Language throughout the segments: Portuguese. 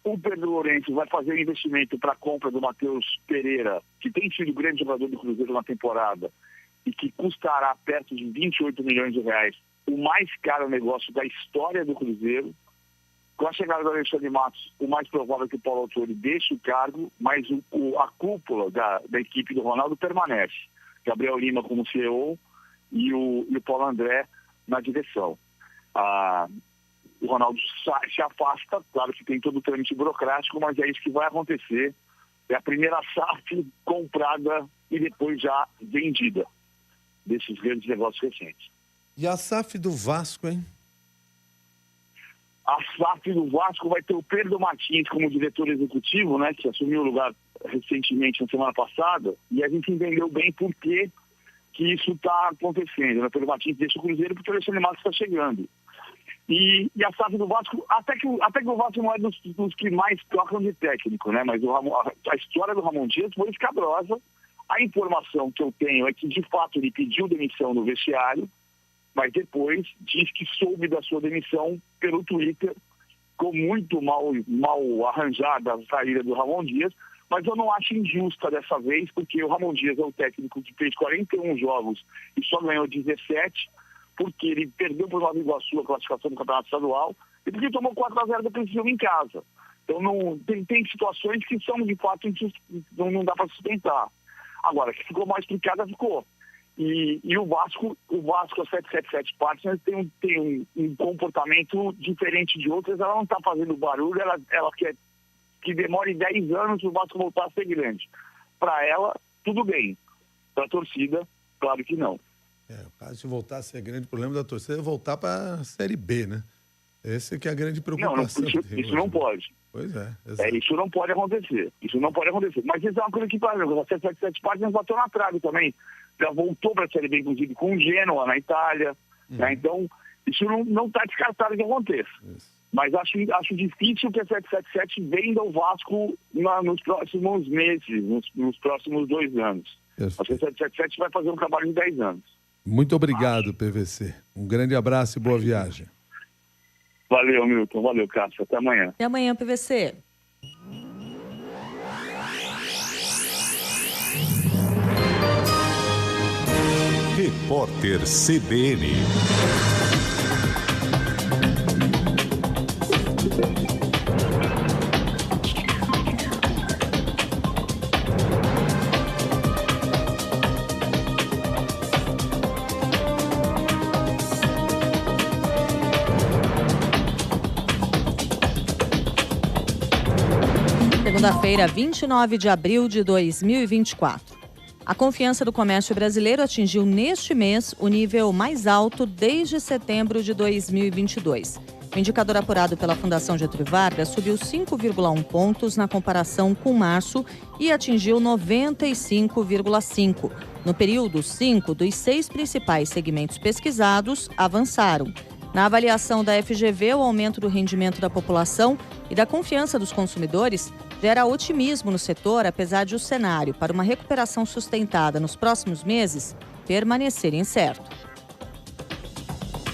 o Pedro Lourenço vai fazer investimento para a compra do Matheus Pereira, que tem sido o grande jogador do Cruzeiro na temporada, e que custará perto de 28 milhões de reais, o mais caro negócio da história do Cruzeiro. Com a chegada do Alexandre Matos, o mais provável é que o Paulo Autuori deixe o cargo, mas a cúpula da equipe do Ronaldo permanece. Gabriel Lima como CEO e o Paulo André na direção. O Ronaldo se afasta, claro que tem todo o trâmite burocrático, mas é isso que vai acontecer. É a primeira SAF comprada e depois já vendida desses grandes negócios recentes. E a SAF do Vasco, hein? A SAF do Vasco vai ter o Pedro Martins como diretor executivo, né, que assumiu o lugar recentemente, na semana passada, e a gente entendeu bem por que isso está acontecendo. O Pedro Martins deixa o Cruzeiro porque o Alexandre Matos está chegando. E a SAF do Vasco, até que o Vasco não é dos que mais trocam de técnico, né, mas a história do Ramon Dias foi escabrosa. A informação que eu tenho é que, de fato, ele pediu demissão no vestiário, mas depois diz que soube da sua demissão pelo Twitter, ficou muito mal arranjada a saída do Ramon Dias, mas eu não acho injusta dessa vez, porque o Ramon Dias é o técnico que fez 41 jogos e só ganhou 17, porque ele perdeu para o Nova Iguaçu a classificação do Campeonato Estadual e porque tomou 4-0 do Criciúma em casa. Então tem situações que são, de fato, não dá para sustentar. Agora, que ficou mal explicada, ficou. E o Vasco, a 777 Partners, tem um comportamento diferente de outras. Ela não está fazendo barulho, ela quer que demore 10 anos o Vasco voltar a ser grande. Para ela, tudo bem. Para a torcida, claro que não. O caso de voltar a ser grande, o problema da torcida é voltar para a Série B, né? Esse que é a grande preocupação. Isso não pode. Pois é. Isso não pode acontecer. Mas isso é uma coisa que, por exemplo, a 777 Partners bateu na trave também. Já voltou para a Série B, inclusive, com o Genoa na Itália. Né? Então, isso não está descartado que aconteça. Isso. Mas acho difícil que a 777 venda o Vasco nos próximos meses, nos próximos 2 anos. Isso. A 777 vai fazer um trabalho de 10 anos. Muito obrigado, PVC. Um grande abraço e boa viagem. Valeu, Milton. Valeu, Cássio. Até amanhã. Até amanhã, PVC. Repórter CBN. Segunda-feira, 29 de abril de 2024. A confiança do comércio brasileiro atingiu neste mês o nível mais alto desde setembro de 2022. O indicador apurado pela Fundação Getúlio Vargas subiu 5,1 pontos na comparação com março e atingiu 95,5. No período, 5 dos 6 principais segmentos pesquisados avançaram. Na avaliação da FGV, o aumento do rendimento da população e da confiança dos consumidores gera otimismo no setor, apesar de o cenário para uma recuperação sustentada nos próximos meses permanecer incerto.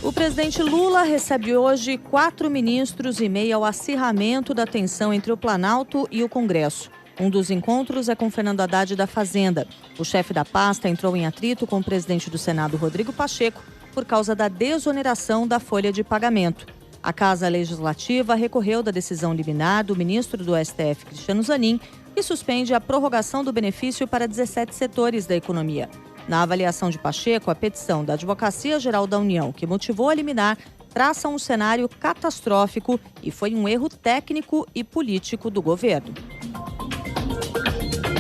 O presidente Lula recebe hoje 4 ministros em meio ao acirramento da tensão entre o Planalto e o Congresso. Um dos encontros é com Fernando Haddad da Fazenda. O chefe da pasta entrou em atrito com o presidente do Senado, Rodrigo Pacheco, por causa da desoneração da folha de pagamento. A Casa Legislativa recorreu da decisão liminar do ministro do STF, Cristiano Zanin, que suspende a prorrogação do benefício para 17 setores da economia. Na avaliação de Pacheco, a petição da Advocacia Geral da União, que motivou a liminar, traça um cenário catastrófico e foi um erro técnico e político do governo.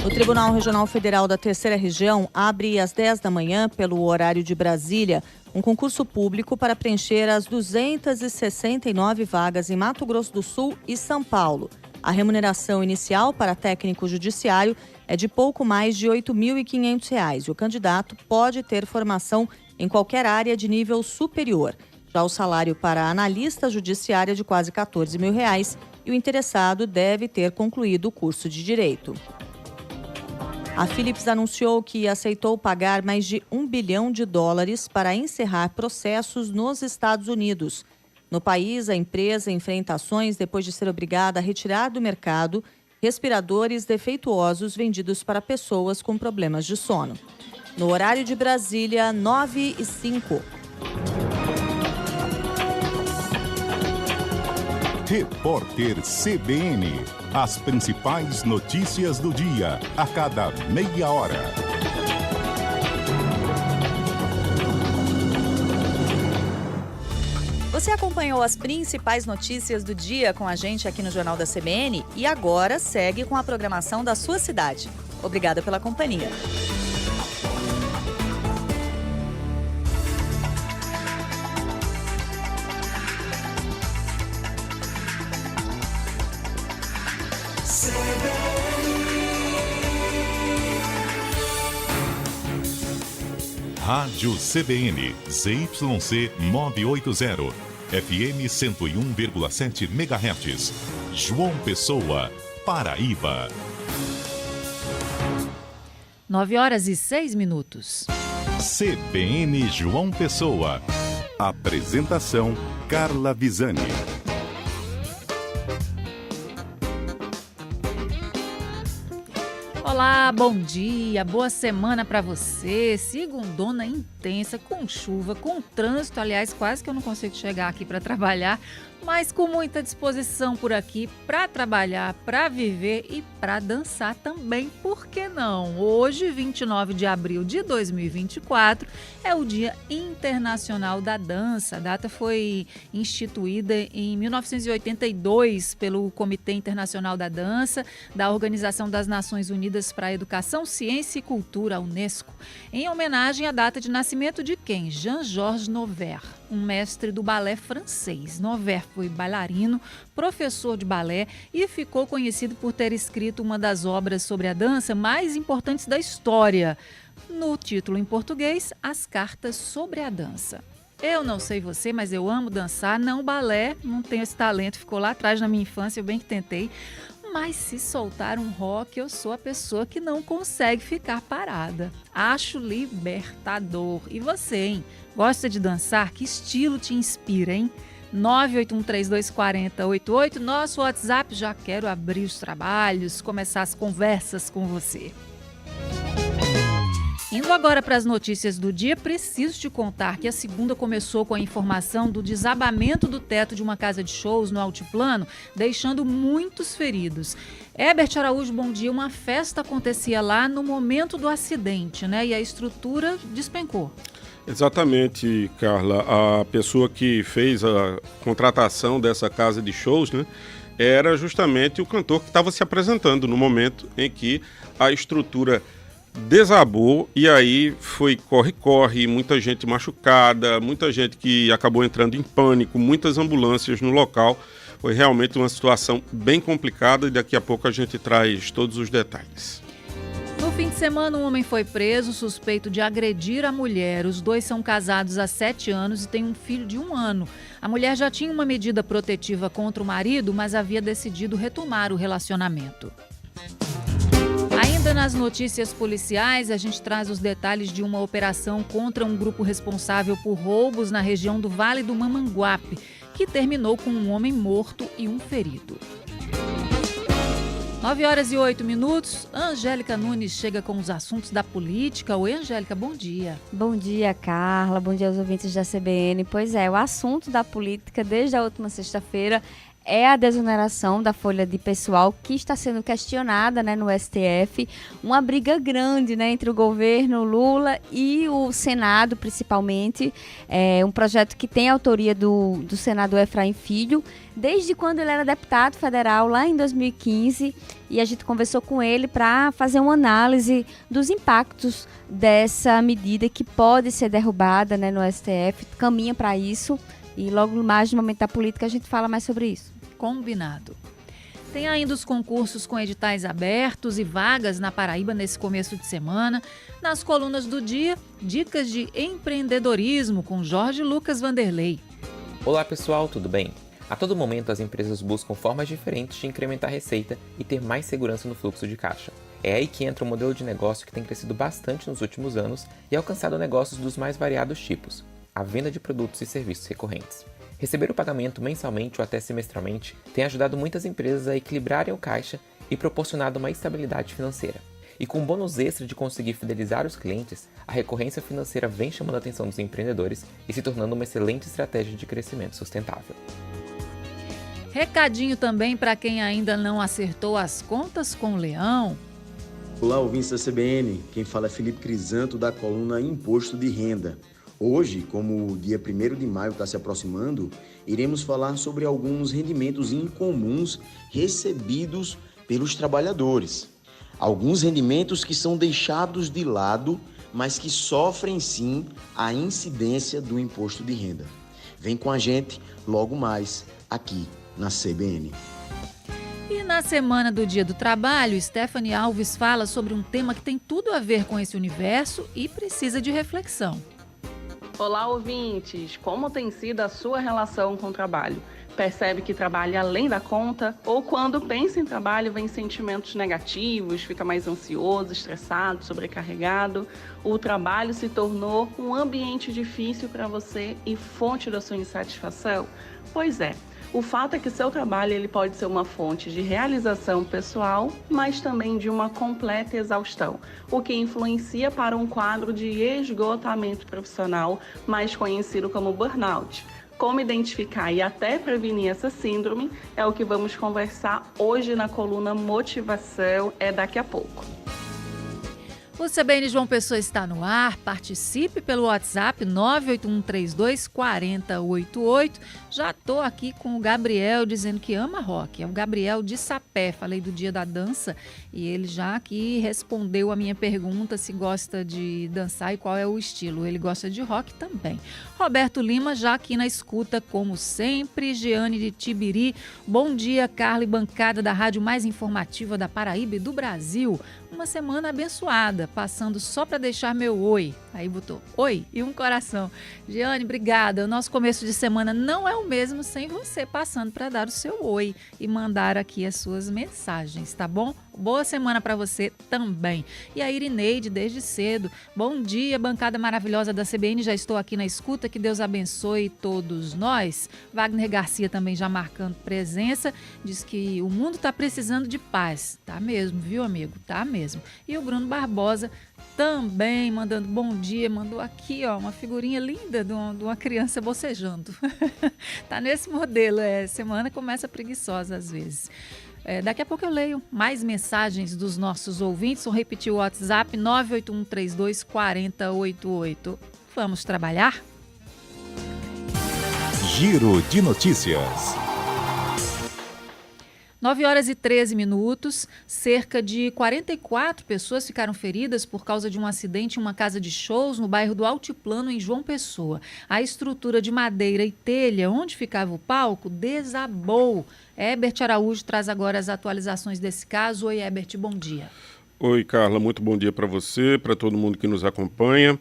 O Tribunal Regional Federal da Terceira Região abre às 10 da manhã, pelo horário de Brasília, um concurso público para preencher as 269 vagas em Mato Grosso do Sul e São Paulo. A remuneração inicial para técnico judiciário é de pouco mais de R$ 8.500 e o candidato pode ter formação em qualquer área de nível superior. Já o salário para analista judiciário é de quase R$ 14.000 e o interessado deve ter concluído o curso de Direito. A Philips anunciou que aceitou pagar mais de $1 bilhão para encerrar processos nos Estados Unidos. No país, a empresa enfrenta ações depois de ser obrigada a retirar do mercado respiradores defeituosos vendidos para pessoas com problemas de sono. No horário de Brasília, 9h05. Repórter CBN. As principais notícias do dia, a cada meia hora. Você acompanhou as principais notícias do dia com a gente aqui no Jornal da CBN e agora segue com a programação da sua cidade. Obrigada pela companhia. Rádio CBN, ZYC 980, FM 101,7 MHz. João Pessoa, Paraíba. 9h06. CBN João Pessoa. Apresentação, Carla Visani. Olá, bom dia, boa semana para você. Segundona intensa, com chuva, com trânsito. Aliás, quase que eu não consigo chegar aqui para trabalhar, mas com muita disposição por aqui para trabalhar, para viver e para dançar também. Por que não? Hoje, 29 de abril de 2024, é o Dia Internacional da Dança. A data foi instituída em 1982 pelo Comitê Internacional da Dança, da Organização das Nações Unidas para a Educação, Ciência e Cultura, a Unesco, em homenagem à data de nascimento de quem? Jean-Georges Noverre, um mestre do balé francês. Noverre foi bailarino, professor de balé e ficou conhecido por ter escrito uma das obras sobre a dança mais importantes da história. No título em português, As Cartas sobre a Dança. Eu não sei você, mas eu amo dançar, não balé, não tenho esse talento, ficou lá atrás na minha infância, eu bem que tentei. Mas se soltar um rock, eu sou a pessoa que não consegue ficar parada. Acho libertador. E você, hein? Gosta de dançar? Que estilo te inspira, hein? 981324088, nosso WhatsApp. Já quero abrir os trabalhos, começar as conversas com você. Indo agora para as notícias do dia, preciso te contar que a segunda começou com a informação do desabamento do teto de uma casa de shows no Altiplano, deixando muitos feridos. Herbert Araújo, bom dia. Uma festa acontecia lá no momento do acidente, né? E a estrutura despencou. Exatamente, Carla. A pessoa que fez a contratação dessa casa de shows, né, era justamente o cantor que estava se apresentando no momento em que a estrutura desabou e aí foi corre-corre, muita gente machucada, muita gente que acabou entrando em pânico, muitas ambulâncias no local. Foi realmente uma situação bem complicada e daqui a pouco a gente traz todos os detalhes. No fim de semana, um homem foi preso suspeito de agredir a mulher. Os dois são casados há 7 anos e têm um filho de 1 ano. A mulher já tinha uma medida protetiva contra o marido, mas havia decidido retomar o relacionamento. Ainda nas notícias policiais, a gente traz os detalhes de uma operação contra um grupo responsável por roubos na região do Vale do Mamanguape, que terminou com um homem morto e um ferido. 9h08. Angélica Nunes chega com os assuntos da política. Oi, Angélica, bom dia. Bom dia, Carla. Bom dia aos ouvintes da CBN. Pois é, o assunto da política desde a última sexta-feira é a desoneração da folha de pessoal que está sendo questionada, né, no STF. Uma briga grande, né, entre o governo Lula e o Senado, principalmente. É um projeto que tem autoria do senador Efraim Filho, desde quando ele era deputado federal, lá em 2015. E a gente conversou com ele para fazer uma análise dos impactos dessa medida que pode ser derrubada, né, no STF. Caminha para isso. E logo mais, no momento da política, a gente fala mais sobre isso. Combinado. Tem ainda os concursos com editais abertos e vagas na Paraíba nesse começo de semana. Nas colunas do dia, dicas de empreendedorismo com Jorge Lucas Vanderlei. Olá pessoal, tudo bem? A todo momento as empresas buscam formas diferentes de incrementar a receita e ter mais segurança no fluxo de caixa. É aí que entra um modelo de negócio que tem crescido bastante nos últimos anos e alcançado negócios dos mais variados tipos: a venda de produtos e serviços recorrentes. Receber o pagamento mensalmente ou até semestralmente tem ajudado muitas empresas a equilibrarem o caixa e proporcionado uma estabilidade financeira. E com o bônus extra de conseguir fidelizar os clientes, a recorrência financeira vem chamando a atenção dos empreendedores e se tornando uma excelente estratégia de crescimento sustentável. Recadinho também para quem ainda não acertou as contas com o Leão. Olá, ouvintes da CBN. Quem fala é Felipe Crisanto, da coluna Imposto de Renda. Hoje, como o dia 1º de maio está se aproximando, iremos falar sobre alguns rendimentos incomuns recebidos pelos trabalhadores. Alguns rendimentos que são deixados de lado, mas que sofrem sim a incidência do imposto de renda. Vem com a gente logo mais aqui na CBN. E na semana do Dia do Trabalho, Stephanie Alves fala sobre um tema que tem tudo a ver com esse universo e precisa de reflexão. Olá, ouvintes! Como tem sido a sua relação com o trabalho? Percebe que trabalha além da conta? Ou quando pensa em trabalho, vem sentimentos negativos, fica mais ansioso, estressado, sobrecarregado? O trabalho se tornou um ambiente difícil para você e fonte da sua insatisfação? Pois é. O fato é que seu trabalho ele pode ser uma fonte de realização pessoal, mas também de uma completa exaustão, o que influencia para um quadro de esgotamento profissional, mais conhecido como burnout. Como identificar e até prevenir essa síndrome é o que vamos conversar hoje na coluna Motivação, daqui a pouco. O CBN João Pessoa está no ar, participe pelo WhatsApp 981324088. Já estou aqui com o Gabriel dizendo que ama rock, é o Gabriel de Sapé, falei do Dia da Dança e ele já aqui respondeu a minha pergunta se gosta de dançar e qual é o estilo, ele gosta de rock também. Roberto Lima já aqui na escuta como sempre, Jeane de Tibiri, bom dia Carla e bancada da rádio mais informativa da Paraíba e do Brasil. Uma semana abençoada, passando só para deixar meu oi. Aí botou oi e um coração. Jeane, obrigada. O nosso começo de semana não é o mesmo sem você passando para dar o seu oi e mandar aqui as suas mensagens, tá bom? Boa semana para você também. E a Irineide, desde cedo. Bom dia, bancada maravilhosa da CBN. Já estou aqui na escuta. Que Deus abençoe todos nós. Wagner Garcia também já marcando presença. Diz que o mundo está precisando de paz. Tá mesmo, viu, amigo? Tá mesmo. E o Bruno Barbosa também mandando bom dia. Mandou aqui, ó, uma figurinha linda de uma criança bocejando. Tá nesse modelo. Semana começa preguiçosa às vezes. Daqui a pouco eu leio mais mensagens dos nossos ouvintes. Vou repetir o WhatsApp 981324088. Vamos trabalhar? Giro de Notícias. 9h13. Cerca de 44 pessoas ficaram feridas por causa de um acidente em uma casa de shows no bairro do Altiplano, em João Pessoa. A estrutura de madeira e telha, onde ficava o palco, desabou. Herbert Araújo traz agora as atualizações desse caso. Oi, Herbert, bom dia. Oi, Carla, muito bom dia para você, para todo mundo que nos acompanha.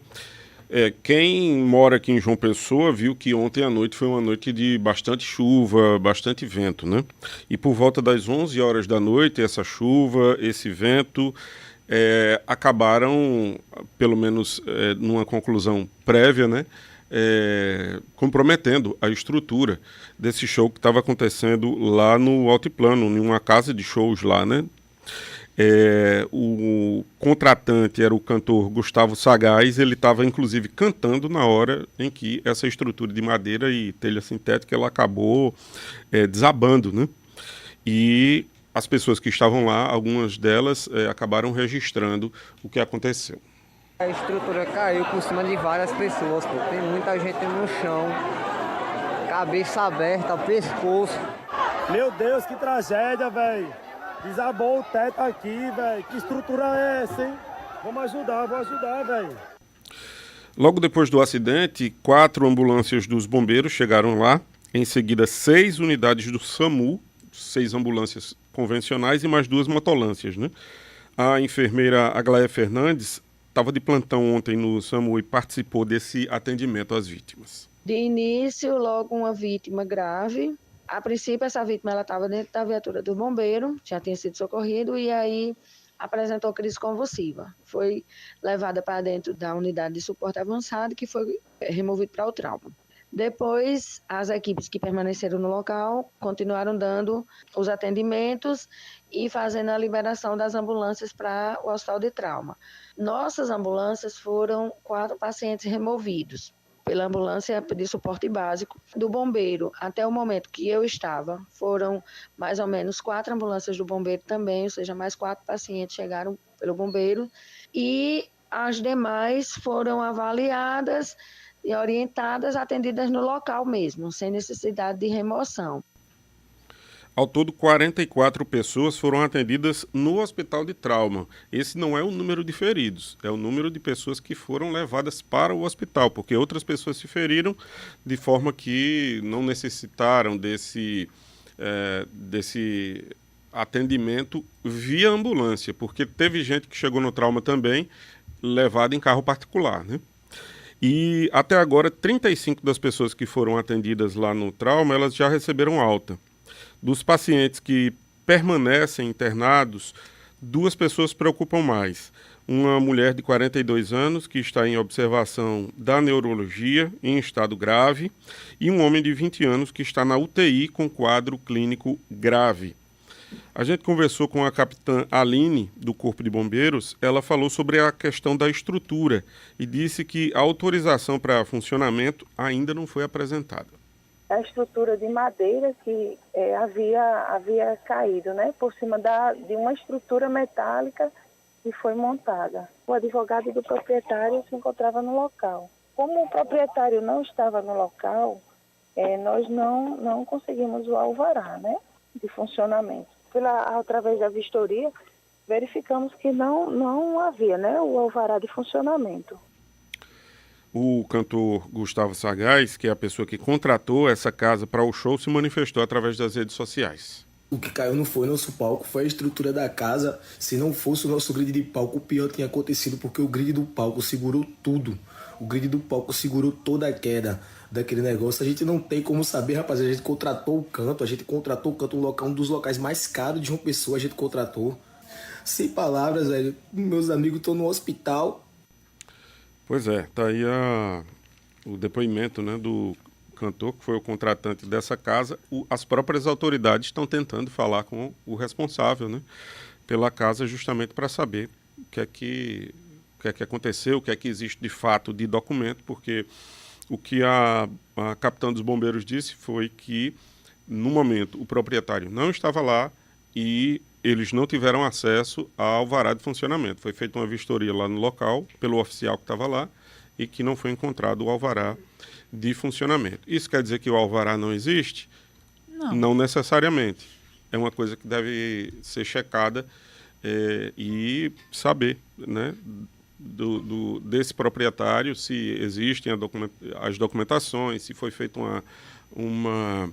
Quem mora aqui em João Pessoa viu que ontem à noite foi uma noite de bastante chuva, bastante vento, né? E por volta das 11 horas da noite, essa chuva, esse vento acabaram, pelo menos numa conclusão prévia, né? Comprometendo a estrutura desse show que estava acontecendo lá no Altiplano, em uma casa de shows lá, né? O contratante era o cantor Gustavo Sagaz, ele estava inclusive cantando na hora em que essa estrutura de madeira e telha sintética ela acabou desabando, né? E as pessoas que estavam lá, algumas delas acabaram registrando o que aconteceu. A estrutura caiu por cima de várias pessoas, pô. Tem muita gente no chão, cabeça aberta, pescoço. Meu Deus, que tragédia, velho. Desabou o teto aqui, velho. Que estrutura é essa, hein? Vou ajudar, velho. Logo depois do acidente, 4 ambulâncias dos bombeiros chegaram lá. Em seguida, 6 unidades do SAMU, 6 ambulâncias convencionais e mais 2 motolâncias, né? A enfermeira Aglaia Fernandes estava de plantão ontem no SAMU e participou desse atendimento às vítimas. De início, logo uma vítima grave. A princípio, essa vítima estava dentro da viatura do bombeiro, já tinha sido socorrido e aí apresentou crise convulsiva. Foi levada para dentro da unidade de suporte avançado que foi removido para o trauma. Depois, as equipes que permaneceram no local continuaram dando os atendimentos e fazendo a liberação das ambulâncias para o hospital de trauma. Nossas ambulâncias foram 4 pacientes removidos pela ambulância de suporte básico do bombeiro. Até o momento que eu estava, foram mais ou menos 4 ambulâncias do bombeiro também, ou seja, mais 4 pacientes chegaram pelo bombeiro, e as demais foram avaliadas e orientadas, atendidas no local mesmo, sem necessidade de remoção. Ao todo, 44 pessoas foram atendidas no hospital de trauma. Esse não é o número de feridos, é o número de pessoas que foram levadas para o hospital, porque outras pessoas se feriram de forma que não necessitaram desse atendimento via ambulância, porque teve gente que chegou no trauma também, levada em carro particular, né? E até agora, 35 das pessoas que foram atendidas lá no trauma, elas já receberam alta. Dos pacientes que permanecem internados, 2 pessoas preocupam mais. Uma mulher de 42 anos, que está em observação da neurologia, em estado grave, e um homem de 20 anos, que está na UTI com quadro clínico grave. A gente conversou com a capitã Aline, do Corpo de Bombeiros. Ela falou sobre a questão da estrutura e disse que a autorização para funcionamento ainda não foi apresentada. A estrutura de madeira que havia caído, né, por cima de uma estrutura metálica que foi montada. O advogado do proprietário se encontrava no local. Como o proprietário não estava no local, nós não conseguimos o alvará, né, de funcionamento. Através da vistoria, verificamos que não havia, né, o alvará de funcionamento. O cantor Gustavo Sagaz, que é a pessoa que contratou essa casa para o show, se manifestou através das redes sociais. O que caiu não foi nosso palco, foi a estrutura da casa. Se não fosse o nosso grid de palco, o pior tinha acontecido, porque o grid do palco segurou tudo. O grid do palco segurou toda a queda daquele negócio. A gente não tem como saber, rapaziada. A gente contratou o canto, um dos locais mais caros de João Pessoa, a gente contratou. Sem palavras, velho. Meus amigos estão no hospital. Pois é, tá aí o depoimento, né, do cantor, que foi o contratante dessa casa. As próprias autoridades estão tentando falar com o responsável, né, pela casa, justamente para saber o que é que aconteceu, o que é que existe de fato de documento, porque o que a capitã dos bombeiros disse foi que, no momento, o proprietário não estava lá e eles não tiveram acesso ao alvará de funcionamento. Foi feita uma vistoria lá no local, pelo oficial que estava lá, e que não foi encontrado o alvará de funcionamento. Isso quer dizer que o alvará não existe? Não necessariamente. É uma coisa que deve ser checada e saber, né, desse proprietário se existem as documentações, se foi feita uma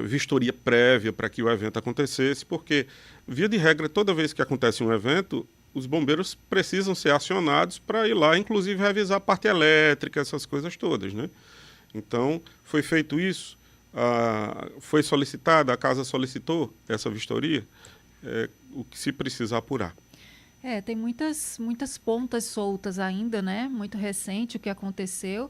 vistoria prévia para que o evento acontecesse, porque, via de regra, toda vez que acontece um evento, os bombeiros precisam ser acionados para ir lá, inclusive revisar a parte elétrica, essas coisas todas, né? Então, foi feito isso, foi solicitada, a casa solicitou essa vistoria, o que se precisa apurar. Tem muitas pontas soltas ainda, né? Muito recente o que aconteceu.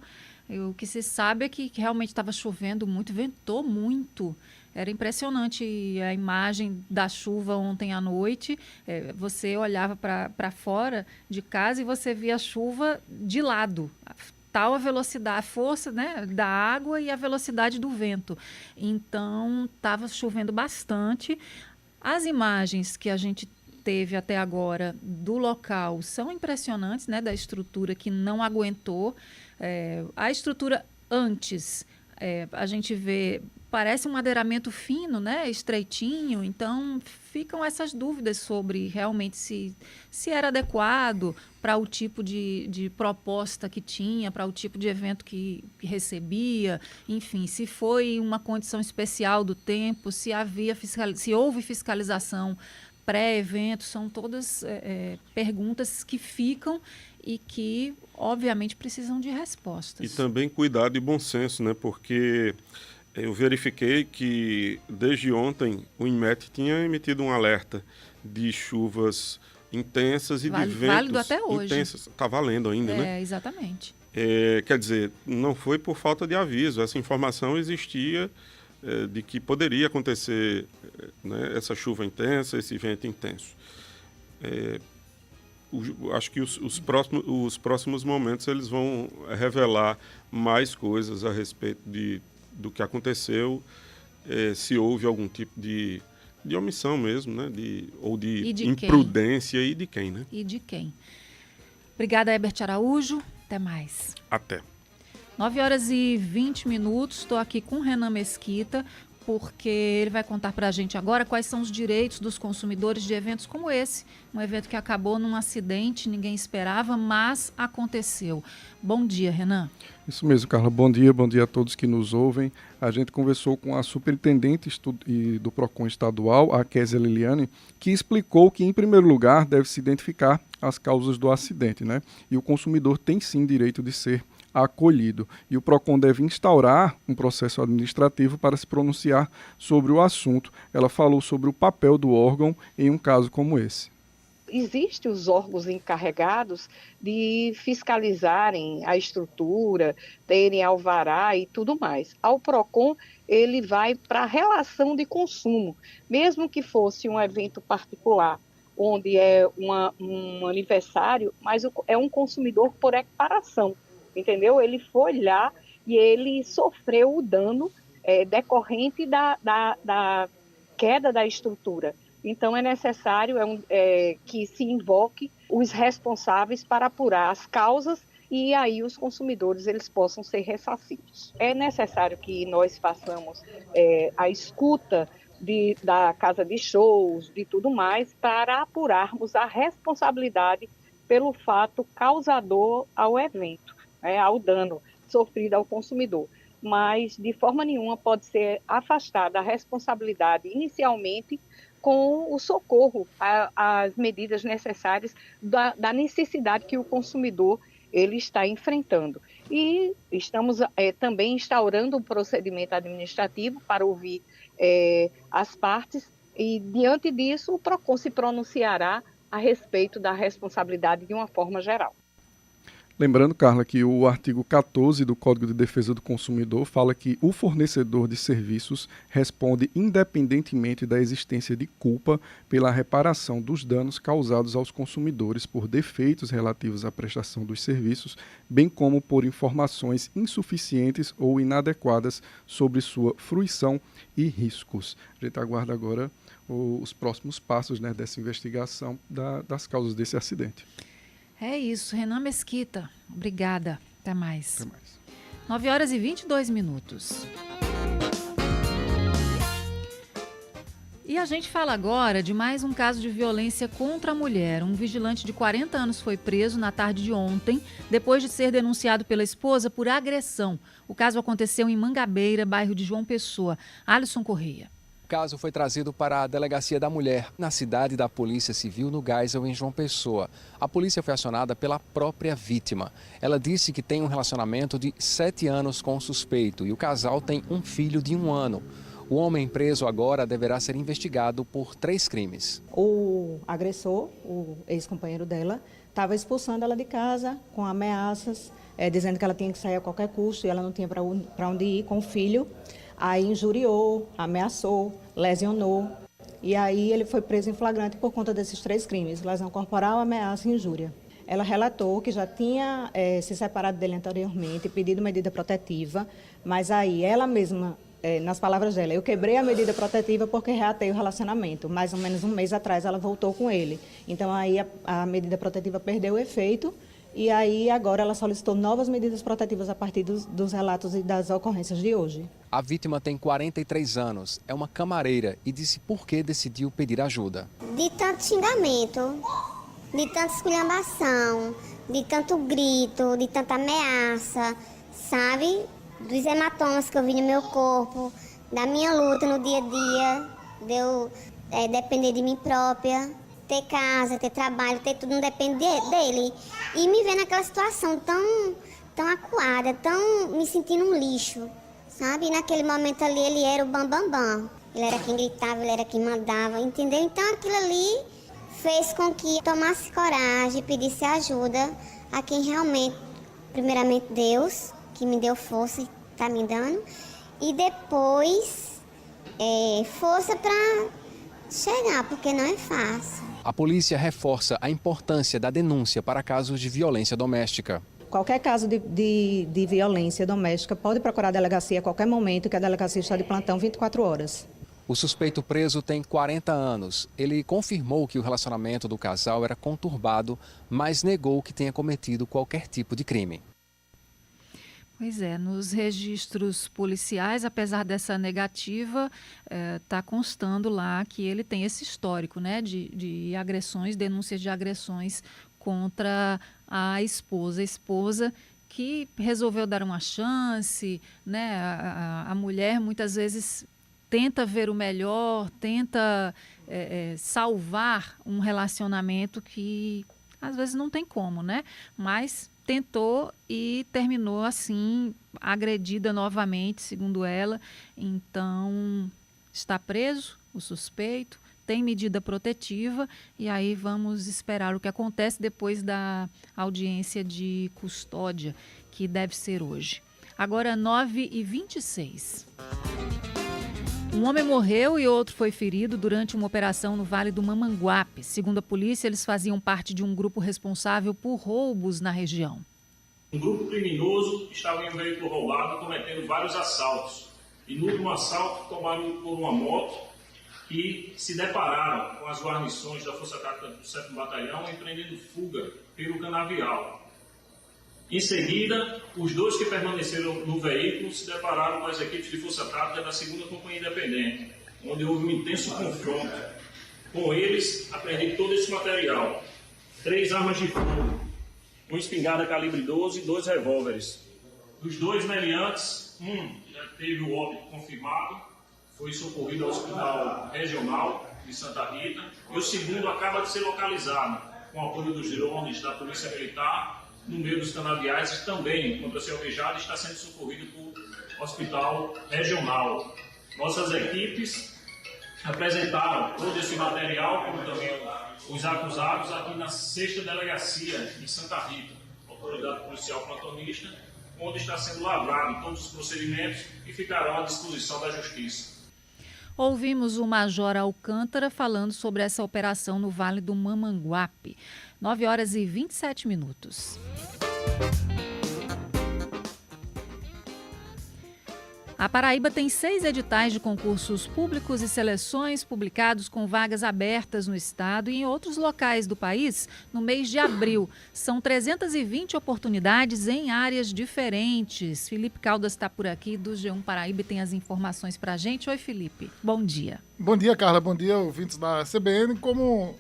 O que se sabe é que realmente estava chovendo muito, ventou muito. Era impressionante a imagem da chuva ontem à noite. Você olhava para fora de casa e você via a chuva de lado. Tal a velocidade, a força, né, da água e a velocidade do vento. Então, estava chovendo bastante. As imagens que a gente teve até agora do local são impressionantes, né, da estrutura que não aguentou. A estrutura antes, a gente vê, parece um madeiramento fino, né, estreitinho, então ficam essas dúvidas sobre realmente se era adequado para o tipo de proposta que tinha, para o tipo de evento que recebia, enfim, se foi uma condição especial do tempo, se houve fiscalização pré-evento, são todas perguntas que ficam e que, obviamente, precisam de respostas. E também cuidado e bom senso, né? Porque eu verifiquei que, desde ontem, o INMET tinha emitido um alerta de chuvas intensas e de ventos válido até hoje. Intensas. Está valendo ainda, né? Exatamente. Quer dizer, não foi por falta de aviso, essa informação existia de que poderia acontecer, né, essa chuva intensa, esse vento intenso. Acho que os próximos momentos eles vão revelar mais coisas a respeito do que aconteceu, se houve algum tipo de omissão mesmo, né? Ou de imprudência quem? E de quem, né? E de quem. Obrigada, Herbert Araújo. Até mais. Até. 9h20. Estou aqui com o Renan Mesquita, porque ele vai contar para a gente agora quais são os direitos dos consumidores de eventos como esse. Um evento que acabou num acidente, ninguém esperava, mas aconteceu. Bom dia, Renan. Isso mesmo, Carla. Bom dia a todos que nos ouvem. A gente conversou com a superintendente do PROCON estadual, a Kézia Liliane, que explicou que, em primeiro lugar, deve-se identificar as causas do acidente, né? E o consumidor tem sim direito de ser acolhido. E o PROCON deve instaurar um processo administrativo para se pronunciar sobre o assunto. Ela falou sobre o papel do órgão em um caso como esse. Existem os órgãos encarregados de fiscalizarem a estrutura, terem alvará e tudo mais. Ao PROCON, ele vai para a relação de consumo, mesmo que fosse um evento particular, onde é um aniversário, mas é um consumidor por equiparação, entendeu? Ele foi lá e ele sofreu o dano decorrente da queda da estrutura. Então, é necessário que se invoque os responsáveis para apurar as causas e aí os consumidores eles possam ser ressarcidos. É necessário que nós façamos a escuta da casa de shows, de tudo mais, para apurarmos a responsabilidade pelo fato causador ao evento, ao dano sofrido ao consumidor. Mas, de forma nenhuma, pode ser afastada a responsabilidade inicialmente com o socorro às medidas necessárias da necessidade que o consumidor ele está enfrentando. E estamos também instaurando um procedimento administrativo para ouvir as partes e, diante disso, o PROCON se pronunciará a respeito da responsabilidade de uma forma geral. Lembrando, Carla, que o artigo 14 do Código de Defesa do Consumidor fala que o fornecedor de serviços responde independentemente da existência de culpa pela reparação dos danos causados aos consumidores por defeitos relativos à prestação dos serviços, bem como por informações insuficientes ou inadequadas sobre sua fruição e riscos. A gente aguarda agora os próximos passos, né, dessa investigação das causas desse acidente. É isso, Renan Mesquita. Obrigada. Até mais. 9h22. E a gente fala agora de mais um caso de violência contra a mulher. Um vigilante de 40 anos foi preso na tarde de ontem, depois de ser denunciado pela esposa por agressão. O caso aconteceu em Mangabeira, bairro de João Pessoa. Alisson Correia. O caso foi trazido para a Delegacia da Mulher, na cidade da Polícia Civil, no Geisel, em João Pessoa. A polícia foi acionada pela própria vítima. Ela disse que tem um relacionamento de 7 anos com o suspeito e o casal tem um filho de 1 ano. O homem preso agora deverá ser investigado por 3 crimes. O agressor, o ex-companheiro dela, estava expulsando ela de casa com ameaças, dizendo que ela tinha que sair a qualquer custo e ela não tinha para onde ir com o filho. Aí injuriou, ameaçou, lesionou. E aí ele foi preso em flagrante por conta desses 3 crimes: lesão corporal, ameaça e injúria. Ela relatou que já tinha se separado dele anteriormente, pedido medida protetiva, mas aí ela mesma, nas palavras dela, eu quebrei a medida protetiva porque reatei o relacionamento. Mais ou menos um mês atrás ela voltou com ele. Então aí a medida protetiva perdeu o efeito. E aí agora ela solicitou novas medidas protetivas a partir dos relatos e das ocorrências de hoje. A vítima tem 43 anos, é uma camareira e disse por que decidiu pedir ajuda. De tanto xingamento, de tanta esculhambação, de tanto grito, de tanta ameaça, sabe? Dos hematomas que eu vi no meu corpo, da minha luta no dia a dia, de eu depender de mim própria. Ter casa, ter trabalho, ter tudo, não depende dele. E me ver naquela situação tão acuada, me sentindo um lixo, sabe? E naquele momento ali ele era o bambambam. Ele era quem gritava, ele era quem mandava, entendeu? Então aquilo ali fez com que tomasse coragem, pedisse ajuda a quem realmente primeiramente Deus, que me deu força e está me dando, e depois força para chegar, porque não é fácil. A polícia reforça a importância da denúncia para casos de violência doméstica. Qualquer caso de violência doméstica pode procurar a delegacia a qualquer momento, que a delegacia está de plantão 24 horas. O suspeito preso tem 40 anos. Ele confirmou que o relacionamento do casal era conturbado, mas negou que tenha cometido qualquer tipo de crime. Pois é, nos registros policiais, apesar dessa negativa, está constando lá que ele tem esse histórico, né, de agressões, denúncias de agressões contra a esposa que resolveu dar uma chance, né? A mulher muitas vezes tenta ver o melhor, tenta salvar um relacionamento que às vezes não tem como, né? Mas tentou e terminou assim, agredida novamente, segundo ela. Então, está preso o suspeito, tem medida protetiva e aí vamos esperar o que acontece depois da audiência de custódia, que deve ser hoje. Agora, 9h26. Um homem morreu e outro foi ferido durante uma operação no Vale do Mamanguape. Segundo a polícia, eles faziam parte de um grupo responsável por roubos na região. Um grupo criminoso estava em um veículo roubado cometendo vários assaltos. E no último assalto tomaram por uma moto e se depararam com as guarnições da Força Tática do 7º Batalhão empreendendo fuga pelo canavial. Em seguida, os dois que permaneceram no veículo se depararam com as equipes de Força Tática da 2ª Companhia Independente, onde houve um intenso confronto. Com eles, apreendi todo esse material: 3 armas de fogo, uma espingarda calibre 12 e 2 revólveres. Dos 2 meliantes, um já teve o óbito confirmado, foi socorrido ao Hospital Regional de Santa Rita, e o segundo acaba de ser localizado, com o apoio dos drones da Polícia Militar, no meio dos canaviais, e também, enquanto ser alvejado, está sendo socorrido para o Hospital Regional. Nossas equipes apresentaram todo esse material, como também os acusados, aqui na 6ª Delegacia, em Santa Rita, autoridade policial plantonista, onde está sendo lavrado todos os procedimentos e ficarão à disposição da Justiça. Ouvimos o Major Alcântara falando sobre essa operação no Vale do Mamanguape. 9h27. A Paraíba tem 6 editais de concursos públicos e seleções publicados com vagas abertas no estado e em outros locais do país no mês de abril. São 320 oportunidades em áreas diferentes. Felipe Caldas está por aqui do G1 Paraíba e tem as informações para a gente. Oi, Felipe. Bom dia. Bom dia, Carla. Bom dia, ouvintes da CBN. Como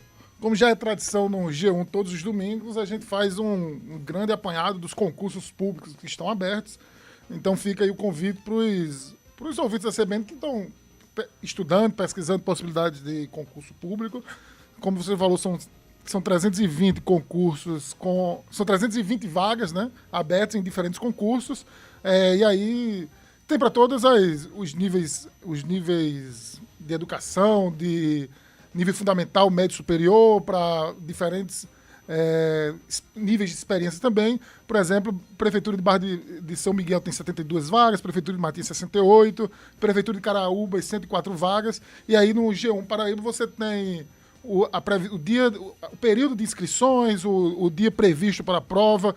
já é tradição no G1 todos os domingos, a gente faz um grande apanhado dos concursos públicos que estão abertos. Então fica aí o convite para os ouvintes da CBN que estão estudando, pesquisando possibilidades de concurso público. Como você falou, são 320 concursos, são 320 vagas, né, abertas em diferentes concursos. E aí tem para todos os níveis de educação, de nível fundamental, médio superior, para diferentes níveis de experiência também. Por exemplo, Prefeitura de Barra de São Miguel tem 72 vagas, Prefeitura de Matinhos 68, Prefeitura de Caraúba 104 vagas. E aí no G1 Paraíba você tem o período de inscrições, o dia previsto para a prova,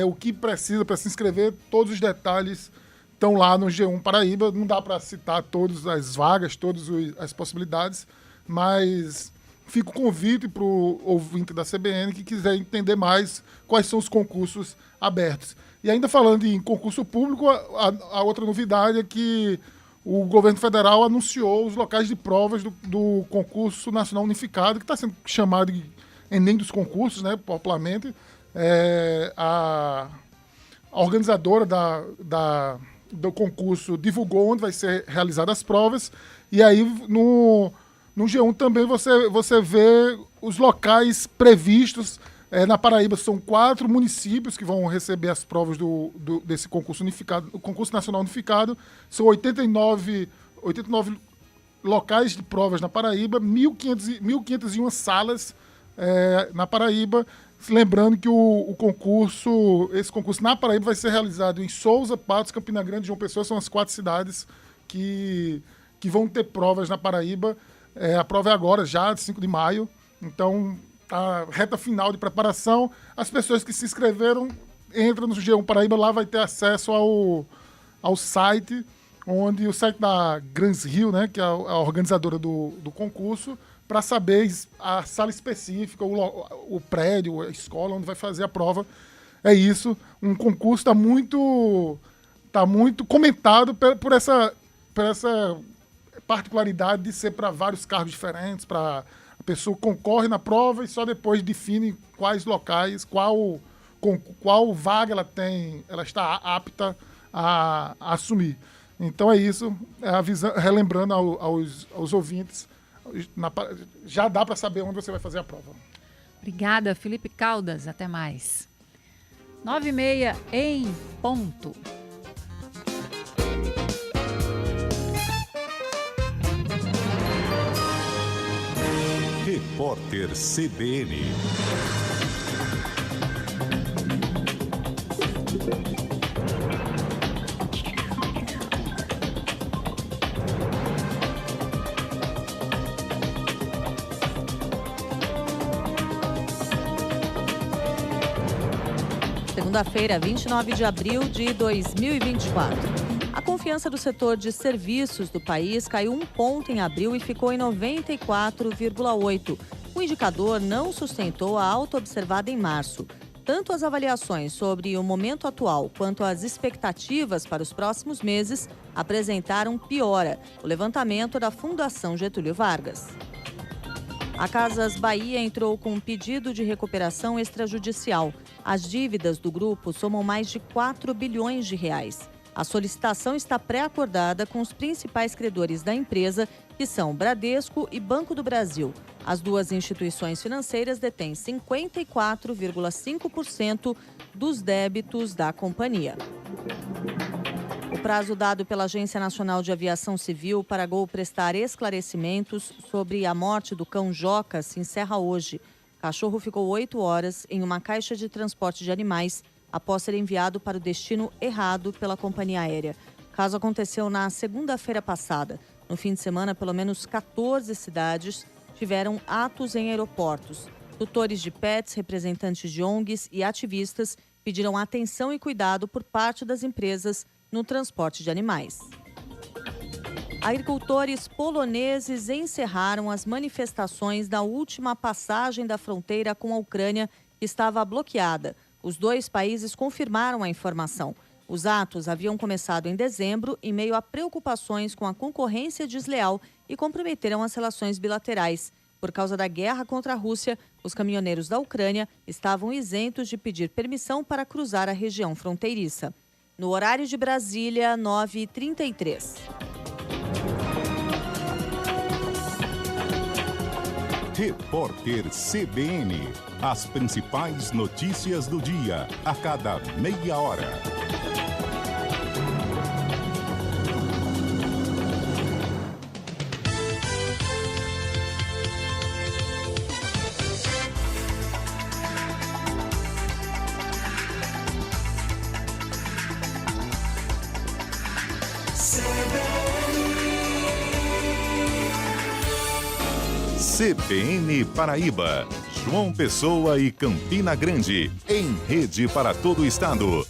o que precisa para se inscrever, todos os detalhes estão lá no G1 Paraíba. Não dá para citar todas as vagas, todas as possibilidades, mas fica o convite para o ouvinte da CBN que quiser entender mais quais são os concursos abertos. E ainda falando em concurso público, a outra novidade é que o governo federal anunciou os locais de provas do concurso nacional unificado, que está sendo chamado de Enem dos concursos, né, popularmente. A organizadora do concurso divulgou onde vai ser realizadas as provas, e aí no G1 também você vê os locais previstos. Na Paraíba são 4 municípios que vão receber as provas desse concurso unificado, o concurso nacional unificado. São 89 locais de provas na Paraíba, 1.501 salas na Paraíba. Lembrando que esse concurso na Paraíba vai ser realizado em Souza, Patos, Campina Grande e João Pessoa. São as 4 cidades que vão ter provas na Paraíba. A prova é agora, já, 5 de maio. Então, a reta final de preparação. As pessoas que se inscreveram entram no G1 Paraíba, lá vai ter acesso ao site, onde o site da Grans Rio, né, que é a organizadora do concurso, para saber a sala específica, o prédio, a escola onde vai fazer a prova. É isso. Um concurso está muito comentado por essa particularidade de ser para vários cargos diferentes, para a pessoa concorre na prova e só depois define quais locais, qual vaga ela está apta a assumir. Então é isso, relembrando aos ouvintes, já dá para saber onde você vai fazer a prova. Obrigada, Felipe Caldas. Até mais. 9h30 em ponto. Repórter CBN. Segunda-feira, 29 de abril de 2024. A confiança do setor de serviços do país caiu 1 ponto em abril e ficou em 94,8. O indicador não sustentou a alta observada em março. Tanto as avaliações sobre o momento atual quanto as expectativas para os próximos meses apresentaram piora. O levantamento da Fundação Getúlio Vargas. A Casas Bahia entrou com um pedido de recuperação extrajudicial. As dívidas do grupo somam mais de 4 bilhões de reais. A solicitação está pré-acordada com os principais credores da empresa, que são Bradesco e Banco do Brasil. As duas instituições financeiras detêm 54,5% dos débitos da companhia. O prazo dado pela Agência Nacional de Aviação Civil para a Gol prestar esclarecimentos sobre a morte do cão Joca se encerra hoje. O cachorro ficou 8 horas em uma caixa de transporte de animais após ser enviado para o destino errado pela companhia aérea. O caso aconteceu na segunda-feira passada. No fim de semana, pelo menos 14 cidades tiveram atos em aeroportos. Tutores de pets, representantes de ONGs e ativistas pediram atenção e cuidado por parte das empresas no transporte de animais. Agricultores poloneses encerraram as manifestações da última passagem da fronteira com a Ucrânia, que estava bloqueada. Os dois países confirmaram a informação. Os atos haviam começado em dezembro, em meio a preocupações com a concorrência desleal e comprometeram as relações bilaterais. Por causa da guerra contra a Rússia, os caminhoneiros da Ucrânia estavam isentos de pedir permissão para cruzar a região fronteiriça. No horário de Brasília, 9h33. Repórter CBN. As principais notícias do dia, a cada meia hora. CBN Paraíba, João Pessoa e Campina Grande, em rede para todo o estado.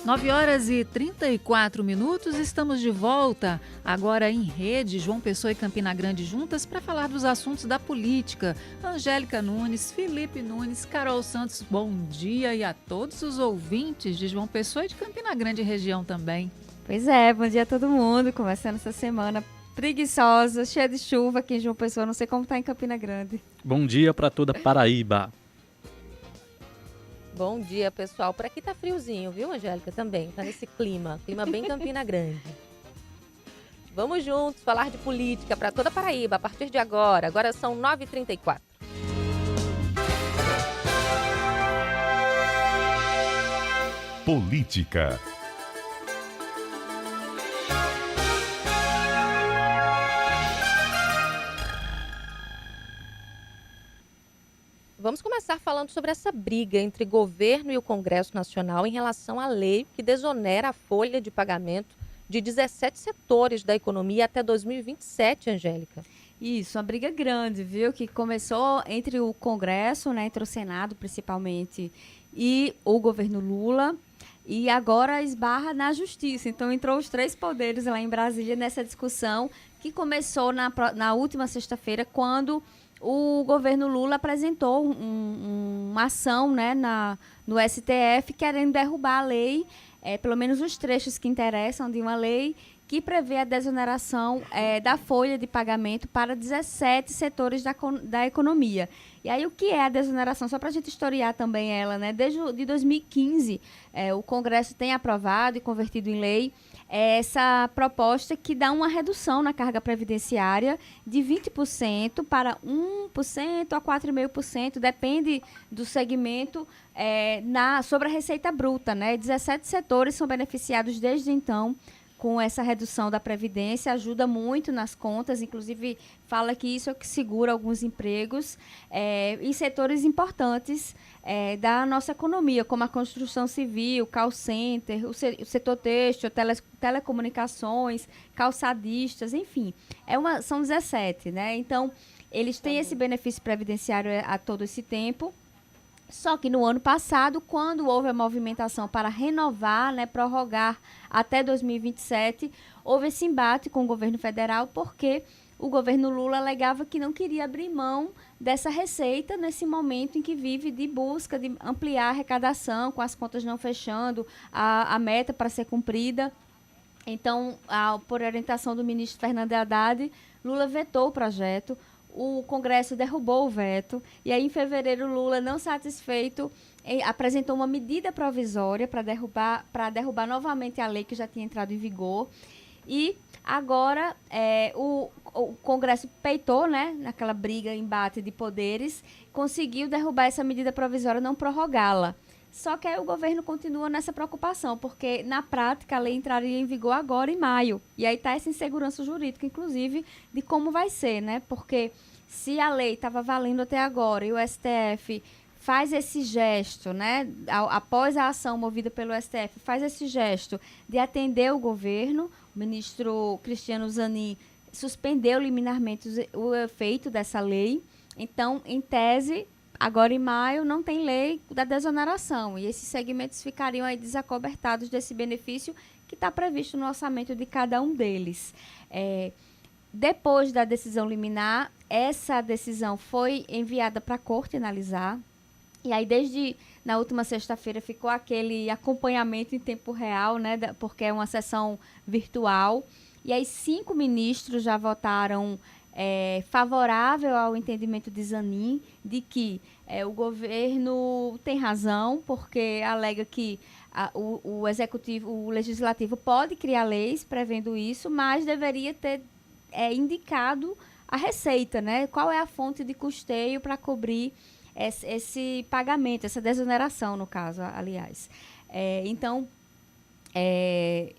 Nove horas e 34 minutos, estamos de volta, agora em rede, João Pessoa e Campina Grande juntas para falar dos assuntos da política. Angélica Nunes, Felipe Nunes, Carol Santos, bom dia, e a todos os ouvintes de João Pessoa e de Campina Grande região também. Pois é, bom dia a todo mundo, começando essa semana preguiçosa, cheia de chuva aqui em João Pessoa, não sei como tá em Campina Grande. Bom dia para toda Paraíba. Bom dia, pessoal. Por aqui tá friozinho, viu, Angélica? Também, tá nesse clima bem Campina Grande. Vamos juntos falar de política para toda Paraíba a partir de agora. Agora são 9h34. Política. Vamos começar falando sobre essa briga entre governo e o Congresso Nacional em relação à lei que desonera a folha de pagamento de 17 setores da economia até 2027, Angélica. Isso, uma briga grande, viu? Que começou entre o Congresso, né, entre o Senado principalmente, e o governo Lula, e agora esbarra na Justiça. Então entrou os três poderes lá em Brasília nessa discussão que começou na última sexta-feira, quando o governo Lula apresentou uma ação, né, no STF querendo derrubar a lei, pelo menos os trechos que interessam de uma lei que prevê a desoneração da folha de pagamento para 17 setores da economia. E aí, o que é a desoneração? Só para a gente historiar também ela, né? Desde 2015, o Congresso tem aprovado e convertido em lei essa proposta que dá uma redução na carga previdenciária de 20% para 1% a 4,5%, depende do segmento, sobre a receita bruta, né? 17 setores são beneficiados desde então com essa redução da Previdência, ajuda muito nas contas, inclusive fala que isso é o que segura alguns empregos em setores importantes da nossa economia, como a construção civil, call center, o setor têxtil, telecomunicações, calçadistas, enfim, são 17, né? Então, eles têm esse benefício previdenciário a todo esse tempo. Só que no ano passado, quando houve a movimentação para renovar, né, prorrogar até 2027, houve esse embate com o governo federal, porque o governo Lula alegava que não queria abrir mão dessa receita nesse momento em que vive de busca de ampliar a arrecadação, com as contas não fechando, a meta para ser cumprida. Então, por orientação do ministro Fernando Haddad, Lula vetou o projeto. O Congresso derrubou o veto, e aí em fevereiro Lula, não satisfeito, apresentou uma medida provisória para derrubar novamente a lei que já tinha entrado em vigor. E agora o Congresso peitou, né, naquela briga, embate de poderes, conseguiu derrubar essa medida provisória, não prorrogá-la. Só que aí o governo continua nessa preocupação, porque na prática a lei entraria em vigor agora em maio. E aí está essa insegurança jurídica, inclusive, de como vai ser, né? Porque se a lei estava valendo até agora e o STF faz esse gesto, né? Após a ação movida pelo STF, faz esse gesto de atender o governo, o ministro Cristiano Zanin suspendeu liminarmente o efeito dessa lei. Então, em tese, agora em maio não tem lei da desoneração e esses segmentos ficariam aí desacobertados desse benefício que está previsto no orçamento de cada um deles. Depois da decisão liminar, essa decisão foi enviada para a corte analisar. E aí, desde na última sexta-feira, ficou aquele acompanhamento em tempo real, né, porque é uma sessão virtual. E aí, 5 ministros já votaram favorável ao entendimento de Zanin, de que o governo tem razão, porque alega que o legislativo pode criar leis prevendo isso, mas deveria ter indicado a receita, né? Qual é a fonte de custeio para cobrir esse pagamento, essa desoneração, no caso, aliás. Então,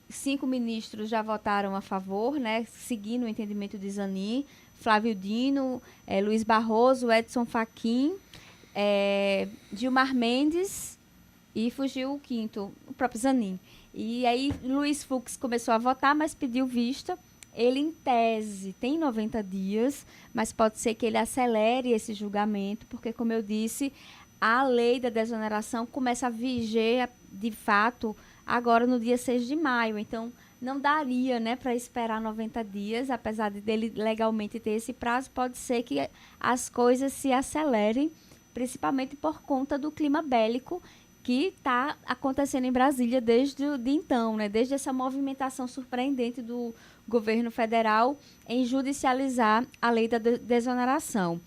5 ministros já votaram a favor, né? Seguindo o entendimento de Zanin: Flávio Dino, Luiz Barroso, Edson Fachin, Gilmar Mendes e fugiu o quinto, o próprio Zanin. E aí Luiz Fux começou a votar, mas pediu vista. Ele, em tese, tem 90 dias, mas pode ser que ele acelere esse julgamento, porque, como eu disse, a lei da desoneração começa a viger, de fato, agora no dia 6 de maio. Então, não daria, né, para esperar 90 dias, apesar de dele legalmente ter esse prazo. Pode ser que as coisas se acelerem, principalmente por conta do clima bélico que está acontecendo em Brasília desde então, né, desde essa movimentação surpreendente do governo federal em judicializar a lei da desoneração.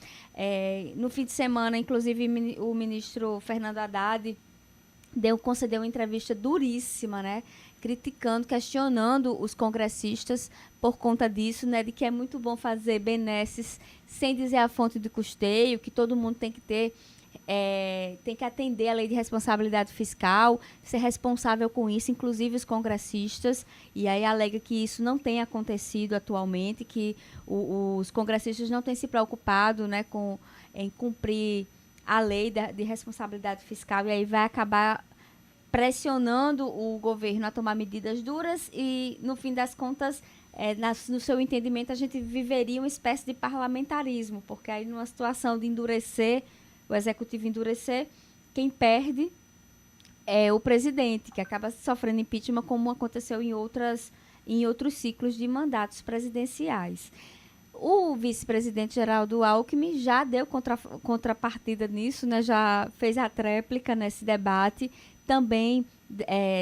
No fim de semana, inclusive, o ministro Fernando Haddad concedeu uma entrevista duríssima, né, criticando, questionando os congressistas por conta disso, né, de que é muito bom fazer benesses sem dizer a fonte de custeio, que todo mundo tem que ter tem que atender a lei de responsabilidade fiscal, ser responsável com isso, inclusive os congressistas, e aí alega que isso não tem acontecido atualmente, que os congressistas não têm se preocupado, né, em cumprir a lei de responsabilidade fiscal, e aí vai acabar pressionando o governo a tomar medidas duras e, no fim das contas, no seu entendimento, a gente viveria uma espécie de parlamentarismo, porque aí numa situação de endurecer, o executivo endurecer, quem perde é o presidente, que acaba sofrendo impeachment, como aconteceu em outros ciclos de mandatos presidenciais. O vice-presidente Geraldo Alckmin já deu contrapartida nisso, né, já fez a tréplica nesse debate, também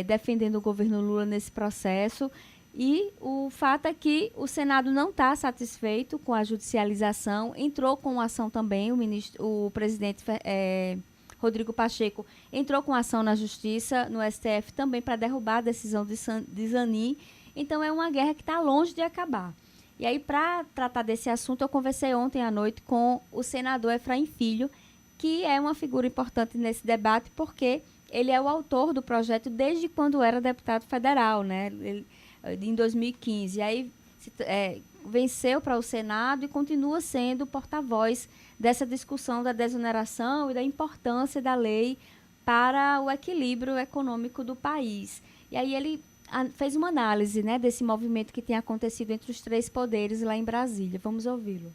defendendo o governo Lula nesse processo. E o fato é que o Senado não está satisfeito com a judicialização, entrou com ação também, o presidente Rodrigo Pacheco entrou com ação na Justiça, no STF, também para derrubar a decisão de Zanin. Então é uma guerra que está longe de acabar. E aí, para tratar desse assunto, eu conversei ontem à noite com o senador Efraim Filho, que é uma figura importante nesse debate, porque ele é o autor do projeto desde quando era deputado federal, né? Em 2015. Aí venceu para o Senado e continua sendo porta-voz dessa discussão da desoneração e da importância da lei para o equilíbrio econômico do país. E aí ele fez uma análise, né, desse movimento que tem acontecido entre os três poderes lá em Brasília. Vamos ouvi-lo.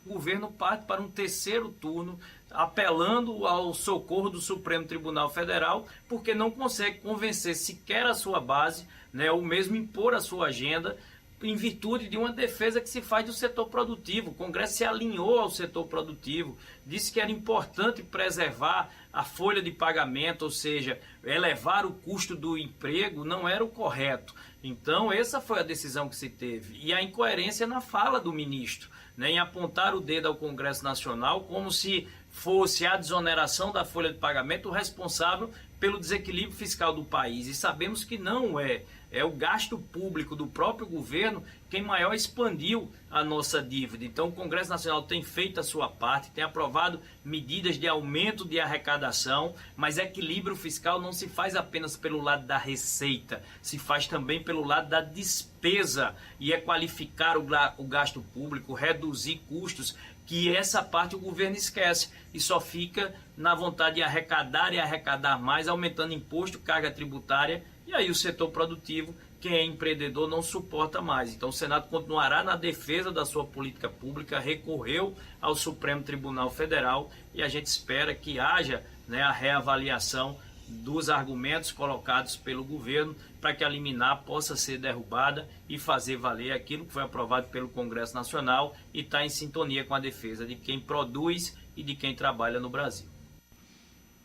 O governo parte para um terceiro turno, apelando ao socorro do Supremo Tribunal Federal, porque não consegue convencer sequer a sua base, né, ou mesmo impor a sua agenda, em virtude de uma defesa que se faz do setor produtivo. O Congresso se alinhou ao setor produtivo, disse que era importante preservar a folha de pagamento, ou seja, elevar o custo do emprego não era o correto. Então, essa foi a decisão que se teve. E a incoerência na fala do ministro, né, em apontar o dedo ao Congresso Nacional como se fosse a desoneração da folha de pagamento o responsável pelo desequilíbrio fiscal do país. E sabemos que não é. É o gasto público do próprio governo quem maior expandiu a nossa dívida. Então, o Congresso Nacional tem feito a sua parte, tem aprovado medidas de aumento de arrecadação, mas equilíbrio fiscal não se faz apenas pelo lado da receita, se faz também pelo lado da despesa, e é qualificar o gasto público, reduzir custos, que essa parte o governo esquece e só fica na vontade de arrecadar e arrecadar mais, aumentando imposto, carga tributária, e aí o setor produtivo, quem é empreendedor, não suporta mais. Então o Senado continuará na defesa da sua política pública, recorreu ao Supremo Tribunal Federal e a gente espera que haja, né, a reavaliação dos argumentos colocados pelo governo para que a liminar possa ser derrubada e fazer valer aquilo que foi aprovado pelo Congresso Nacional e está em sintonia com a defesa de quem produz e de quem trabalha no Brasil.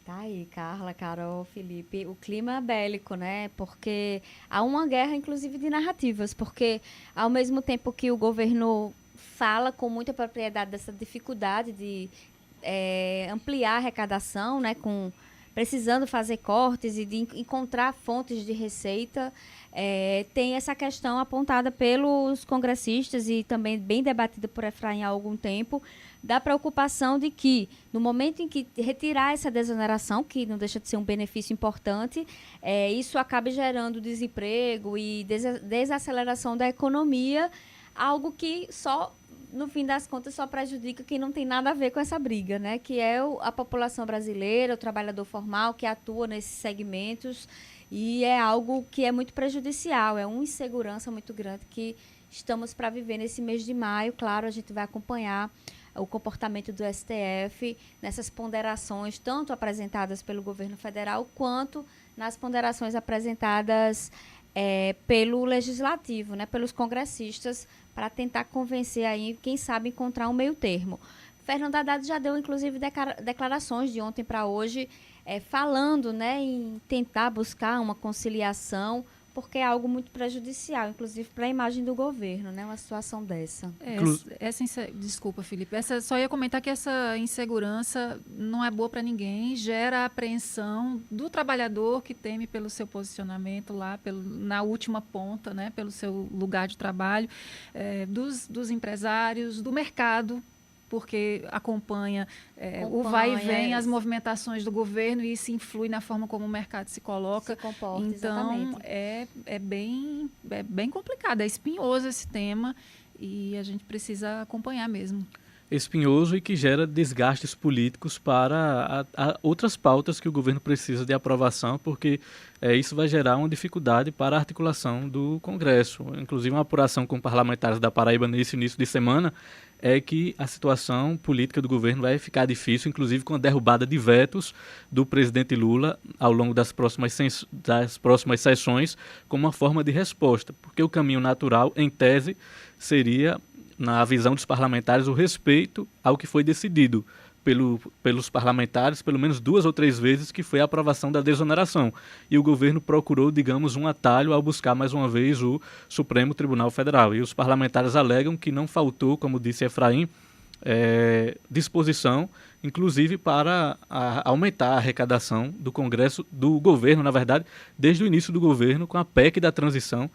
Tá aí, Carla, Carol, Felipe, o clima é bélico, né? Porque há uma guerra, inclusive, de narrativas, porque ao mesmo tempo que o governo fala com muita propriedade dessa dificuldade de ampliar a arrecadação, né, precisando fazer cortes e de encontrar fontes de receita, tem essa questão apontada pelos congressistas e também bem debatida por Efraim há algum tempo, da preocupação de que, no momento em que retirar essa desoneração, que não deixa de ser um benefício importante, isso acabe gerando desemprego e desaceleração da economia, algo que só, no fim das contas, só prejudica quem não tem nada a ver com essa briga, né? Que é a população brasileira, o trabalhador formal que atua nesses segmentos, e é algo que é muito prejudicial, é uma insegurança muito grande que estamos para viver nesse mês de maio. Claro, a gente vai acompanhar o comportamento do STF nessas ponderações, tanto apresentadas pelo governo federal, quanto nas ponderações apresentadas pelo legislativo, né, pelos congressistas, para tentar convencer aí, quem sabe, encontrar um meio termo. Fernando Haddad já deu, inclusive, declarações de ontem para hoje, falando, né, em tentar buscar uma conciliação, porque é algo muito prejudicial, inclusive para a imagem do governo, né, uma situação dessa. Desculpa, Felipe. Só ia comentar que essa insegurança não é boa para ninguém, gera apreensão do trabalhador que teme pelo seu posicionamento lá, na última ponta, né, pelo seu lugar de trabalho, dos empresários, do mercado, porque acompanha o vai e vem, as movimentações do governo, e isso influi na forma como o mercado se coloca. Se comporta, então, exatamente. é bem complicado, é espinhoso esse tema e a gente precisa acompanhar mesmo. Espinhoso e que gera desgastes políticos para outras pautas que o governo precisa de aprovação, porque isso vai gerar uma dificuldade para a articulação do Congresso. Inclusive, uma apuração com parlamentares da Paraíba nesse início de semana é que a situação política do governo vai ficar difícil, inclusive com a derrubada de vetos do presidente Lula ao longo das próximas sessões, como uma forma de resposta, porque o caminho natural, em tese, seria, na visão dos parlamentares, o respeito ao que foi decidido pelos parlamentares, pelo menos 2 ou 3 vezes, que foi a aprovação da desoneração. E o governo procurou, digamos, um atalho ao buscar mais uma vez o Supremo Tribunal Federal. E os parlamentares alegam que não faltou, como disse Efraim, disposição, inclusive para aumentar a arrecadação do Congresso, do governo, na verdade, desde o início do governo, com a PEC da transição,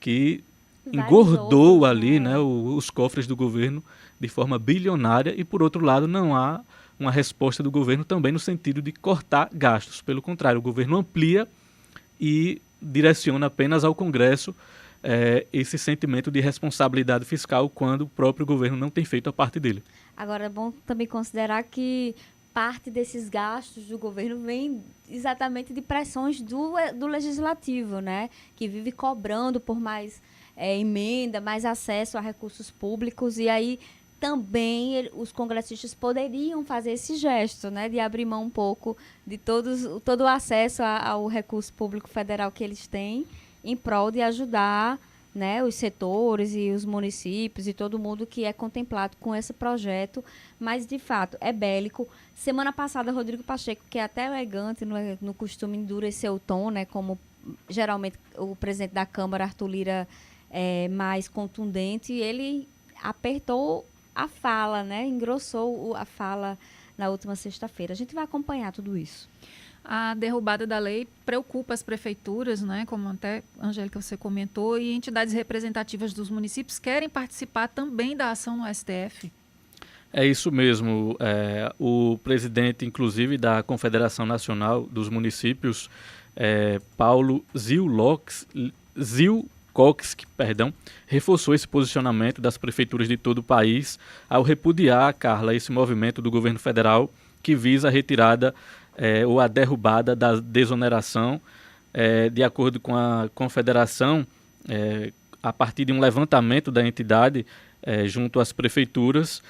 que engordou ali, né, os cofres do governo de forma bilionária, e por outro lado não há uma resposta do governo também no sentido de cortar gastos. Pelo contrário, o governo amplia e direciona apenas ao Congresso esse sentimento de responsabilidade fiscal quando o próprio governo não tem feito a parte dele. Agora é bom também considerar que parte desses gastos do governo vem exatamente de pressões do legislativo, né, que vive cobrando por mais emenda, mais acesso a recursos públicos, e aí também os congressistas poderiam fazer esse gesto, né, de abrir mão um pouco de todo o acesso ao recurso público federal que eles têm, em prol de ajudar, né, os setores e os municípios e todo mundo que é contemplado com esse projeto, mas de fato é bélico. Semana passada, Rodrigo Pacheco, que é até elegante, no costume endurecer o tom, né, como geralmente o presidente da Câmara, Arthur Lira, mais contundente, ele apertou a fala, né? Engrossou a fala na última sexta-feira. A gente vai acompanhar tudo isso. A derrubada da lei preocupa as prefeituras, né? Como até, Angélica, você comentou, e entidades representativas dos municípios querem participar também da ação no STF. É isso mesmo. O presidente, inclusive, da Confederação Nacional dos Municípios, Paulo Zilcox, reforçou esse posicionamento das prefeituras de todo o país ao repudiar, Carla, esse movimento do governo federal que visa a retirada ou a derrubada da desoneração. De acordo com a Confederação, a partir de um levantamento da entidade junto às prefeituras,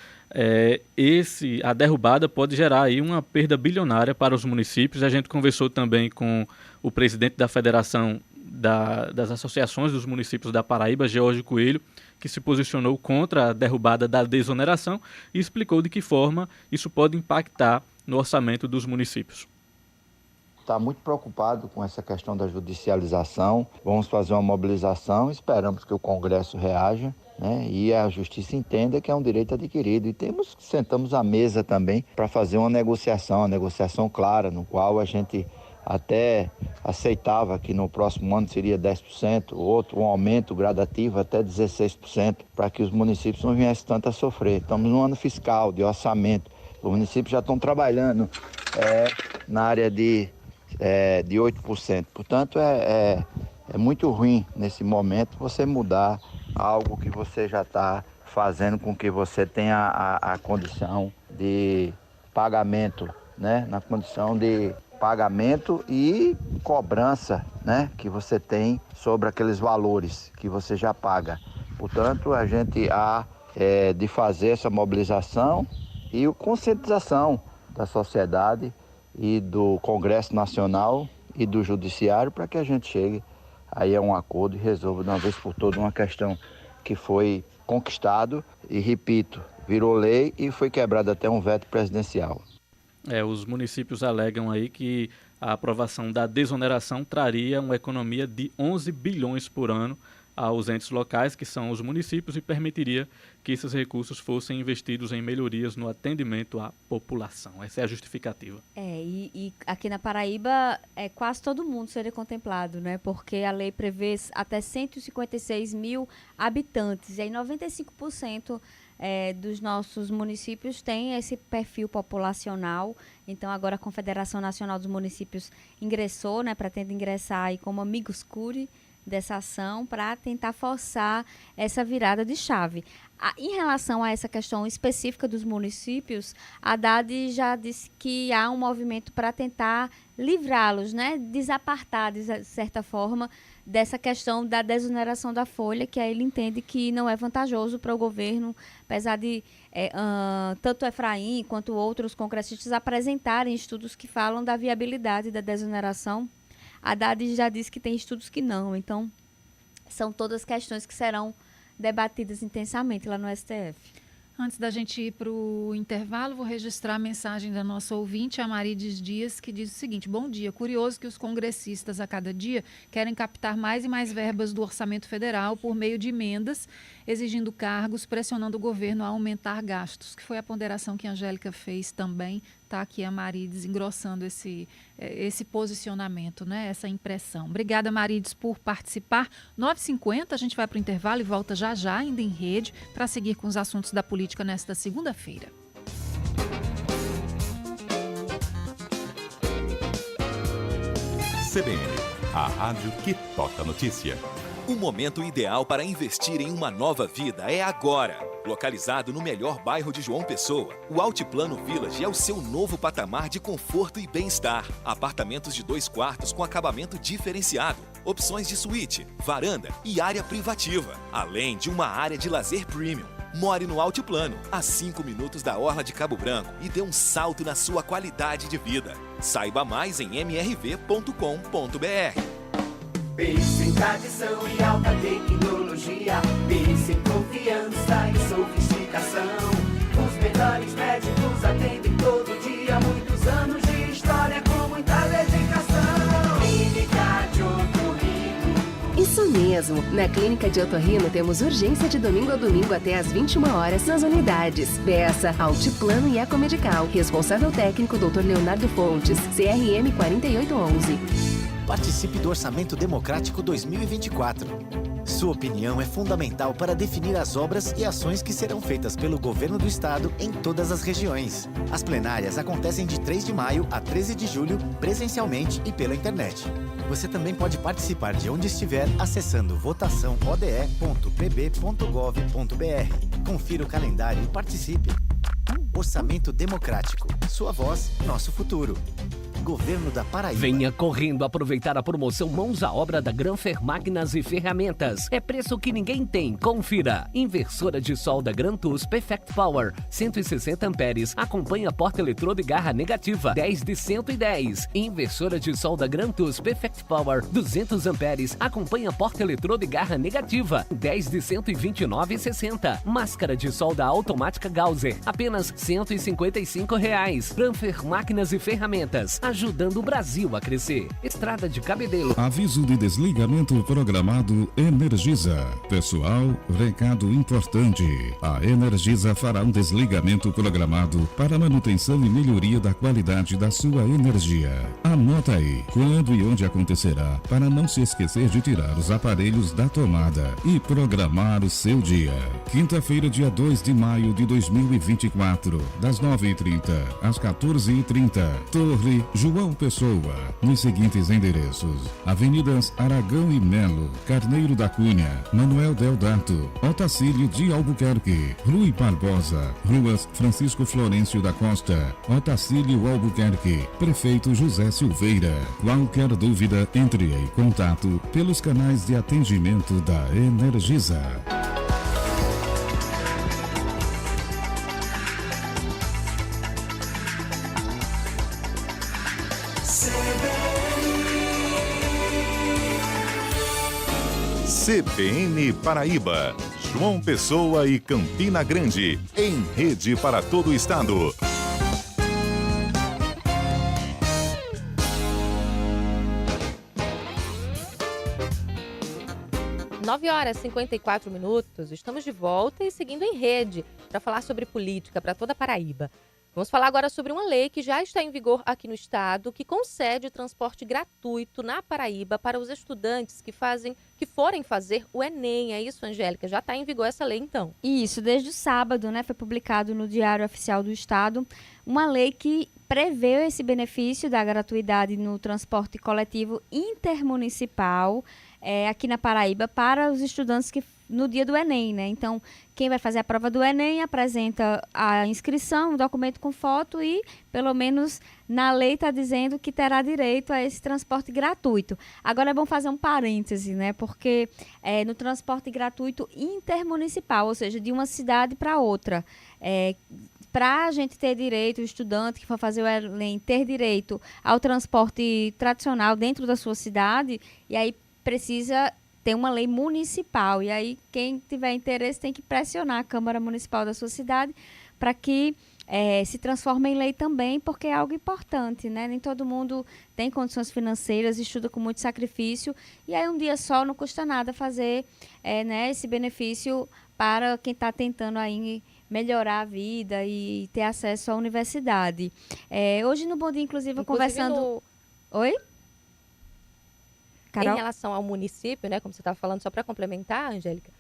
a derrubada pode gerar aí uma perda bilionária para os municípios. A gente conversou também com o presidente da Federação das Associações dos Municípios da Paraíba, George Coelho, que se posicionou contra a derrubada da desoneração e explicou de que forma isso pode impactar no orçamento dos municípios. Está muito preocupado com essa questão da judicialização. Vamos fazer uma mobilização, esperamos que o Congresso reaja, né, e a Justiça entenda que é um direito adquirido. E sentamos à mesa também para fazer uma negociação clara, no qual a gente até aceitava que no próximo ano seria 10%, um aumento gradativo até 16%, para que os municípios não viessem tanto a sofrer. Estamos no ano fiscal, de orçamento. Os municípios já estão trabalhando na área de 8%. Portanto, é muito ruim nesse momento você mudar algo que você já está fazendo com que você tenha a condição de pagamento, né? Na condição de pagamento e cobrança, né, que você tem sobre aqueles valores que você já paga. Portanto, a gente há de fazer essa mobilização e a conscientização da sociedade e do Congresso Nacional e do Judiciário para que a gente chegue aí a um acordo e resolva de uma vez por todas uma questão que foi conquistado e, repito, virou lei e foi quebrado até um veto presidencial. Os municípios alegam aí que a aprovação da desoneração traria uma economia de 11 bilhões por ano aos entes locais, que são os municípios, e permitiria que esses recursos fossem investidos em melhorias no atendimento à população. Essa é a justificativa. E aqui na Paraíba, quase todo mundo seria contemplado, né? Porque a lei prevê até 156 mil habitantes, e aí 95% dos nossos municípios tem esse perfil populacional. Então, agora a Confederação Nacional dos Municípios ingressou, né, pretende ingressar aí como amigos curi dessa ação para tentar forçar essa virada de chave. Em relação a essa questão específica dos municípios, a Haddad já disse que há um movimento para tentar livrá-los, né, desapartar, de certa forma, dessa questão da desoneração da folha, que aí ele entende que não é vantajoso para o governo, apesar de tanto Efraim quanto outros congressistas apresentarem estudos que falam da viabilidade da desoneração. A Haddad já disse que tem estudos que não, então são todas questões que serão debatidas intensamente lá no STF. Antes da gente ir para o intervalo, vou registrar a mensagem da nossa ouvinte, a Marides Dias, que diz o seguinte: bom dia, curioso que os congressistas a cada dia querem captar mais e mais verbas do orçamento federal por meio de emendas, exigindo cargos, pressionando o governo a aumentar gastos, que foi a ponderação que a Angélica fez também. Está aqui a Marides engrossando esse posicionamento, né? Essa impressão. Obrigada, Marides, por participar. 9h50, a gente vai para o intervalo e volta já já, ainda em rede, para seguir com os assuntos da política nesta segunda-feira. CBN, a rádio que toca notícia. O momento ideal para investir em uma nova vida é agora. Localizado no melhor bairro de João Pessoa, o Altiplano Village é o seu novo patamar de conforto e bem-estar. Apartamentos de 2 quartos com acabamento diferenciado, opções de suíte, varanda e área privativa, além de uma área de lazer premium. More no Altiplano, a 5 minutos da Orla de Cabo Branco e dê um salto na sua qualidade de vida. Saiba mais em mrv.com.br. Pense em tradição e alta tecnologia. Pense em confiança e sofisticação. Os melhores médicos atendem todo dia. Muitos anos de história com muita dedicação. Clínica de Otorrino. Isso mesmo. Na Clínica de Otorrino temos urgência de domingo a domingo até às 21 horas nas unidades Bessa, Altiplano e Ecomedical. Responsável técnico Dr. Leonardo Fontes, CRM 4811. Participe do Orçamento Democrático 2024. Sua opinião é fundamental para definir as obras e ações que serão feitas pelo Governo do Estado em todas as regiões. As plenárias acontecem de 3 de maio a 13 de julho, presencialmente e pela internet. Você também pode participar de onde estiver acessando votaçãoode.pb.gov.br. Confira o calendário e participe. Orçamento Democrático. Sua voz, nosso futuro. Governo da Paraíba. Venha correndo aproveitar a promoção Mãos à Obra da Granfer Máquinas e Ferramentas. É preço que ninguém tem. Confira. Inversora de solda Grantus Perfect Power, 160 amperes. Acompanha porta-eletrodo e garra negativa, 10 de 110. Inversora de solda Grantus Perfect Power, 200 amperes. Acompanha porta-eletrodo e garra negativa, 10 de 129,60. Máscara de solda automática Gausser, apenas R$ 155. Granfer Máquinas e Ferramentas, ajudando o Brasil a crescer. Estrada de Cabedelo. Aviso de desligamento programado Energisa. Pessoal, recado importante. A Energisa fará um desligamento programado para manutenção e melhoria da qualidade da sua energia. Anota aí quando e onde acontecerá, para não se esquecer de tirar os aparelhos da tomada e programar o seu dia. Quinta-feira, dia 2 de maio de 2024, das 9h30 às 14h30. Torre João Pessoa, nos seguintes endereços: Avenidas Aragão e Melo, Carneiro da Cunha, Manuel Deodato, Otacílio de Albuquerque, Rui Barbosa, Ruas Francisco Florencio da Costa, Otacílio Albuquerque, Prefeito José Silveira. Qualquer dúvida, entre em contato pelos canais de atendimento da Energisa. CBN Paraíba, João Pessoa e Campina Grande, em rede para todo o estado. Nove horas e 54 minutos, estamos de volta e seguindo em rede para falar sobre política para toda a Paraíba. Vamos falar agora sobre uma lei que já está em vigor aqui no estado, que concede transporte gratuito na Paraíba para os estudantes que forem fazer o Enem. É isso, Angélica? Já está em vigor essa lei, então? Isso, desde o sábado, né? Foi publicado no Diário Oficial do Estado uma lei que prevê esse benefício da gratuidade no transporte coletivo intermunicipal aqui na Paraíba para os estudantes que no dia do Enem, né? Então, quem vai fazer a prova do Enem apresenta a inscrição, um documento com foto e, pelo menos, na lei está dizendo que terá direito a esse transporte gratuito. Agora é bom fazer um parêntese, né? Porque no transporte gratuito intermunicipal, ou seja, de uma cidade para outra, para a gente ter direito, o estudante que for fazer o Enem ter direito ao transporte tradicional dentro da sua cidade, e aí precisa ter uma lei municipal. E aí, quem tiver interesse tem que pressionar a Câmara Municipal da sua cidade para que se transforme em lei também, porque é algo importante, né? Nem todo mundo tem condições financeiras, estuda com muito sacrifício, e aí um dia só não custa nada fazer esse benefício para quem está tentando aí melhorar a vida e ter acesso à universidade. Hoje no Bom Dia, inclusive conversando... Oi? Carol? Em relação ao município, né, como você estava falando, só para complementar, Angélica,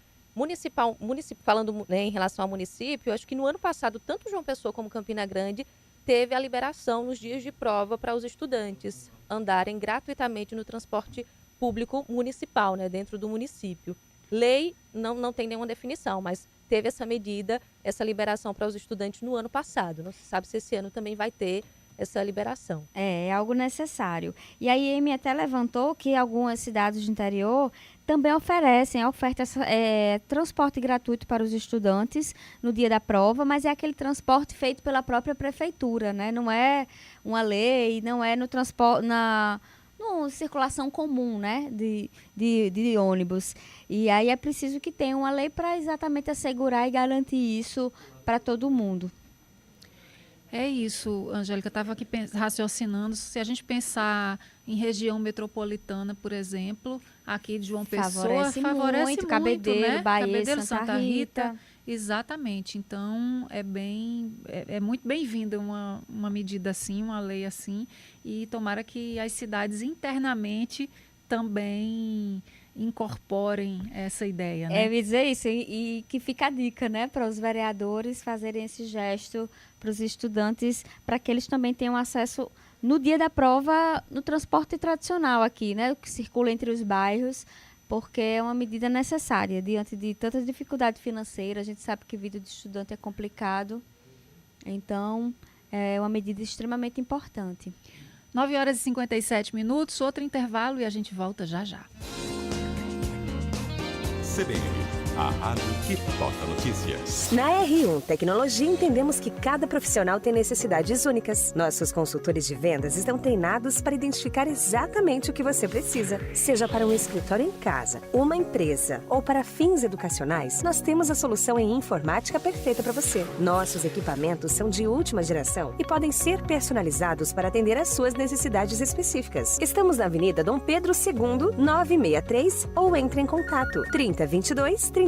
falando em relação ao município, acho que no ano passado, tanto João Pessoa como Campina Grande teve a liberação nos dias de prova para os estudantes andarem gratuitamente no transporte público municipal, né, dentro do município. Lei não tem nenhuma definição, mas teve essa medida, essa liberação para os estudantes no ano passado. Não se sabe se esse ano também vai ter essa liberação. É algo necessário. E a IEM até levantou que algumas cidades de interior também oferecem transporte gratuito para os estudantes no dia da prova, mas é aquele transporte feito pela própria prefeitura, né? Não é uma lei, não é no transporte, no circulação comum, né? de ônibus. E aí é preciso que tenha uma lei para exatamente assegurar e garantir isso para todo mundo. É isso, Angélica, estava aqui raciocinando, se a gente pensar em região metropolitana, por exemplo, aqui de João Pessoa, favorece muito, Cabedelo, né? Bahia, Cabedelo, Santa Rita. Exatamente, então é muito bem-vinda uma medida assim, uma lei assim, e tomara que as cidades internamente também incorporem essa ideia, né? Eu ia dizer isso, e que fica a dica, né, para os vereadores fazerem esse gesto para os estudantes, para que eles também tenham acesso no dia da prova no transporte tradicional aqui, né, que circula entre os bairros, porque é uma medida necessária diante de tanta dificuldade financeira. A gente sabe que a vida de estudante é complicado, então é uma medida extremamente importante. 9h57, outro intervalo e a gente volta já já. CBN, a rádio que toca notícias. Na R1 Tecnologia, entendemos que cada profissional tem necessidades únicas. Nossos consultores de vendas estão treinados para identificar exatamente o que você precisa. Seja para um escritório em casa, uma empresa ou para fins educacionais, nós temos a solução em informática perfeita para você. Nossos equipamentos são de última geração e podem ser personalizados para atender às suas necessidades específicas. Estamos na Avenida Dom Pedro II, 963, ou entre em contato 3022-3150.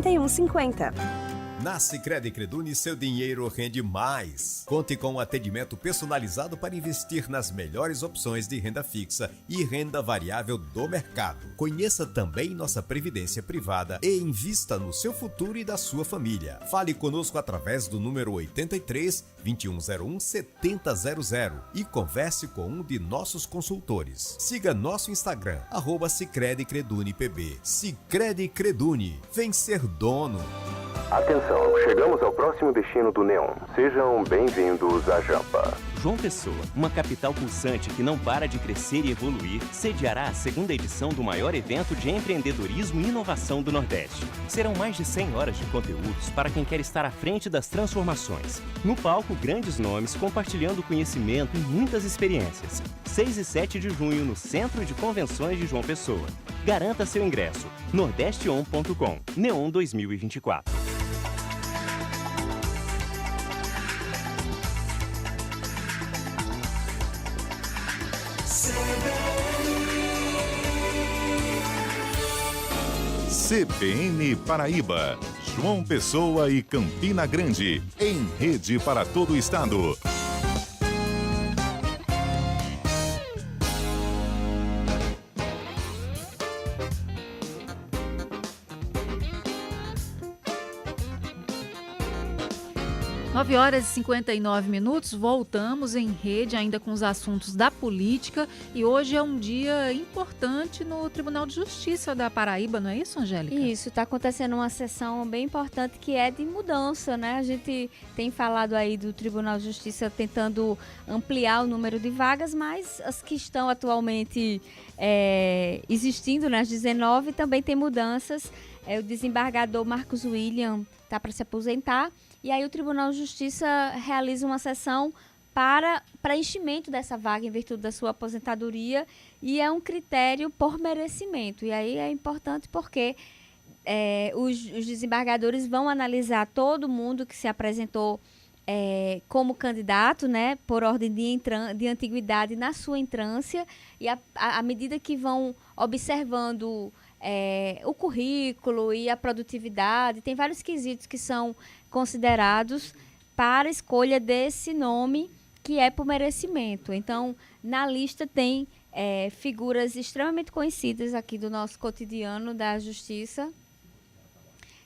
Na Sicredi Creduni, seu dinheiro rende mais. Conte com um atendimento personalizado para investir nas melhores opções de renda fixa e renda variável do mercado. Conheça também nossa previdência privada e invista no seu futuro e da sua família. Fale conosco através do número 83 2101 7000 e converse com um de nossos consultores. Siga nosso Instagram, @Sicredi Creduni PB. Sicredi Creduni, vem ser dono. Atenção, chegamos ao próximo destino do Neon. Sejam bem-vindos a Jampa. João Pessoa, uma capital pulsante que não para de crescer e evoluir, sediará a segunda edição do maior evento de empreendedorismo e inovação do Nordeste. Serão mais de 100 horas de conteúdos para quem quer estar à frente das transformações. No palco, grandes nomes compartilhando conhecimento e muitas experiências. 6 e 7 de junho no Centro de Convenções de João Pessoa. Garanta seu ingresso. nordesteon.com. Neon 2024. CBN Paraíba, João Pessoa e Campina Grande, em rede para todo o estado. 9h59, voltamos em rede ainda com os assuntos da política e hoje é um dia importante no Tribunal de Justiça da Paraíba, não é isso, Angélica? Isso, está acontecendo uma sessão bem importante que é de mudança, né? A gente tem falado aí do Tribunal de Justiça tentando ampliar o número de vagas, mas as que estão atualmente existindo, nas 19, também tem mudanças. O desembargador Marcos William está para se aposentar. E aí o Tribunal de Justiça realiza uma sessão para preenchimento dessa vaga em virtude da sua aposentadoria e é um critério por merecimento. E aí é importante porque os desembargadores vão analisar todo mundo que se apresentou como candidato, né, por ordem de antiguidade na sua entrância e à medida que vão observando o currículo e a produtividade, tem vários quesitos que são considerados para a escolha desse nome que é por merecimento. Então, na lista tem figuras extremamente conhecidas aqui do nosso cotidiano da Justiça.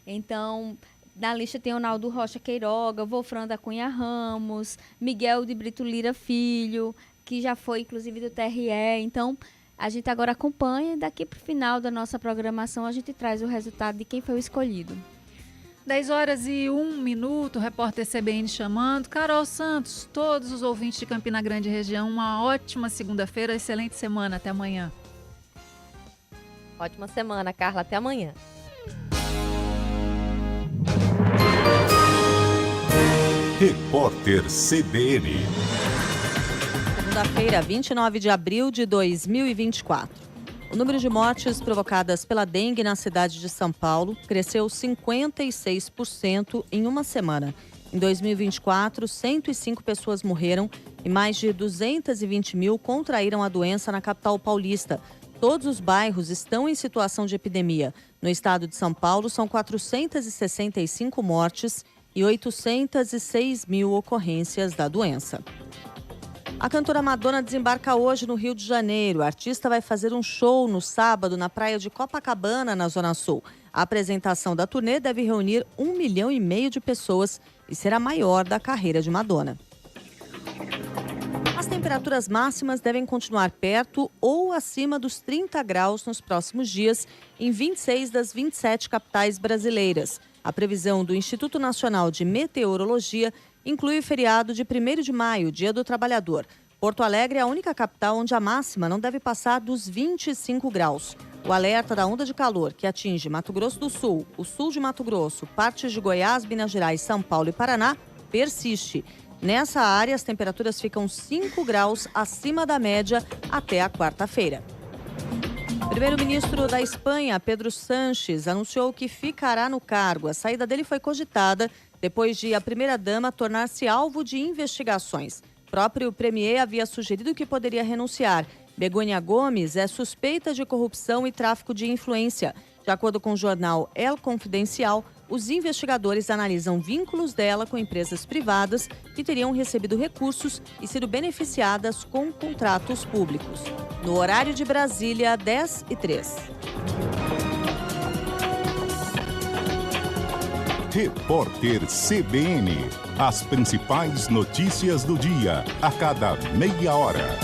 Então, na lista tem Ronaldo Rocha Queiroga, Wolfram da Cunha Ramos, Miguel de Brito Lira Filho, que já foi, inclusive, do TRE. Então, a gente agora acompanha e daqui para o final da nossa programação a gente traz o resultado de quem foi o escolhido. 10h01, repórter CBN chamando. Carol Santos, todos os ouvintes de Campina Grande e região, uma ótima segunda-feira, excelente semana, até amanhã. Ótima semana, Carla, até amanhã. Repórter CBN. Segunda-feira, 29 de abril de 2024. O número de mortes provocadas pela dengue na cidade de São Paulo cresceu 56% em uma semana. Em 2024, 105 pessoas morreram e mais de 220 mil contraíram a doença na capital paulista. Todos os bairros estão em situação de epidemia. No estado de São Paulo, são 465 mortes e 806 mil ocorrências da doença. A cantora Madonna desembarca hoje no Rio de Janeiro. A artista vai fazer um show no sábado na praia de Copacabana, na Zona Sul. A apresentação da turnê deve reunir 1,5 milhão de pessoas e será a maior da carreira de Madonna. As temperaturas máximas devem continuar perto ou acima dos 30 graus nos próximos dias em 26 das 27 capitais brasileiras. A previsão do Instituto Nacional de Meteorologia inclui o feriado de 1º de maio, Dia do Trabalhador. Porto Alegre é a única capital onde a máxima não deve passar dos 25 graus. O alerta da onda de calor, que atinge Mato Grosso do Sul, o sul de Mato Grosso, partes de Goiás, Minas Gerais, São Paulo e Paraná, persiste. Nessa área, as temperaturas ficam 5 graus acima da média até a quarta-feira. O primeiro-ministro da Espanha, Pedro Sánchez, anunciou que ficará no cargo. A saída dele foi cogitada depois de a primeira-dama tornar-se alvo de investigações. O próprio premier havia sugerido que poderia renunciar. Begônia Gomes é suspeita de corrupção e tráfico de influência. De acordo com o jornal El Confidencial, os investigadores analisam vínculos dela com empresas privadas que teriam recebido recursos e sido beneficiadas com contratos públicos. No horário de Brasília, 10h03. Repórter CBN. As principais notícias do dia, a cada meia hora.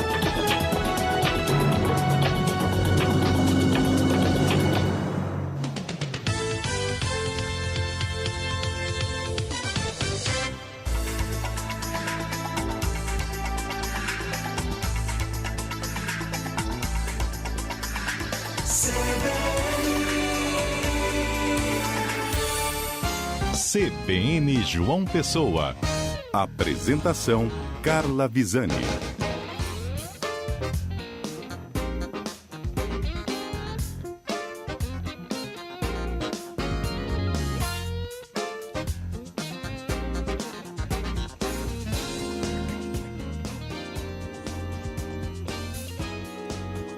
CBN João Pessoa. Apresentação: Carla Visani.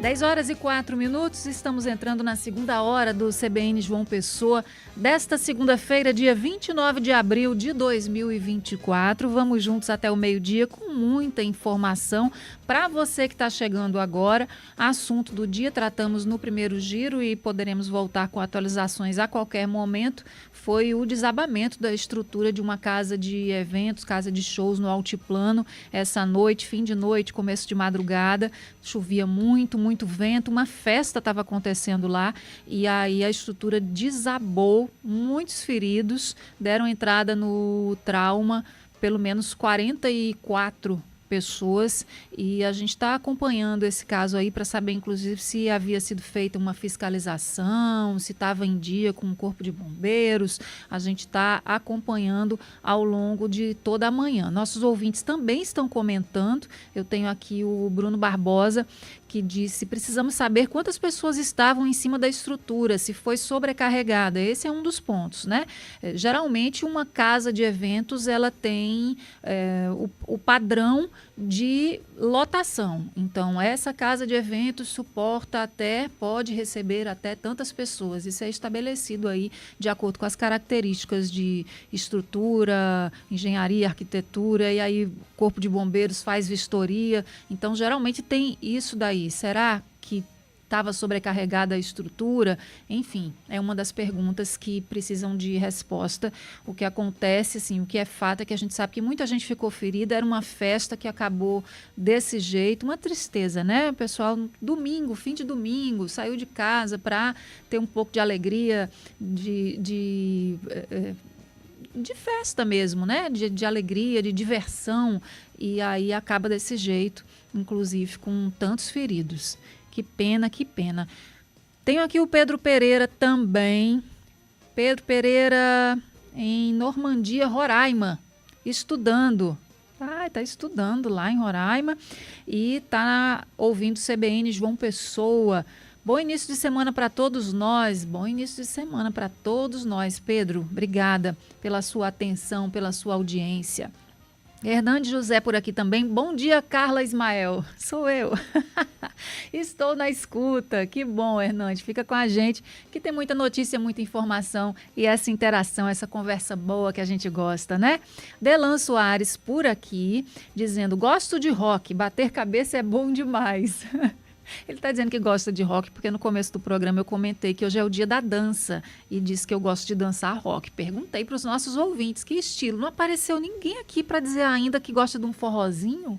10h04, estamos entrando na segunda hora do CBN João Pessoa, desta segunda-feira, dia 29 de abril de 2024. Vamos juntos até o meio-dia com muita informação para você que está chegando agora. Assunto do dia, tratamos no primeiro giro e poderemos voltar com atualizações a qualquer momento. Foi o desabamento da estrutura de uma casa de eventos, casa de shows no Altiplano. Essa noite, fim de noite, começo de madrugada, chovia muito vento, uma festa estava acontecendo lá e aí a estrutura desabou, muitos feridos, deram entrada no trauma, pelo menos 44 pessoas, e a gente está acompanhando esse caso aí para saber, inclusive, se havia sido feita uma fiscalização, se estava em dia com o Corpo de Bombeiros. A gente está acompanhando ao longo de toda a manhã. Nossos ouvintes também estão comentando. Eu tenho aqui o Bruno Barbosa, que disse: precisamos saber quantas pessoas estavam em cima da estrutura, se foi sobrecarregada. Esse é um dos pontos, né? Geralmente, uma casa de eventos, ela tem o padrão de lotação. Então, essa casa de eventos pode receber até tantas pessoas. Isso é estabelecido aí de acordo com as características de estrutura, engenharia, arquitetura, e aí o Corpo de Bombeiros faz vistoria. Então, geralmente tem isso daí. Será que estava sobrecarregada a estrutura? Enfim, é uma das perguntas que precisam de resposta. O que acontece, assim, o que é fato é que a gente sabe que muita gente ficou ferida, era uma festa que acabou desse jeito, uma tristeza, né? O pessoal, domingo, fim de domingo, saiu de casa para ter um pouco de alegria, de festa mesmo, né? De alegria, de diversão, e aí acaba desse jeito, inclusive com tantos feridos. Que pena, que pena. Tenho aqui o Pedro Pereira também. Pedro Pereira em Normandia, Roraima, estudando. Está estudando lá em Roraima e está ouvindo CBN João Pessoa. Bom início de semana para todos nós. Bom início de semana para todos nós. Pedro, obrigada pela sua atenção, pela sua audiência. Hernandes José por aqui também. Bom dia, Carla Ismael. Sou eu. Estou na escuta. Que bom, Hernandes. Fica com a gente, que tem muita notícia, muita informação e essa interação, essa conversa boa que a gente gosta, né? Delan Soares por aqui, dizendo: gosto de rock, bater cabeça é bom demais. Ele está dizendo que gosta de rock porque no começo do programa eu comentei que hoje é o dia da dança e disse que eu gosto de dançar rock. Perguntei para os nossos ouvintes que estilo. Não apareceu ninguém aqui para dizer ainda que gosta de um forrozinho.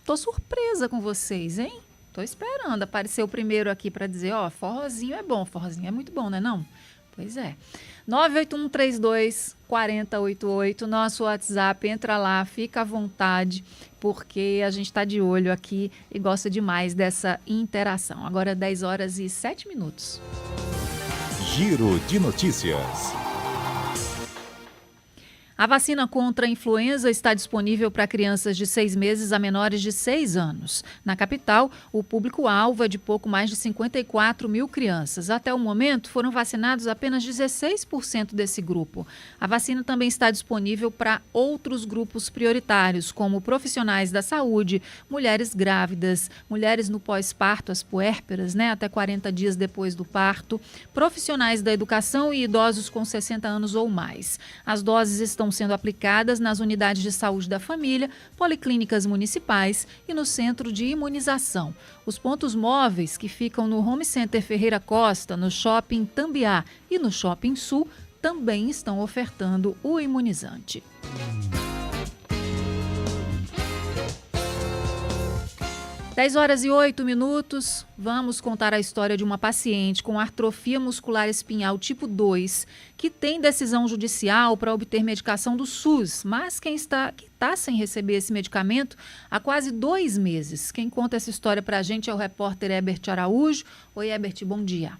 Tô surpresa com vocês, hein? Tô esperando. Apareceu o primeiro aqui para dizer, forrozinho é bom, forrozinho é muito bom, né não? Pois é. 98132-4088, nosso WhatsApp, entra lá, fica à vontade, porque a gente está de olho aqui e gosta demais dessa interação. Agora 10h07. Giro de notícias. A vacina contra a influenza está disponível para crianças de 6 meses a menores de 6 anos. Na capital, o público-alvo é de pouco mais de 54 mil crianças. Até o momento, foram vacinados apenas 16% desse grupo. A vacina também está disponível para outros grupos prioritários, como profissionais da saúde, mulheres grávidas, mulheres no pós-parto, as puérperas, até 40 dias depois do parto, profissionais da educação e idosos com 60 anos ou mais. As doses estão sendo aplicadas nas unidades de saúde da família, policlínicas municipais e no centro de imunização. Os pontos móveis, que ficam no Home Center Ferreira Costa, no Shopping Tambiá e no Shopping Sul, também estão ofertando o imunizante. 10h08, vamos contar a história de uma paciente com atrofia muscular espinhal tipo 2, que tem decisão judicial para obter medicação do SUS, mas que está sem receber esse medicamento há quase 2 meses. Quem conta essa história para a gente é o repórter Herbert Araújo. Oi, Herbert, bom dia.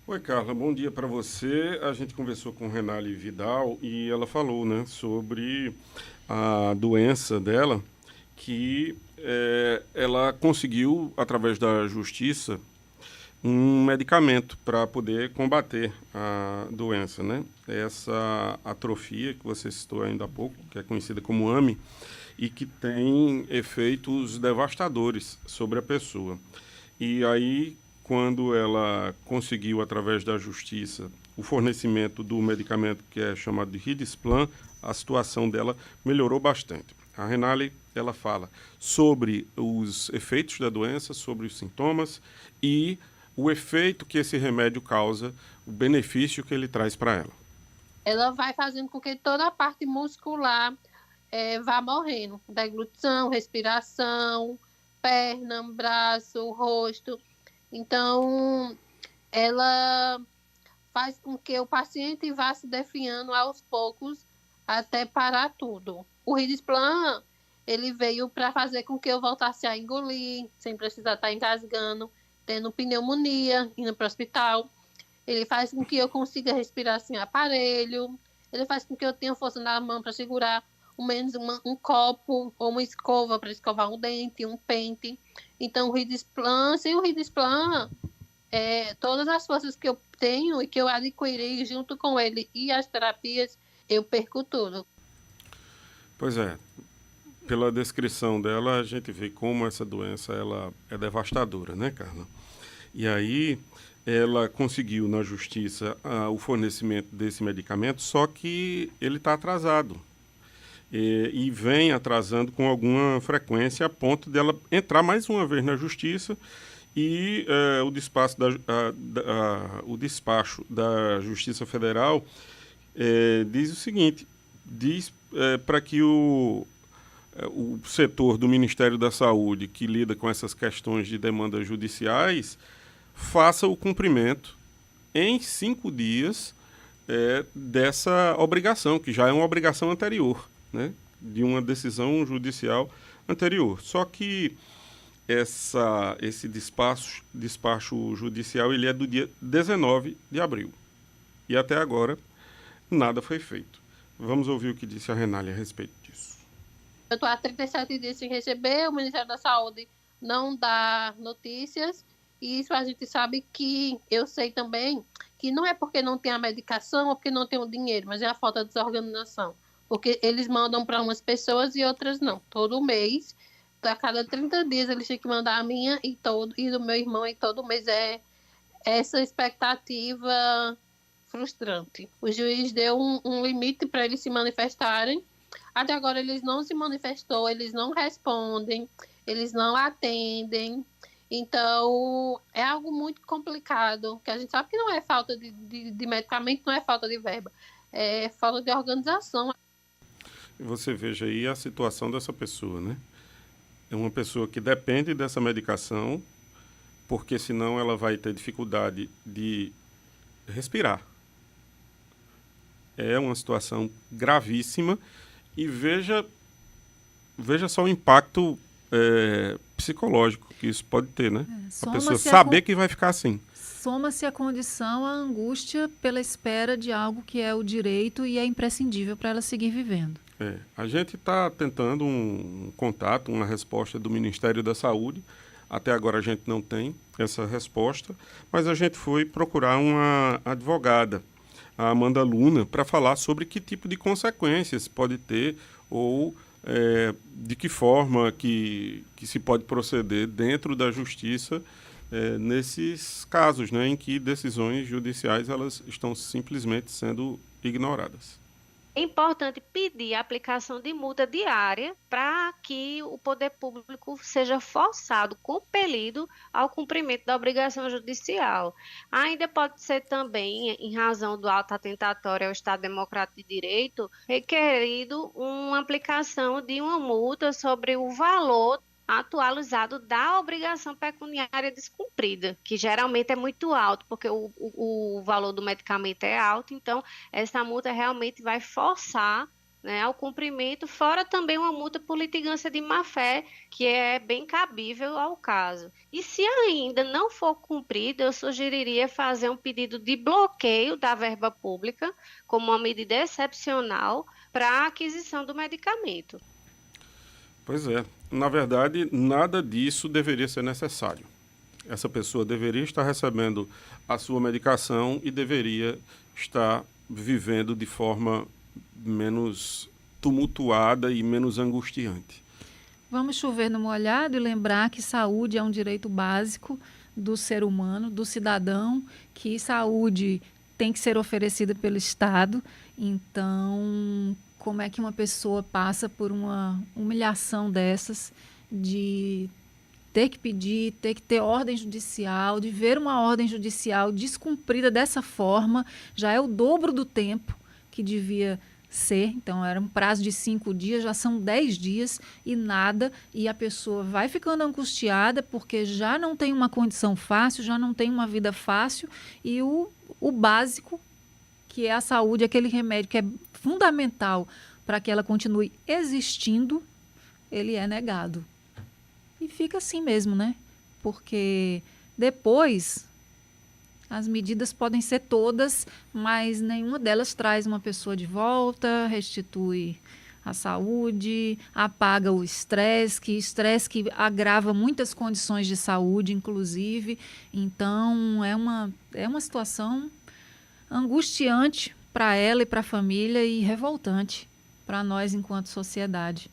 Oi, Carla, bom dia para você. A gente conversou com Renale Vidal e ela falou, sobre a doença dela, que ela conseguiu, através da justiça, um medicamento para poder combater a doença, Essa atrofia que você citou ainda há pouco, que é conhecida como AME, e que tem efeitos devastadores sobre a pessoa. E aí, quando ela conseguiu, através da justiça, o fornecimento do medicamento que é chamado de Ridisplan, a situação dela melhorou bastante. A Renale, ela fala sobre os efeitos da doença, sobre os sintomas e o efeito que esse remédio causa, o benefício que ele traz para ela. Ela vai fazendo com que toda a parte muscular vá morrendo. Deglutição, respiração, perna, braço, rosto. Então, ela faz com que o paciente vá se definhando aos poucos até parar tudo. O Ridisplan, ele veio para fazer com que eu voltasse a engolir, sem precisar estar engasgando, tendo pneumonia, indo para o hospital. Ele faz com que eu consiga respirar sem aparelho. Ele faz com que eu tenha força na mão para segurar ao menos um copo ou uma escova para escovar um dente, um pente. Então, o Ridisplan, sem o Ridisplan, todas as forças que eu tenho e que eu adquiri junto com ele e as terapias, eu perco tudo. Pois é. Pela descrição dela, a gente vê como essa doença ela é devastadora, né, Carla? E aí, ela conseguiu na justiça o fornecimento desse medicamento, só que ele está atrasado. E vem atrasando com alguma frequência a ponto dela entrar mais uma vez na justiça e o despacho da Justiça Federal diz o seguinte, diz para que o setor do Ministério da Saúde, que lida com essas questões de demandas judiciais, faça o cumprimento em 5 dias dessa obrigação, que já é uma obrigação anterior, né, de uma decisão judicial anterior. Só que esse despacho judicial ele é do dia 19 de abril. E até agora nada foi feito. Vamos ouvir o que disse a Renale a respeito disso. Eu estou há 37 dias sem receber, o Ministério da Saúde não dá notícias, e isso a gente sabe que, eu sei também, que não é porque não tem a medicação ou porque não tem o dinheiro, mas é a falta de desorganização. Porque eles mandam para umas pessoas e outras não. Todo mês, a cada 30 dias, eles têm que mandar a minha e do meu irmão, e todo mês é essa expectativa frustrante. O juiz deu um limite para eles se manifestarem. Até agora eles não se manifestou, eles não respondem, eles não atendem. Então, é algo muito complicado, que a gente sabe que não é falta de medicamento, não é falta de verba, é falta de organização. Você veja aí a situação dessa pessoa, né? É uma pessoa que depende dessa medicação, porque senão ela vai ter dificuldade de respirar. É uma situação gravíssima e veja só o impacto psicológico que isso pode ter, né? A pessoa saber que vai ficar assim. Soma-se a condição, a angústia pela espera de algo que é o direito e é imprescindível para ela seguir vivendo. A gente está tentando um contato, uma resposta do Ministério da Saúde. Até agora a gente não tem essa resposta, mas a gente foi procurar uma advogada, a Amanda Luna, para falar sobre que tipo de consequências pode ter ou de que forma que se pode proceder dentro da justiça nesses casos, né, em que decisões judiciais elas estão simplesmente sendo ignoradas. É importante pedir a aplicação de multa diária para que o poder público seja forçado, compelido ao cumprimento da obrigação judicial. Ainda pode ser também, em razão do ato atentatório ao Estado Democrático de Direito, requerido uma aplicação de uma multa sobre o valor atualizado da obrigação pecuniária descumprida, que geralmente é muito alto, porque o valor do medicamento é alto, então essa multa realmente vai forçar, né, ao cumprimento, fora também uma multa por litigância de má-fé, que é bem cabível ao caso. E se ainda não for cumprida, eu sugeriria fazer um pedido de bloqueio da verba pública, como uma medida excepcional para a aquisição do medicamento. Pois é. Na verdade, nada disso deveria ser necessário. Essa pessoa deveria estar recebendo a sua medicação e deveria estar vivendo de forma menos tumultuada e menos angustiante. Vamos chover no molhado e lembrar que saúde é um direito básico do ser humano, do cidadão, que saúde tem que ser oferecida pelo Estado. Então, como é que uma pessoa passa por uma humilhação dessas, de ter que pedir, ter que ter ordem judicial, de ver uma ordem judicial descumprida dessa forma, já é o dobro do tempo que devia ser. Então, era um prazo de 5 dias, já são 10 dias e nada, e a pessoa vai ficando angustiada porque já não tem uma condição fácil, já não tem uma vida fácil, e o básico, que é a saúde, aquele remédio que é fundamental para que ela continue existindo, ele é negado. E fica assim mesmo, né? Porque depois as medidas podem ser todas, mas nenhuma delas traz uma pessoa de volta, restitui a saúde, apaga o estresse que agrava muitas condições de saúde, inclusive. Então, é uma situação angustiante para ela e para a família e revoltante para nós enquanto sociedade.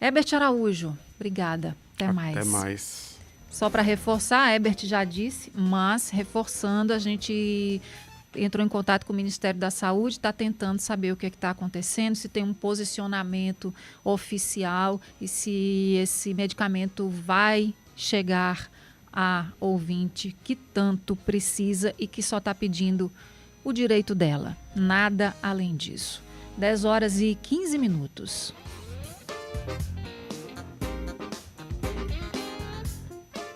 Herbert Araújo, obrigada. Até mais. Até mais. Só para reforçar, a Herbert já disse, mas reforçando, a gente entrou em contato com o Ministério da Saúde, está tentando saber o que está acontecendo, se tem um posicionamento oficial e se esse medicamento vai chegar a ouvinte que tanto precisa e que só está pedindo o direito dela. Nada além disso. 10h15.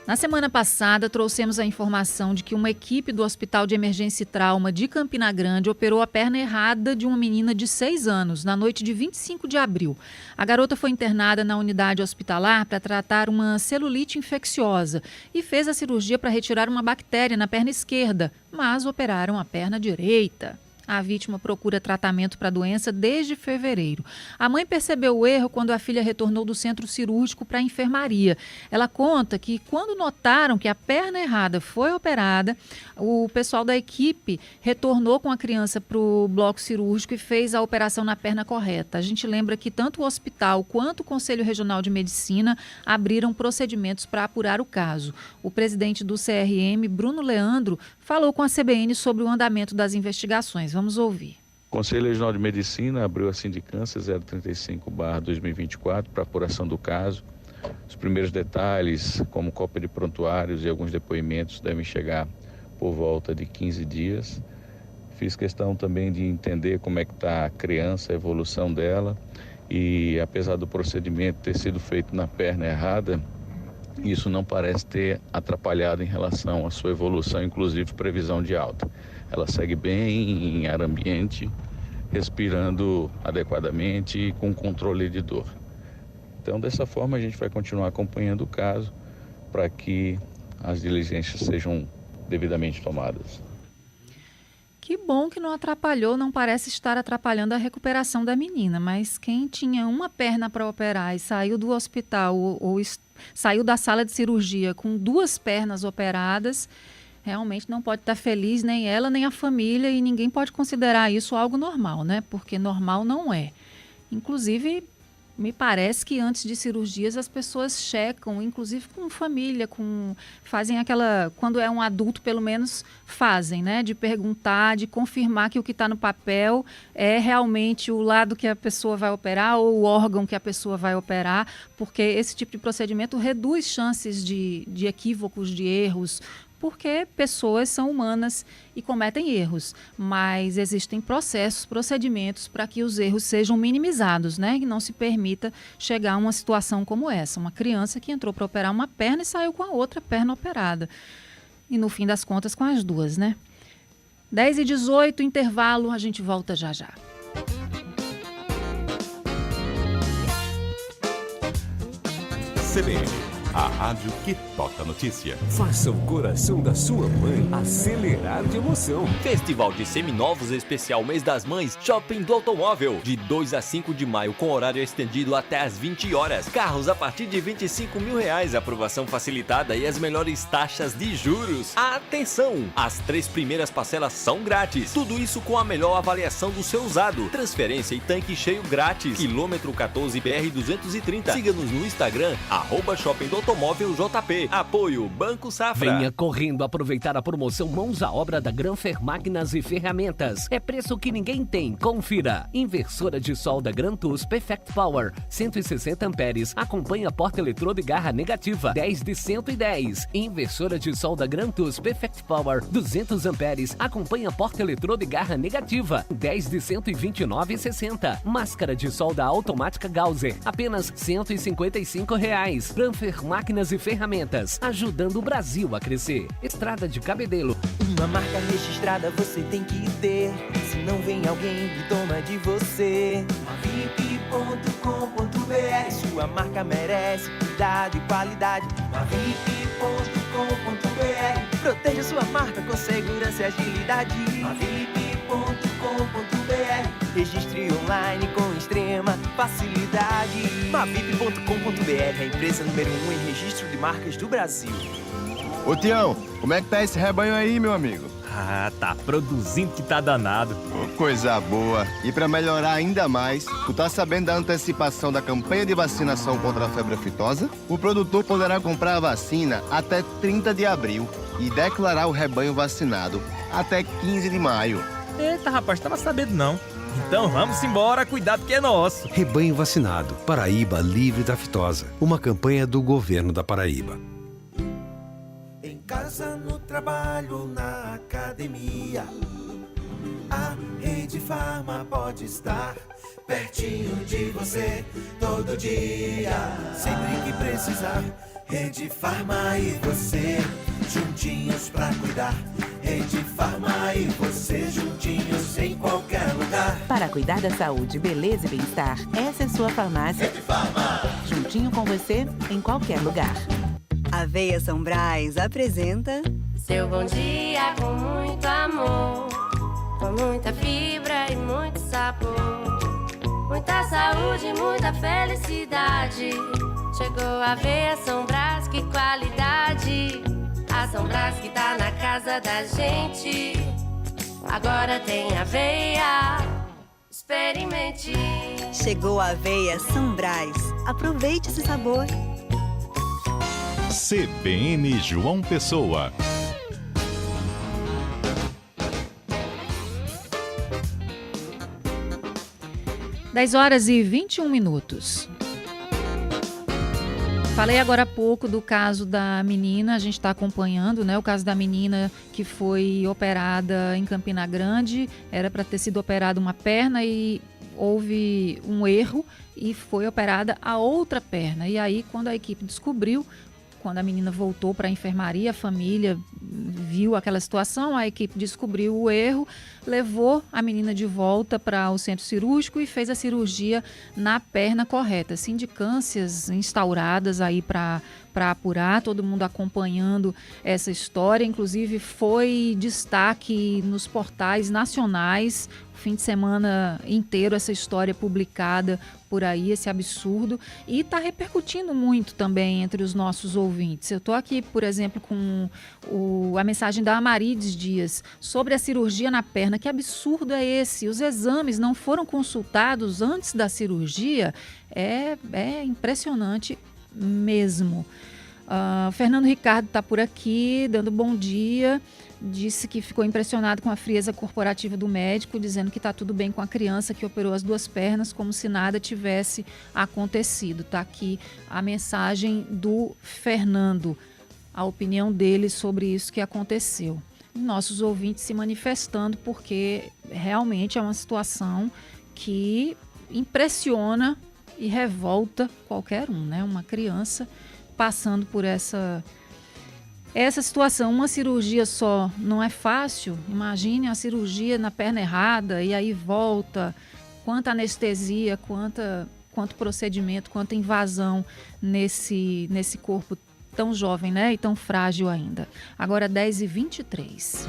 Na semana passada, trouxemos a informação de que uma equipe do Hospital de Emergência e Trauma de Campina Grande operou a perna errada de uma menina de 6 anos, na noite de 25 de abril. A garota foi internada na unidade hospitalar para tratar uma celulite infecciosa e fez a cirurgia para retirar uma bactéria na perna esquerda, mas operaram a perna direita. A vítima procura tratamento para a doença desde fevereiro. A mãe percebeu o erro quando a filha retornou do centro cirúrgico para a enfermaria. Ela conta que quando notaram que a perna errada foi operada, o pessoal da equipe retornou com a criança para o bloco cirúrgico e fez a operação na perna correta. A gente lembra que tanto o hospital quanto o Conselho Regional de Medicina abriram procedimentos para apurar o caso. O presidente do CRM, Bruno Leandro, falou com a CBN sobre o andamento das investigações. Vamos ouvir. O Conselho Regional de Medicina abriu a sindicância 035/2024 para apuração do caso. Os primeiros detalhes, como cópia de prontuários e alguns depoimentos, devem chegar por volta de 15 dias. Fiz questão também de entender como é que está a criança, a evolução dela, e apesar do procedimento ter sido feito na perna errada, isso não parece ter atrapalhado em relação à sua evolução, inclusive previsão de alta. Ela segue bem em ar ambiente, respirando adequadamente e com controle de dor. Então, dessa forma, a gente vai continuar acompanhando o caso para que as diligências sejam devidamente tomadas. Que bom que não atrapalhou, não parece estar atrapalhando a recuperação da menina, mas quem tinha uma perna para operar e saiu do hospital ou saiu da sala de cirurgia com 2 pernas operadas, realmente não pode estar feliz, nem ela, nem a família, e ninguém pode considerar isso algo normal, né? Porque normal não é. Inclusive, me parece que antes de cirurgias as pessoas checam, inclusive com família, fazem aquela, quando é um adulto pelo menos fazem, né? De perguntar, de confirmar que o que está no papel é realmente o lado que a pessoa vai operar ou o órgão que a pessoa vai operar, porque esse tipo de procedimento reduz chances de equívocos, de erros, porque pessoas são humanas e cometem erros, mas existem procedimentos para que os erros sejam minimizados, né? Que não se permita chegar a uma situação como essa, uma criança que entrou para operar uma perna e saiu com a outra perna operada, e no fim das contas com as 2, né? 10h18, intervalo, a gente volta já já. CBN, a rádio que toca notícia. Faça o coração da sua mãe acelerar de emoção. Festival de Seminovos Especial Mês das Mães, Shopping do Automóvel. De 2 a 5 de maio, com horário estendido até às 20 horas. Carros a partir de R$25 mil, aprovação facilitada e as melhores taxas de juros. Atenção! As 3 primeiras parcelas são grátis. Tudo isso com a melhor avaliação do seu usado. Transferência e tanque cheio grátis. Quilômetro 14 BR 230. Siga-nos no Instagram, @Shopping do Automóvel JP. Apoio Banco Safra. Venha correndo aproveitar a promoção Mãos à Obra da Granfer Máquinas e Ferramentas. É preço que ninguém tem. Confira. Inversora de solda Grantus Perfect Power, 160 amperes. Acompanha porta eletrodo e garra negativa, 10 de 110. Inversora de solda Grantus Perfect Power, 200 amperes. Acompanha porta eletrodo e garra negativa, 10 de 129,60. Máscara de solda automática Gausser, apenas R$155. Granfer Máquinas e Ferramentas, ajudando o Brasil a crescer. Estrada de Cabedelo. Uma marca registrada você tem que ter, se não vem alguém que toma de você. Mavip.com.br, sua marca merece cuidado e qualidade. Mavip.com.br, proteja sua marca com segurança e agilidade. Mavip.com.br, registre online com extrema facilidade. Mavip.com.br, a empresa número 1 em registro de marcas do Brasil. Ô Tião, como é que tá esse rebanho aí, meu amigo? Ah, tá produzindo que tá danado. Coisa boa. E pra melhorar ainda mais, tu tá sabendo da antecipação da campanha de vacinação contra a febre aftosa? O produtor poderá comprar a vacina até 30 de abril e declarar o rebanho vacinado até 15 de maio. Eita, rapaz, tava sabendo não. Então vamos embora, cuidado que é nosso. Rebanho vacinado, Paraíba livre da aftosa. Uma campanha do governo da Paraíba. Em casa, no trabalho, na academia, a Rede Farma pode estar pertinho de você todo dia. Sempre que precisar, Rede Farma e você juntinhos pra cuidar. Rede Farma e você juntinhos em qualquer lugar. Para cuidar da saúde, beleza e bem-estar, essa é sua farmácia. Rede Farma. Juntinho com você em qualquer lugar. Aveia São Brás apresenta seu bom dia com muito amor, com muita fibra e muito sabor, muita saúde, muita felicidade. Chegou a Aveia São Brás, que qualidade. A São Brás que tá na casa da gente. Agora tem aveia, experimente. Chegou a Aveia São Brás, aproveite esse sabor. CBN João Pessoa. Dez horas e 21 minutos. Falei agora há pouco do caso da menina, a gente está acompanhando, né? O caso da menina que foi operada em Campina Grande, era para ter sido operada uma perna e houve um erro e foi operada a outra perna. E aí, quando a equipe descobriu, quando a menina voltou para a enfermaria, a família viu aquela situação, a equipe descobriu o erro, levou a menina de volta para o centro cirúrgico e fez a cirurgia na perna correta. Sindicâncias instauradas aí para apurar, todo mundo acompanhando essa história, inclusive foi destaque nos portais nacionais, o fim de semana inteiro essa história publicada por aí, esse absurdo, e está repercutindo muito também entre os nossos ouvintes. Eu estou aqui, por exemplo, com a mensagem da Amarides Dias sobre a cirurgia na perna. Que absurdo é esse? Os exames não foram consultados antes da cirurgia? É impressionante mesmo. Fernando Ricardo está por aqui, dando bom dia. Disse que ficou impressionado com a frieza corporativa do médico, dizendo que está tudo bem com a criança que operou as duas pernas, como se nada tivesse acontecido. Está aqui a mensagem do Fernando, a opinião dele sobre isso que aconteceu. Nossos ouvintes se manifestando, porque realmente é uma situação que impressiona e revolta qualquer um, né? Uma criança passando por essa situação. Uma cirurgia só não é fácil. Imagine a cirurgia na perna errada e aí volta. Quanta anestesia, quanto procedimento, quanta invasão nesse corpo tão jovem, né? E tão frágil ainda. Agora 10h23.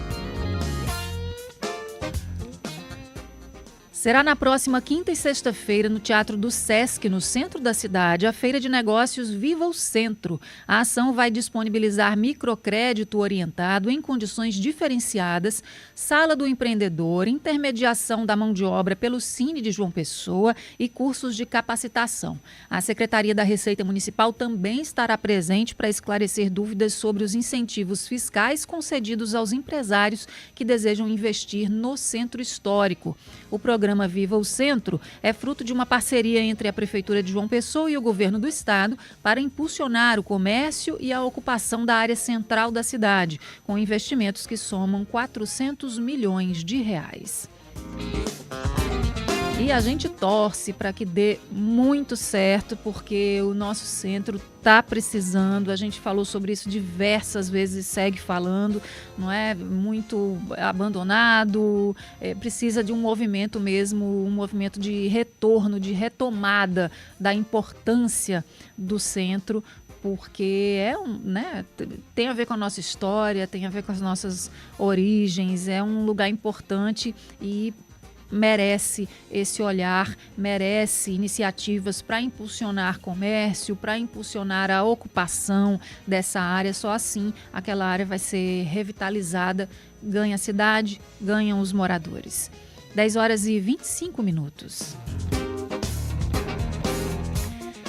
Será na próxima quinta e sexta-feira, no Teatro do Sesc, no centro da cidade, a Feira de Negócios Viva o Centro. A ação vai disponibilizar microcrédito orientado em condições diferenciadas, sala do empreendedor, intermediação da mão de obra pelo Cine de João Pessoa e cursos de capacitação. A Secretaria da Receita Municipal também estará presente para esclarecer dúvidas sobre os incentivos fiscais concedidos aos empresários que desejam investir no centro histórico. O programa Viva o Centro é fruto de uma parceria entre a Prefeitura de João Pessoa e o Governo do Estado para impulsionar o comércio e a ocupação da área central da cidade, com investimentos que somam 400 milhões de reais. E a gente torce para que dê muito certo, porque o nosso centro está precisando. A gente falou sobre isso diversas vezes, segue falando, não é? Muito abandonado, precisa de um movimento mesmo, um movimento de retorno, de retomada da importância do centro, porque tem a ver com a nossa história, tem a ver com as nossas origens, é um lugar importante e merece esse olhar, merece iniciativas para impulsionar comércio, para impulsionar a ocupação dessa área. Só assim aquela área vai ser revitalizada, ganha a cidade, ganham os moradores. 10h25.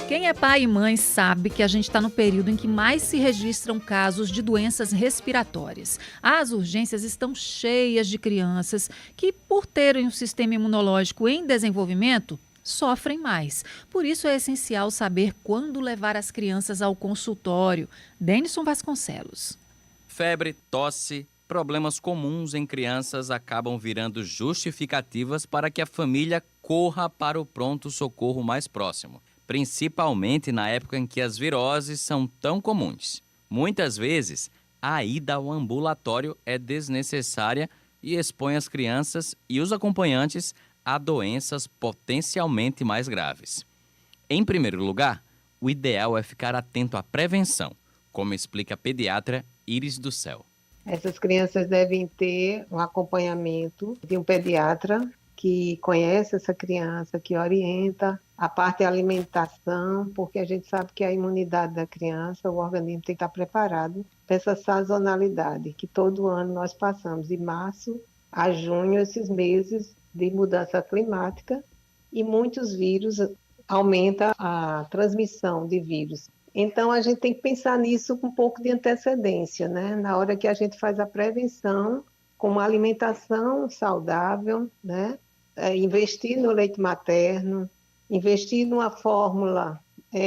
Quem é pai e mãe sabe que a gente está no período em que mais se registram casos de doenças respiratórias. As urgências estão cheias de crianças que, por terem um sistema imunológico em desenvolvimento, sofrem mais. Por isso é essencial saber quando levar as crianças ao consultório. Denison Vasconcelos. Febre, tosse, problemas comuns em crianças acabam virando justificativas para que a família corra para o pronto-socorro mais próximo, principalmente na época em que as viroses são tão comuns. Muitas vezes, a ida ao ambulatório é desnecessária e expõe as crianças e os acompanhantes a doenças potencialmente mais graves. Em primeiro lugar, o ideal é ficar atento à prevenção, como explica a pediatra Iris do Céu. Essas crianças devem ter um acompanhamento de um pediatra que conhece essa criança, que orienta a parte da alimentação, porque a gente sabe que a imunidade da criança, o organismo tem que estar preparado para essa sazonalidade que todo ano nós passamos, de março a junho, esses meses de mudança climática, e muitos vírus, aumenta a transmissão de vírus. Então, a gente tem que pensar nisso com um pouco de antecedência, né? Na hora que a gente faz a prevenção, com uma alimentação saudável, né? Investir no leite materno, investir numa fórmula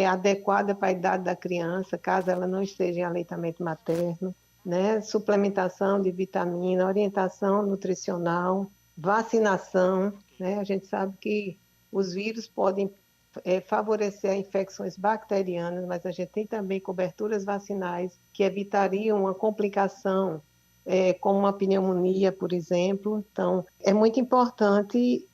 adequada para a idade da criança, caso ela não esteja em aleitamento materno, né? Suplementação de vitamina, orientação nutricional, vacinação, né? A gente sabe que os vírus podem favorecer infecções bacterianas, mas a gente tem também coberturas vacinais que evitariam uma complicação, como uma pneumonia, por exemplo. Então, é muito importante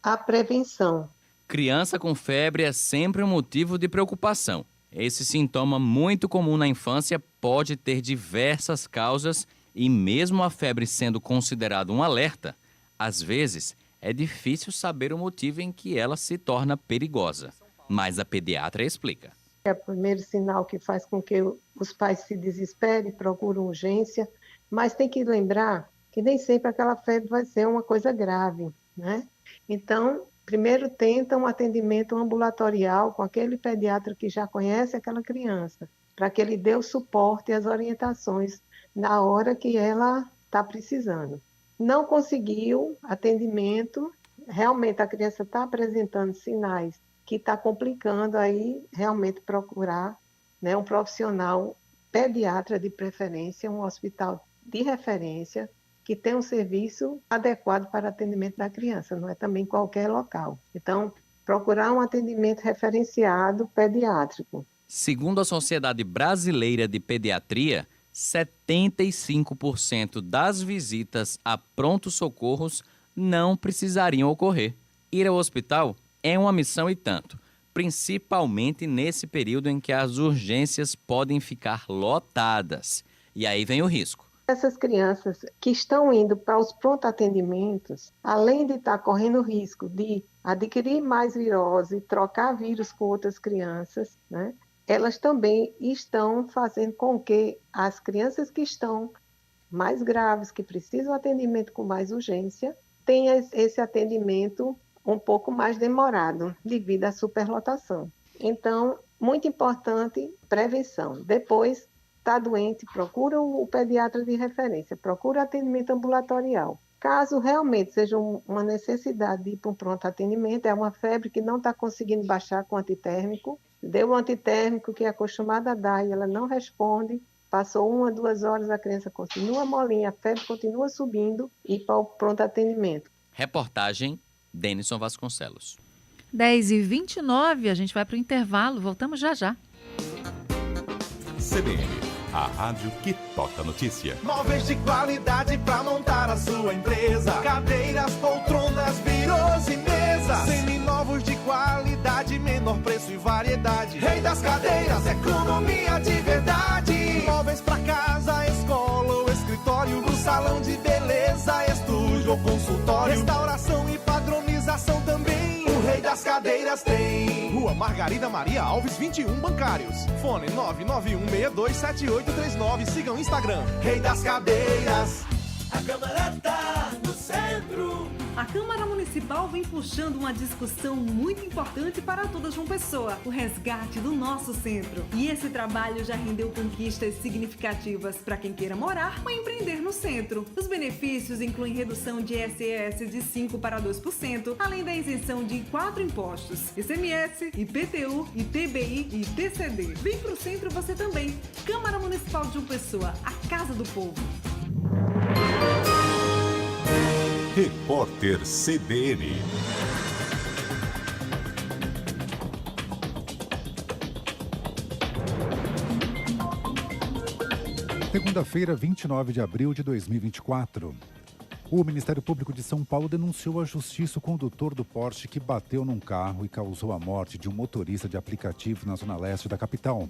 a prevenção. Criança com febre é sempre um motivo de preocupação. Esse sintoma muito comum na infância pode ter diversas causas e mesmo a febre sendo considerada um alerta, às vezes é difícil saber o motivo em que ela se torna perigosa. Mas a pediatra explica. É o primeiro sinal que faz com que os pais se desesperem, procuram urgência, mas tem que lembrar que nem sempre aquela febre vai ser uma coisa grave, né? Então, primeiro tenta um atendimento ambulatorial com aquele pediatra que já conhece aquela criança, para que ele dê o suporte e as orientações na hora que ela está precisando. Não conseguiu atendimento, realmente a criança está apresentando sinais que está complicando, aí realmente procurar, né, um profissional pediatra de preferência, um hospital de referência, que tem um serviço adequado para atendimento da criança, não é também qualquer local. Então, procurar um atendimento referenciado pediátrico. Segundo a Sociedade Brasileira de Pediatria, 75% das visitas a pronto-socorros não precisariam ocorrer. Ir ao hospital é uma missão e tanto, principalmente nesse período em que as urgências podem ficar lotadas. E aí vem o risco. Essas crianças que estão indo para os pronto-atendimentos, além de estar correndo o risco de adquirir mais virose, trocar vírus com outras crianças, né? Elas também estão fazendo com que as crianças que estão mais graves, que precisam de atendimento com mais urgência, tenham esse atendimento um pouco mais demorado, devido à superlotação. Então, muito importante, prevenção. Depois, está doente, procura o pediatra de referência, procura atendimento ambulatorial. Caso realmente seja uma necessidade de ir para um pronto atendimento, é uma febre que não está conseguindo baixar com antitérmico, deu um antitérmico que é acostumada a dar e ela não responde, passou 1 a 2 horas, a criança continua molinha, a febre continua subindo e para o pronto atendimento. Reportagem Denison Vasconcelos. 10h29, a gente vai para o intervalo, voltamos já já. CBN, a rádio que toca notícia. Móveis de qualidade pra montar a sua empresa. Cadeiras, poltronas, birôs e mesas. Seminovos de qualidade, menor preço e variedade. Rei das cadeiras, economia de verdade. Móveis pra casa, escola ou escritório. Pro salão de beleza, estúdio ou consultório. Restauração e padronização também. O Rei das Cadeiras tem. Rua Margarida Maria Alves, 21 Bancários. Fone 991627839. Siga o Instagram. Rei das Cadeiras. A Câmara tá no centro. A Câmara Municipal vem puxando uma discussão muito importante para toda João Pessoa, o resgate do nosso centro. E esse trabalho já rendeu conquistas significativas para quem queira morar ou empreender no centro. Os benefícios incluem redução de ISS de 5% para 2%, além da isenção de 4 impostos: ICMS, IPTU, ITBI e ITCD. Vem pro centro você também. Câmara Municipal de João Pessoa, a Casa do Povo. Repórter CBN. Segunda-feira, 29 de abril de 2024. O Ministério Público de São Paulo denunciou à Justiça o condutor do Porsche que bateu num carro e causou a morte de um motorista de aplicativo na zona leste da capital.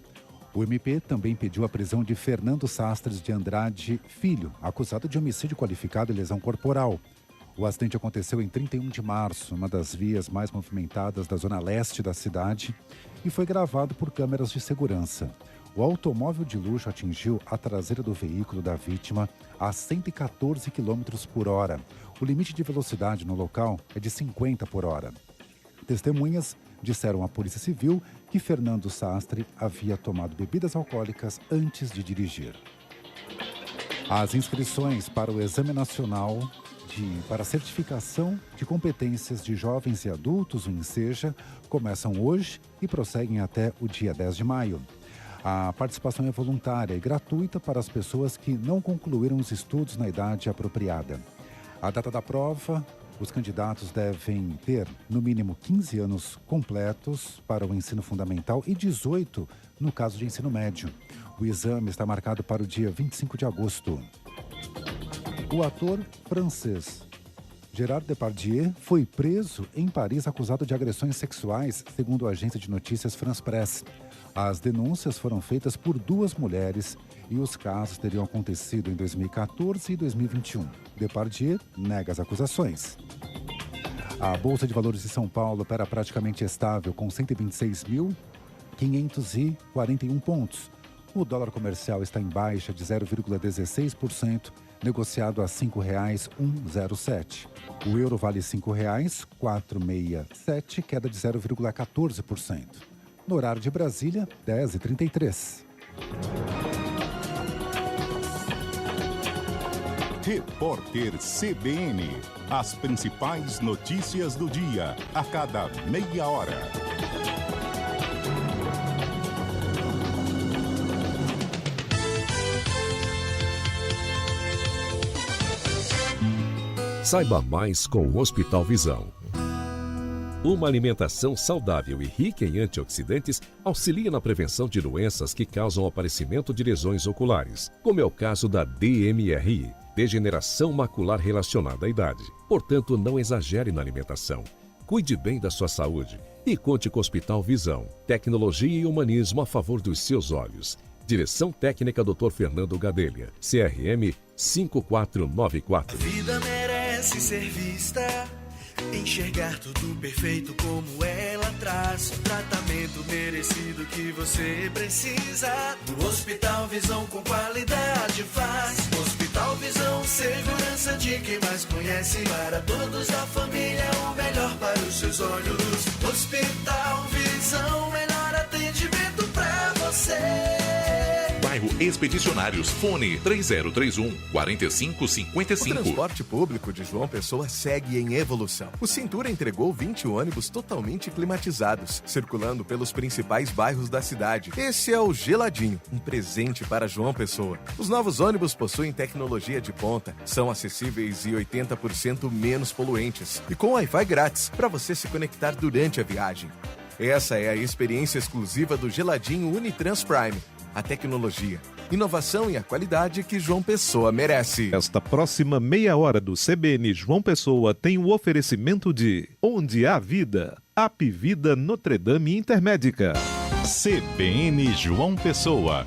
O MP também pediu a prisão de Fernando Sastres de Andrade Filho, acusado de homicídio qualificado e lesão corporal. O acidente aconteceu em 31 de março, uma das vias mais movimentadas da zona leste da cidade, e foi gravado por câmeras de segurança. O automóvel de luxo atingiu a traseira do veículo da vítima a 114 km por hora. O limite de velocidade no local é de 50 por hora. Testemunhas disseram à Polícia Civil que Fernando Sastre havia tomado bebidas alcoólicas antes de dirigir. As inscrições para o Exame Nacional para a certificação de competências de jovens e adultos, o ENSEJA, começam hoje e prosseguem até o dia 10 de maio. A participação é voluntária e gratuita para as pessoas que não concluíram os estudos na idade apropriada. A data da prova, os candidatos devem ter, no mínimo, 15 anos completos para o ensino fundamental e 18 no caso de ensino médio. O exame está marcado para o dia 25 de agosto. O ator francês Gerard Depardieu foi preso em Paris acusado de agressões sexuais, segundo a agência de notícias France Presse. As denúncias foram feitas por 2 mulheres e os casos teriam acontecido em 2014 e 2021. Depardieu nega as acusações. A Bolsa de Valores de São Paulo opera praticamente estável, com 126.541 pontos. O dólar comercial está em baixa de 0,16%, negociado a R$ 5,107. O euro vale R$ 5,467, queda de 0,14%. No horário de Brasília, 10h33. Repórter CBN. As principais notícias do dia, a cada meia hora. Saiba mais com o Hospital Visão. Uma alimentação saudável e rica em antioxidantes auxilia na prevenção de doenças que causam o aparecimento de lesões oculares, como é o caso da DMRI, degeneração macular relacionada à idade. Portanto, não exagere na alimentação. Cuide bem da sua saúde e conte com o Hospital Visão. Tecnologia e humanismo a favor dos seus olhos. Direção técnica Dr. Fernando Gadelha. CRM 5494. A vida merece ser vista, enxergar tudo perfeito como ela traz. O tratamento merecido que você precisa. O Hospital Visão com qualidade faz. Hospital Visão, segurança de quem mais conhece. Para todos da família, o melhor para os seus olhos. Hospital Visão, melhor atendimento pra você. Bairro Expedicionários, fone 3031-4555. O transporte público de João Pessoa segue em evolução. O Cintura entregou 20 ônibus totalmente climatizados, circulando pelos principais bairros da cidade. Esse é o Geladinho, um presente para João Pessoa. Os novos ônibus possuem tecnologia de ponta, são acessíveis e 80% menos poluentes, e com Wi-Fi grátis para você se conectar durante a viagem. Essa é a experiência exclusiva do Geladinho Unitrans Prime. A tecnologia, inovação e a qualidade que João Pessoa merece. Esta próxima meia hora do CBN João Pessoa tem o oferecimento de Onde há Vida, Apvida Notre Dame Intermédica. CBN João Pessoa.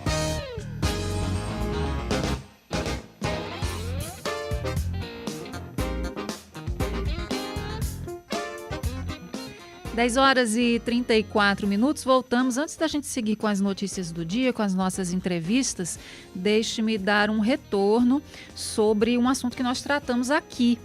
Dez horas e 34 minutos, voltamos. Antes da gente seguir com as notícias do dia, com as nossas entrevistas, deixe-me dar um retorno sobre um assunto que nós tratamos aqui.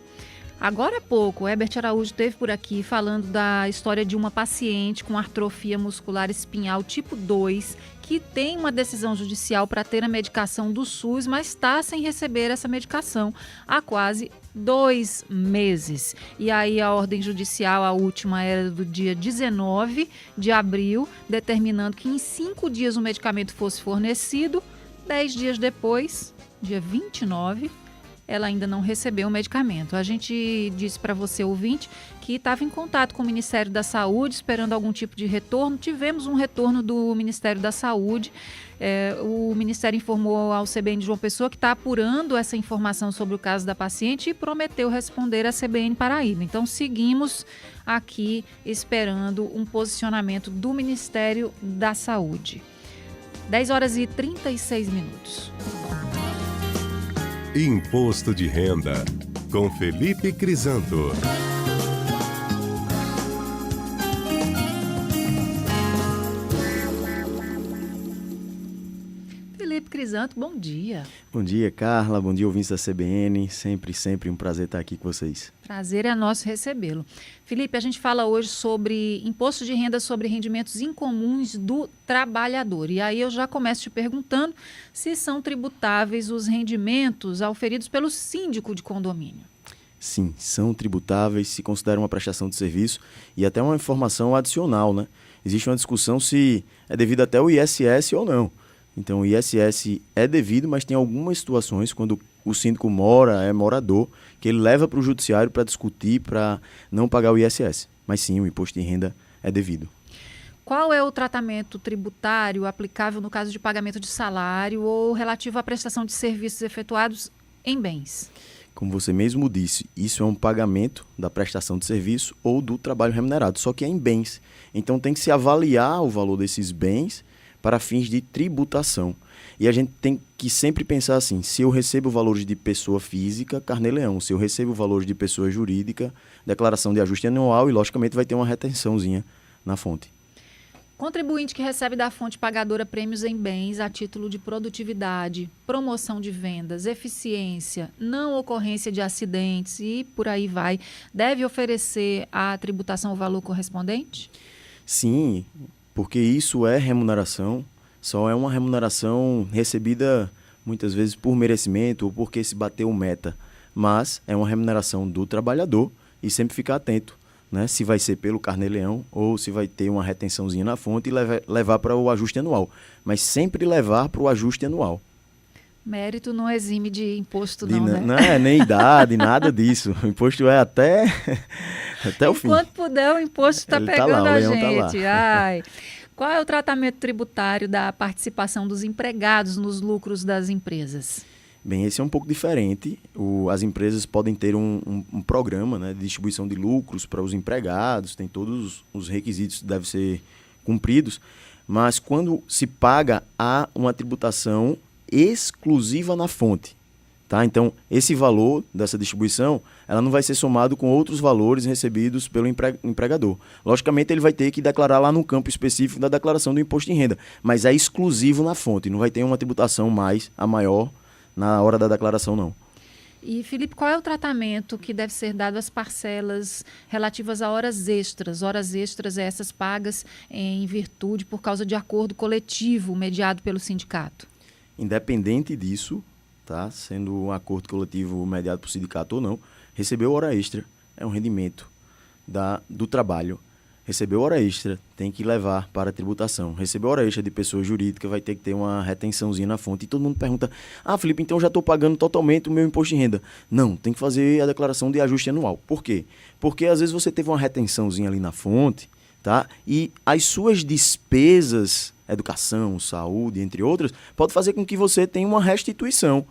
Agora há pouco, o Herbert Araújo esteve por aqui falando da história de uma paciente com atrofia muscular espinhal tipo 2, que tem uma decisão judicial para ter a medicação do SUS, mas está sem receber essa medicação há quase 2 meses. E aí a ordem judicial, a última, era do dia 19 de abril, determinando que em 5 dias o medicamento fosse fornecido. 10 dias depois, dia 29, ela ainda não recebeu o medicamento. A gente disse para você, ouvinte, que estava em contato com o Ministério da Saúde, esperando algum tipo de retorno. Tivemos um retorno do Ministério da Saúde. O Ministério informou ao CBN de João Pessoa que está apurando essa informação sobre o caso da paciente e prometeu responder à CBN Paraíba. Então, seguimos aqui esperando um posicionamento do Ministério da Saúde. 10 horas e 36 minutos. Imposto de Renda, com Felipe Crisanto. Felipe Crisanto, bom dia. Bom dia, Carla. Bom dia, ouvintes da CBN. Sempre um prazer estar aqui com vocês. Prazer é nosso recebê-lo. Felipe, a gente fala hoje sobre imposto de renda sobre rendimentos incomuns do trabalhador. E aí eu já começo te perguntando se são tributáveis os rendimentos auferidos pelo síndico de condomínio. Sim, são tributáveis, se considera uma prestação de serviço e até uma informação adicional, né? Existe uma discussão se é devido até o ISS ou não. Então, o ISS é devido, mas tem algumas situações, quando o síndico é morador, que ele leva para o judiciário para discutir, para não pagar o ISS. Mas sim, o imposto de renda é devido. Qual é o tratamento tributário aplicável no caso de pagamento de salário ou relativo à prestação de serviços efetuados em bens? Como você mesmo disse, isso é um pagamento da prestação de serviço ou do trabalho remunerado, só que é em bens. Então, tem que se avaliar o valor desses bens para fins de tributação. E a gente tem que sempre pensar assim, se eu recebo valores de pessoa física, carnê-leão. Se eu recebo valores de pessoa jurídica, declaração de ajuste anual e, logicamente, vai ter uma retençãozinha na fonte. Contribuinte que recebe da fonte pagadora prêmios em bens a título de produtividade, promoção de vendas, eficiência, não ocorrência de acidentes e por aí vai, deve oferecer à tributação o valor correspondente? Sim, porque isso é remuneração, só é uma remuneração recebida muitas vezes por merecimento ou porque se bateu meta, mas é uma remuneração do trabalhador e sempre ficar atento, né? Se vai ser pelo carnê-leão ou se vai ter uma retençãozinha na fonte e levar para o ajuste anual, mas sempre levar para o ajuste anual. Mérito não exime de imposto não, né? Não é nem idade, nada disso. O imposto é até o fim. Enquanto puder, o imposto está pegando tá lá, a Tá gente. lá. Ai. Qual é o tratamento tributário da participação dos empregados nos lucros das empresas? Bem, esse é um pouco diferente. As empresas podem ter um programa, né, de distribuição de lucros para os empregados, tem todos os requisitos que devem ser cumpridos, mas quando se paga, há uma tributação exclusiva na fonte. Tá? Então, esse valor dessa distribuição, ela não vai ser somado com outros valores recebidos pelo empregador. Logicamente, ele vai ter que declarar lá no campo específico da declaração do imposto de renda, mas é exclusivo na fonte, não vai ter uma tributação a maior na hora da declaração, não. E, Felipe, qual é o tratamento que deve ser dado às parcelas relativas a horas extras? Horas extras essas pagas em virtude por causa de acordo coletivo mediado pelo sindicato. Independente disso, tá? Sendo um acordo coletivo mediado por sindicato ou não, recebeu hora extra é um rendimento do trabalho. Recebeu hora extra, tem que levar para a tributação. Recebeu hora extra de pessoa jurídica, vai ter que ter uma retençãozinha na fonte. E todo mundo pergunta, Felipe, então eu já estou pagando totalmente o meu imposto de renda. Não, tem que fazer a declaração de ajuste anual. Por quê? Porque às vezes você teve uma retençãozinha ali na fonte, tá? E as suas despesas, educação, saúde, entre outras, pode fazer com que você tenha uma restituição.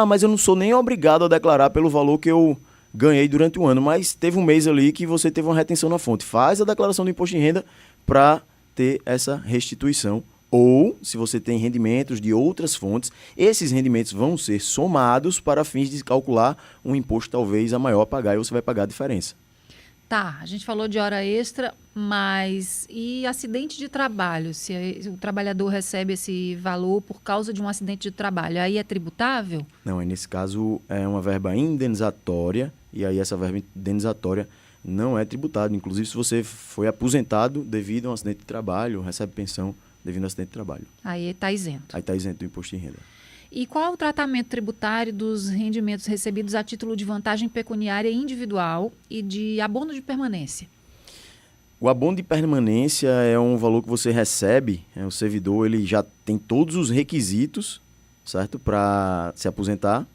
Mas eu não sou nem obrigado a declarar pelo valor que eu ganhei durante o ano, mas teve um mês ali que você teve uma retenção na fonte. Faz a declaração do imposto de renda para ter essa restituição. Ou, se você tem rendimentos de outras fontes, esses rendimentos vão ser somados para fins de calcular um imposto talvez a maior a pagar e você vai pagar a diferença. Tá, a gente falou de hora extra, mas e acidente de trabalho? Se o trabalhador recebe esse valor por causa de um acidente de trabalho, aí é tributável? Não, nesse caso é uma verba indenizatória, e aí essa verba indenizatória não é tributada. Inclusive, se você foi aposentado devido a um acidente de trabalho, recebe pensão devido a um acidente de trabalho. Aí está isento. Aí está isento do imposto de renda. E qual é o tratamento tributário dos rendimentos recebidos a título de vantagem pecuniária individual e de abono de permanência? O abono de permanência é um valor que você recebe, o servidor ele já tem todos os requisitos, certo, para se aposentar,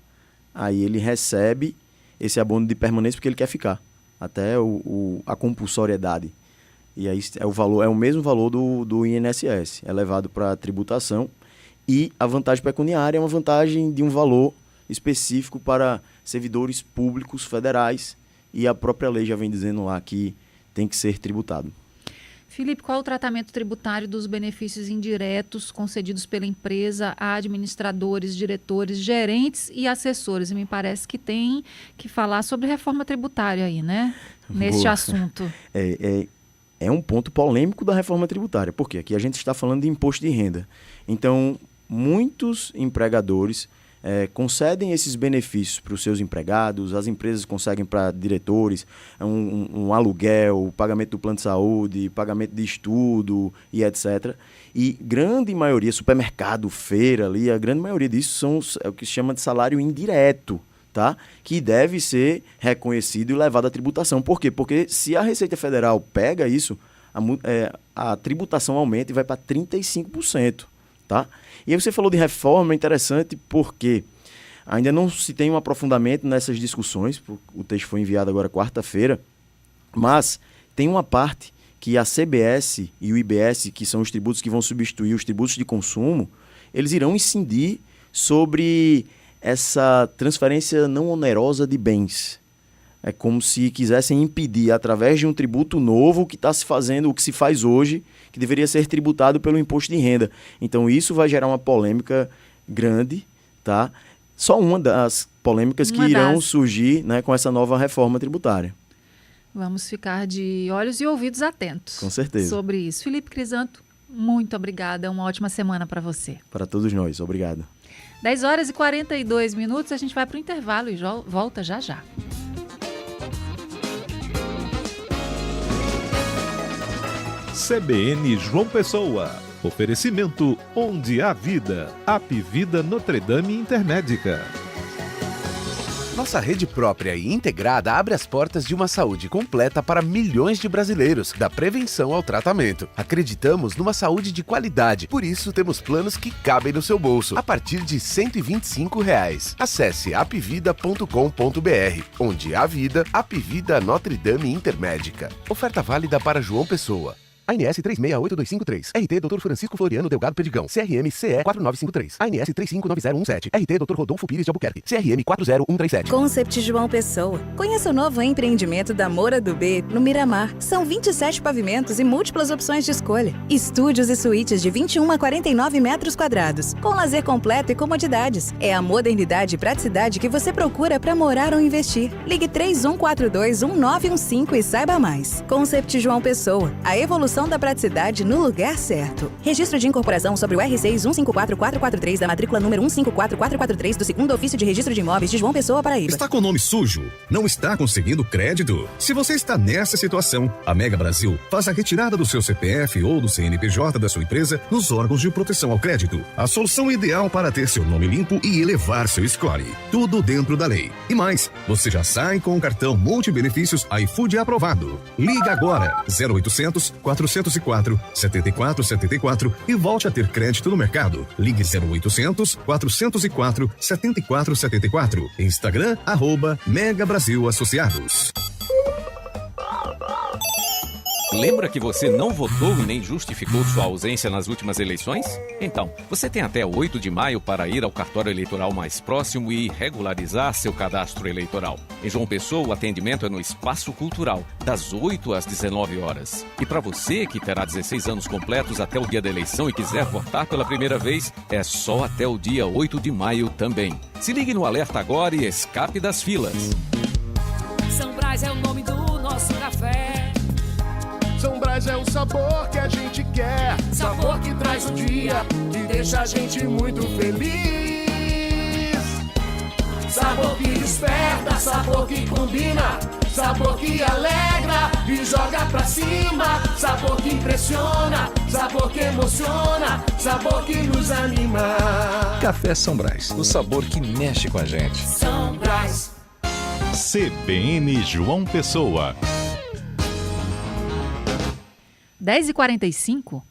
aí ele recebe esse abono de permanência porque ele quer ficar, até a compulsoriedade. E aí é o mesmo valor do INSS, é levado para a tributação. E a vantagem pecuniária é uma vantagem de um valor específico para servidores públicos federais e a própria lei já vem dizendo lá que tem que ser tributado. Felipe, qual é o tratamento tributário dos benefícios indiretos concedidos pela empresa a administradores, diretores, gerentes e assessores? E me parece que tem que falar sobre reforma tributária aí, né? Neste assunto. É um ponto polêmico da reforma tributária. Por quê? Aqui a gente está falando de imposto de renda. Então, muitos empregadores concedem esses benefícios para os seus empregados, as empresas conseguem para diretores, um aluguel, o pagamento do plano de saúde, pagamento de estudo e etc. E grande maioria, supermercado, feira ali, a grande maioria disso é o que se chama de salário indireto, tá? Que deve ser reconhecido e levado à tributação. Por quê? Porque se a Receita Federal pega isso, a tributação aumenta e vai para 35%. Tá? E aí você falou de reforma, interessante porque ainda não se tem um aprofundamento nessas discussões, o texto foi enviado agora quarta-feira, mas tem uma parte que a CBS e o IBS, que são os tributos que vão substituir os tributos de consumo, eles irão incidir sobre essa transferência não onerosa de bens. É como se quisessem impedir, através de um tributo novo, o que está se fazendo, o que se faz hoje, que deveria ser tributado pelo imposto de renda. Então, isso vai gerar uma polêmica grande, tá? Só uma das polêmicas que irão surgir, né, com essa nova reforma tributária. Vamos ficar de olhos e ouvidos atentos. Com certeza. Sobre isso. Felipe Crisanto, muito obrigada. Uma ótima semana para você. Para todos nós. Obrigado. 10h42, a gente vai para o intervalo e volta já já. CBN João Pessoa. Oferecimento Onde há Vida. Apivida Notre Dame Intermédica. Nossa rede própria e integrada abre as portas de uma saúde completa para milhões de brasileiros, da prevenção ao tratamento. Acreditamos numa saúde de qualidade, por isso temos planos que cabem no seu bolso, a partir de R$ 125. Acesse apvida.com.br. Onde há vida, Apivida Notre Dame Intermédica. Oferta válida para João Pessoa. ANS 368253. RT Dr. Francisco Floriano Delgado Perdigão. CRM CE 4953. ANS 359017. RT Dr. Rodolfo Pires de Albuquerque. CRM 40137. Concept João Pessoa. Conheça o novo empreendimento da Moura do B, no Miramar. São 27 pavimentos e múltiplas opções de escolha. Estúdios e suítes de 21 a 49 metros quadrados. Com lazer completo e comodidades. É a modernidade e praticidade que você procura para morar ou investir. Ligue 3142-1915 e saiba mais. Concept João Pessoa. A evolução da praticidade no lugar certo. Registro de incorporação sobre o R6 154443 da matrícula número 154443 do 2º Ofício de Registro de Imóveis de João Pessoa, Paraíba. Está com o nome sujo? Não está conseguindo crédito? Se você está nessa situação, a Mega Brasil faz a retirada do seu CPF ou do CNPJ da sua empresa nos órgãos de proteção ao crédito. A solução ideal para ter seu nome limpo e elevar seu score. Tudo dentro da lei. E mais, você já sai com o cartão multibenefícios iFood aprovado. Liga agora, 0800 404 7474 e volte a ter crédito no mercado. Ligue 0800 404 7474. Instagram, @Mega Brasil Associados. Lembra que você não votou e nem justificou sua ausência nas últimas eleições? Então, você tem até 8 de maio para ir ao cartório eleitoral mais próximo e regularizar seu cadastro eleitoral. Em João Pessoa, o atendimento é no Espaço Cultural, das 8 às 19 horas. E para você que terá 16 anos completos até o dia da eleição e quiser votar pela primeira vez, é só até o dia 8 de maio também. Se ligue no alerta agora e escape das filas. São Brás é o nome do nosso café. São Brás é o sabor que a gente quer. Sabor que traz o dia, que deixa a gente muito feliz. Sabor que desperta, sabor que combina. Sabor que alegra e joga pra cima. Sabor que impressiona, sabor que emociona. Sabor que nos anima. Café São Brás, o sabor que mexe com a gente. São Brás. CBN João Pessoa. 10h45.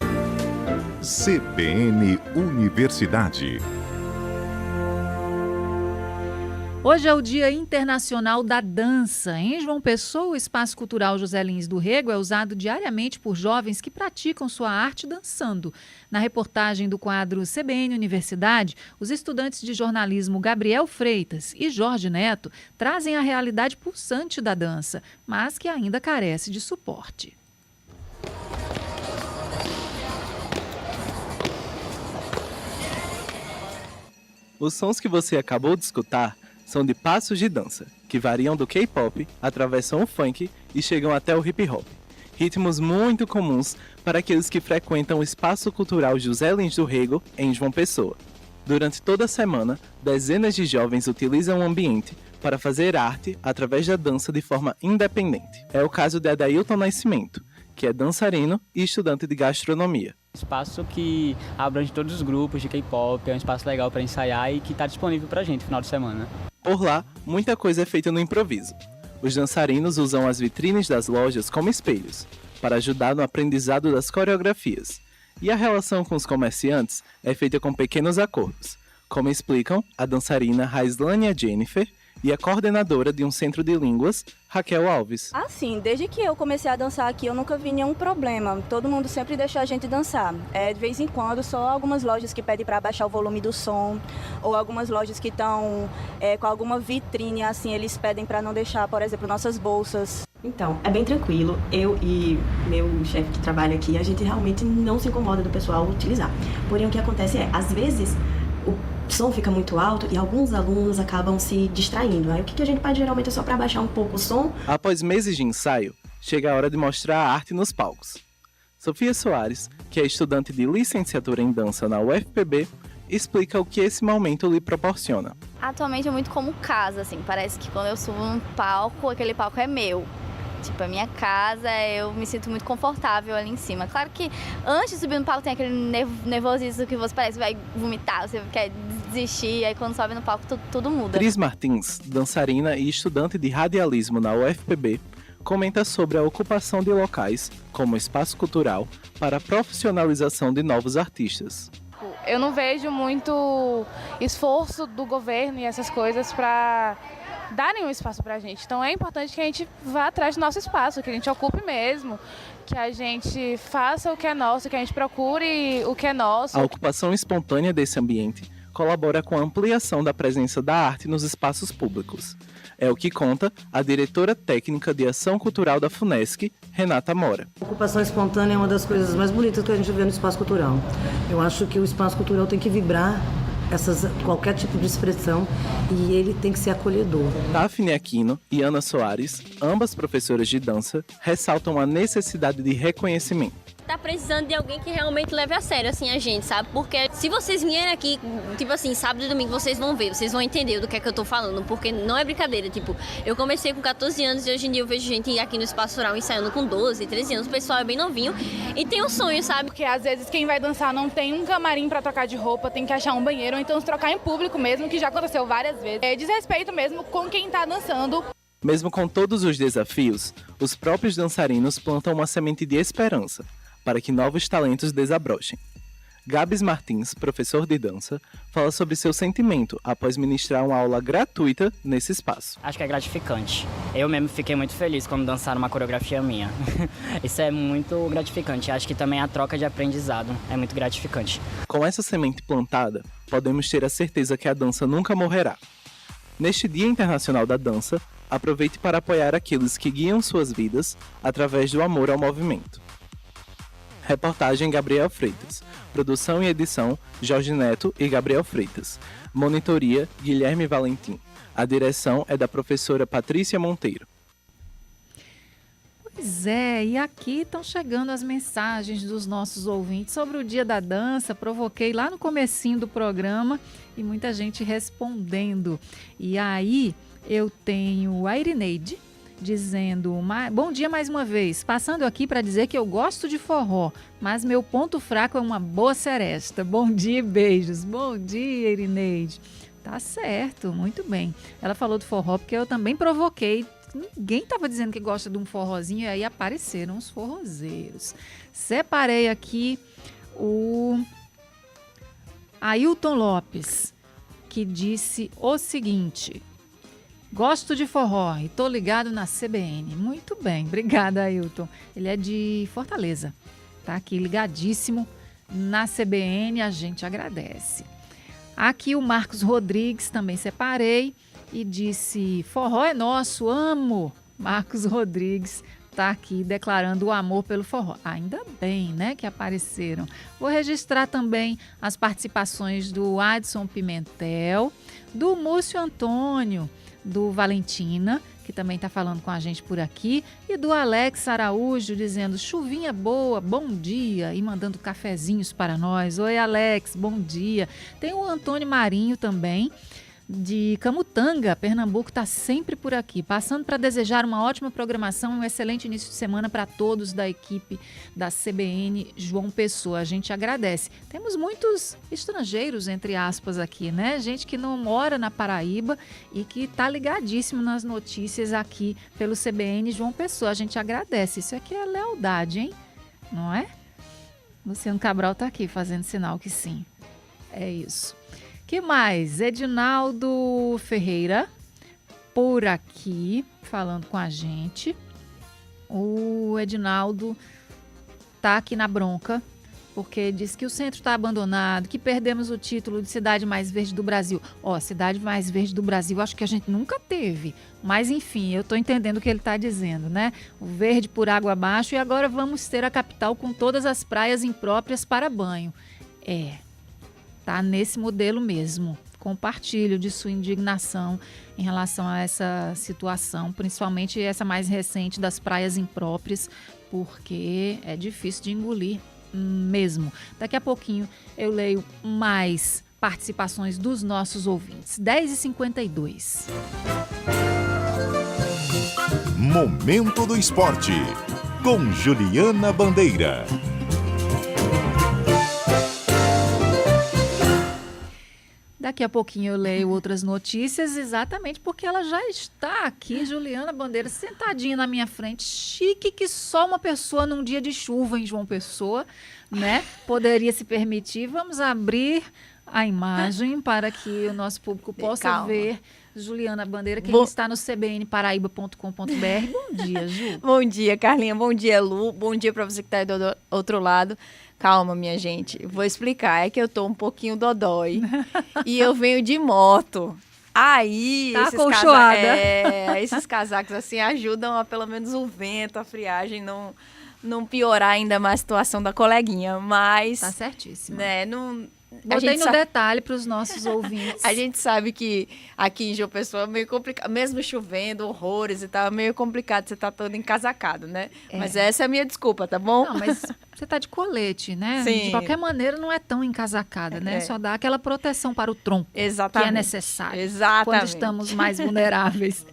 CBN Universidade. Hoje é o Dia Internacional da Dança. Em João Pessoa, o Espaço Cultural José Lins do Rego é usado diariamente por jovens que praticam sua arte dançando. Na reportagem do quadro CBN Universidade, os estudantes de jornalismo Gabriel Freitas e Jorge Neto trazem a realidade pulsante da dança, mas que ainda carece de suporte. Os sons que você acabou de escutar são de passos de dança, que variam do K-pop, atravessam o funk e chegam até o hip-hop. Ritmos muito comuns para aqueles que frequentam o Espaço Cultural José Lins do Rego, em João Pessoa. Durante toda a semana, dezenas de jovens utilizam o ambiente para fazer arte através da dança de forma independente. É o caso de Adailton Nascimento, que é dançarino e estudante de gastronomia. Espaço que abrange todos os grupos de K-pop, é um espaço legal para ensaiar e que está disponível para a gente no final de semana. Por lá, muita coisa é feita no improviso. Os dançarinos usam as vitrines das lojas como espelhos, para ajudar no aprendizado das coreografias. E a relação com os comerciantes é feita com pequenos acordos, como explicam a dançarina Raislânia Jennifer e a coordenadora de um centro de línguas, Raquel Alves. Assim, desde que eu comecei a dançar aqui, eu nunca vi nenhum problema. Todo mundo sempre deixa a gente dançar. De vez em quando, só algumas lojas que pedem para abaixar o volume do som, ou algumas lojas que estão com alguma vitrine, assim, eles pedem para não deixar, por exemplo, nossas bolsas. Então, é bem tranquilo. Eu e meu chefe que trabalha aqui, a gente realmente não se incomoda do pessoal utilizar. Porém, o que acontece é, às vezes, o som fica muito alto e alguns alunos acabam se distraindo. Aí o que a gente pede geralmente é só para baixar um pouco o som. Após meses de ensaio, chega a hora de mostrar a arte nos palcos. Sofia Soares, que é estudante de licenciatura em dança na UFPB, explica o que esse momento lhe proporciona. Atualmente é muito como casa, assim, parece que quando eu subo num palco, aquele palco é meu. Tipo, a minha casa, eu me sinto muito confortável ali em cima. Claro que antes de subir no palco tem aquele nervosismo que você parece que vai vomitar, você quer desistir, aí quando sobe no palco tudo muda. Cris Martins, dançarina e estudante de radialismo na UFPB, comenta sobre a ocupação de locais, como o espaço cultural, para a profissionalização de novos artistas. Eu não vejo muito esforço do governo e essas coisas para darem um espaço pra gente. Então é importante que a gente vá atrás do nosso espaço, que a gente ocupe mesmo, que a gente faça o que é nosso, que a gente procure o que é nosso. A ocupação espontânea desse ambiente colabora com a ampliação da presença da arte nos espaços públicos. É o que conta a diretora técnica de ação cultural da FUNESC, Renata Mora. A ocupação espontânea é uma das coisas mais bonitas que a gente vê no espaço cultural. Eu acho que o espaço cultural tem que vibrar qualquer tipo de expressão e ele tem que ser acolhedor. Daphne Aquino e Ana Soares, ambas professoras de dança, ressaltam a necessidade de reconhecimento. Tá precisando de alguém que realmente leve a sério, assim, a gente, sabe? Porque se vocês vierem aqui, tipo assim, sábado e domingo, vocês vão ver, vocês vão entender do que é que eu tô falando, porque não é brincadeira, tipo, eu comecei com 14 anos e hoje em dia eu vejo gente aqui no Espaço Rural ensaiando com 12, 13 anos, o pessoal é bem novinho e tem um sonho, sabe? Porque às vezes quem vai dançar não tem um camarim pra trocar de roupa, tem que achar um banheiro, ou então se trocar em público mesmo, que já aconteceu várias vezes. É desrespeito mesmo com quem tá dançando. Mesmo com todos os desafios, os próprios dançarinos plantam uma semente de esperança para que novos talentos desabrochem. Gabs Martins, professor de dança, fala sobre seu sentimento após ministrar uma aula gratuita nesse espaço. Acho que é gratificante. Eu mesmo fiquei muito feliz quando dançaram uma coreografia minha. Isso é muito gratificante. Acho que também a troca de aprendizado é muito gratificante. Com essa semente plantada, podemos ter a certeza que a dança nunca morrerá. Neste Dia Internacional da Dança, aproveite para apoiar aqueles que guiam suas vidas através do amor ao movimento. Reportagem Gabriel Freitas. Produção e edição Jorge Neto e Gabriel Freitas. Monitoria Guilherme Valentim. A direção é da professora Patrícia Monteiro. Pois é, e aqui estão chegando as mensagens dos nossos ouvintes sobre o Dia da Dança. Provoquei lá no comecinho do programa e muita gente respondendo. E aí eu tenho a Irineide dizendo, bom dia mais uma vez, passando aqui para dizer que eu gosto de forró, mas meu ponto fraco é uma boa seresta. Bom dia e beijos. Bom dia, Irineide. Tá certo, muito bem. Ela falou do forró porque eu também provoquei. Ninguém estava dizendo que gosta de um forrozinho e aí apareceram os forrozeiros. Separei aqui o Ailton Lopes, que disse o seguinte: gosto de forró e tô ligado na CBN. Muito bem, obrigada, Ailton. Ele é de Fortaleza, tá aqui ligadíssimo na CBN, a gente agradece. Aqui o Marcos Rodrigues, também separei, e disse, forró é nosso, amo. Marcos Rodrigues tá aqui declarando o amor pelo forró. Ainda bem, né, que apareceram. Vou registrar também as participações do Adson Pimentel, do Múcio Antônio, do Valentina, que também está falando com a gente por aqui, e do Alex Araújo, dizendo chuvinha boa, bom dia, e mandando cafezinhos para nós. Oi, Alex, bom dia. Tem o Antônio Marinho também, de Camutanga, Pernambuco, está sempre por aqui, passando para desejar uma ótima programação, um excelente início de semana para todos da equipe da CBN João Pessoa. A gente agradece. Temos muitos estrangeiros, entre aspas, aqui, né? Gente que não mora na Paraíba e que está ligadíssimo nas notícias aqui pelo CBN João Pessoa. A gente agradece. Isso aqui é lealdade, hein? Não é? Luciano Cabral está aqui fazendo sinal que sim. É isso. Que mais? Edinaldo Ferreira, por aqui, falando com a gente. O Edinaldo tá aqui na bronca, porque diz que o centro está abandonado, que perdemos o título de cidade mais verde do Brasil. Ó, cidade mais verde do Brasil, acho que a gente nunca teve. Mas, enfim, eu tô entendendo o que ele está dizendo, né? O verde por água abaixo, e agora vamos ter a capital com todas as praias impróprias para banho. Tá nesse modelo mesmo. Compartilho de sua indignação em relação a essa situação, principalmente essa mais recente das praias impróprias, porque é difícil de engolir mesmo. Daqui a pouquinho eu leio mais participações dos nossos ouvintes. 10h52. Momento do Esporte, com Juliana Bandeira. Daqui a pouquinho eu leio outras notícias, exatamente porque ela já está aqui, Juliana Bandeira, sentadinha na minha frente. Chique que só uma pessoa num dia de chuva em João Pessoa, né, poderia se permitir. Vamos abrir a imagem para que o nosso público possa Calma. ver Juliana Bandeira, que Bom- está no cbnparaíba.com.br. Bom dia, Ju. Bom dia, Carlinha. Bom dia, Lu. Bom dia para você que está aí do outro lado. Calma, minha gente. Vou explicar. É que eu tô um pouquinho dodói. E eu venho de moto. Aí, Tá acolchoada. esses casacos assim ajudam a pelo menos o vento, a friagem não piorar ainda mais a situação da coleguinha. Mas. Tá certíssimo. Né, não. Botei no detalhe para os nossos ouvintes. A gente sabe que aqui em João Pessoa é meio complicado, mesmo chovendo, horrores e tal, é meio complicado você estar todo encasacado, né? É. Mas essa é a minha desculpa, tá bom? Não, mas você tá de colete, né? Sim. De qualquer maneira, não é tão encasacada, né? É. Só dá aquela proteção para o tronco, Exatamente. que é necessário. Exatamente. Quando estamos mais vulneráveis.